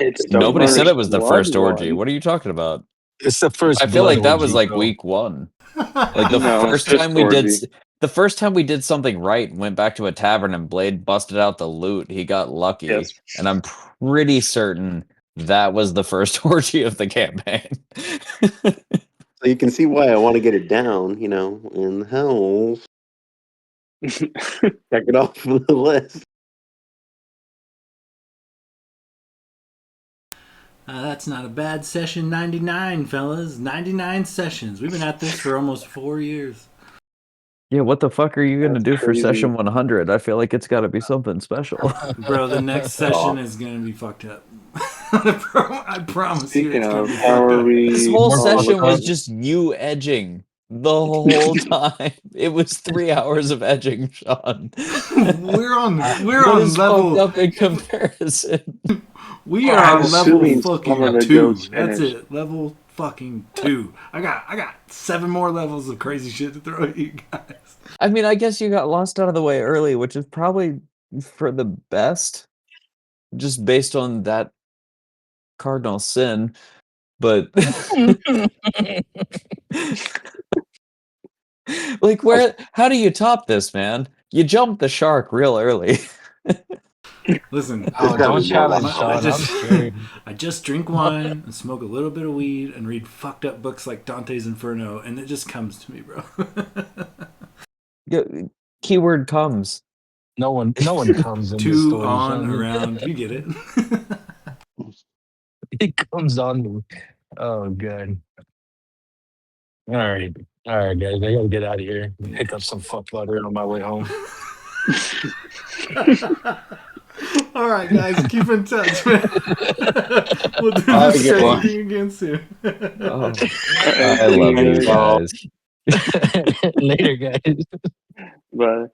S2: It's the
S1: Nobody said
S2: first
S1: it was the
S2: blood
S1: first orgy.
S2: one.
S1: What are you talking about?
S6: It's the
S1: I
S6: first
S1: feel
S6: blood
S1: like that was
S6: orgy,
S1: like
S6: bro.
S1: week 1. Like the
S2: No,
S1: first
S2: fifth
S1: time we did
S2: orgy.
S1: the first time we did something right and went back to a tavern and Blade busted out the loot, he got lucky.
S2: Yes.
S1: And I'm pretty certain that was the first orgy of the campaign.
S5: So you can see why I want to get it down, in the house. Check it off the list.
S4: That's not a bad session 99, fellas. 99 sessions. We've been at this for almost 4 years.
S1: Yeah, what the fuck are you gonna
S2: That's
S1: do for
S2: crazy.
S1: session 100? I feel like it's got to be something special.
S4: Bro, the next session is going to be fucked up. I promise you
S2: Speaking
S4: it's going
S2: of,
S4: to be
S2: how
S4: fucked
S2: are
S4: up.
S2: we?
S1: This whole
S6: More
S1: session
S6: fucked
S1: was
S6: up.
S1: just you edging the whole time. It was 3 hours of edging, Sean.
S4: We're on
S1: What
S4: on
S1: is fucked
S4: level
S1: up in comparison?
S4: we are
S2: I'm
S4: on level
S2: assuming some
S4: fucking
S2: of the
S4: 2.
S2: jokes
S4: That's
S2: finished.
S4: it. Level fucking 2. I got 7 more levels of crazy shit to throw at you guys.
S1: I mean, I guess you got lost out of the way early, which is probably for the best, just based on that cardinal sin. But like, how do you top this, man? You jumped the shark real early.
S4: Listen,
S6: Oh,
S5: gotta
S6: don't
S5: be more
S6: challenge
S5: levels.
S6: Sean. I'm scared.
S4: I just drink wine and smoke a little bit of weed and read fucked up books like Dante's Inferno, and it just comes to me, bro.
S1: Yeah, keyword comes.
S6: No one comes in this
S4: 2
S6: story,
S4: on
S6: Sean.
S4: around, you get it.
S6: It comes on me. Oh, God. All right, guys. I gotta get out of here. Pick up some fuck butter on my way home.
S4: All right, guys, keep in touch, man. We'll do
S3: Have a
S4: this
S3: good
S4: crazy
S3: one.
S4: thing again soon.
S1: Oh, I love you guys.
S6: Later, guys.
S2: But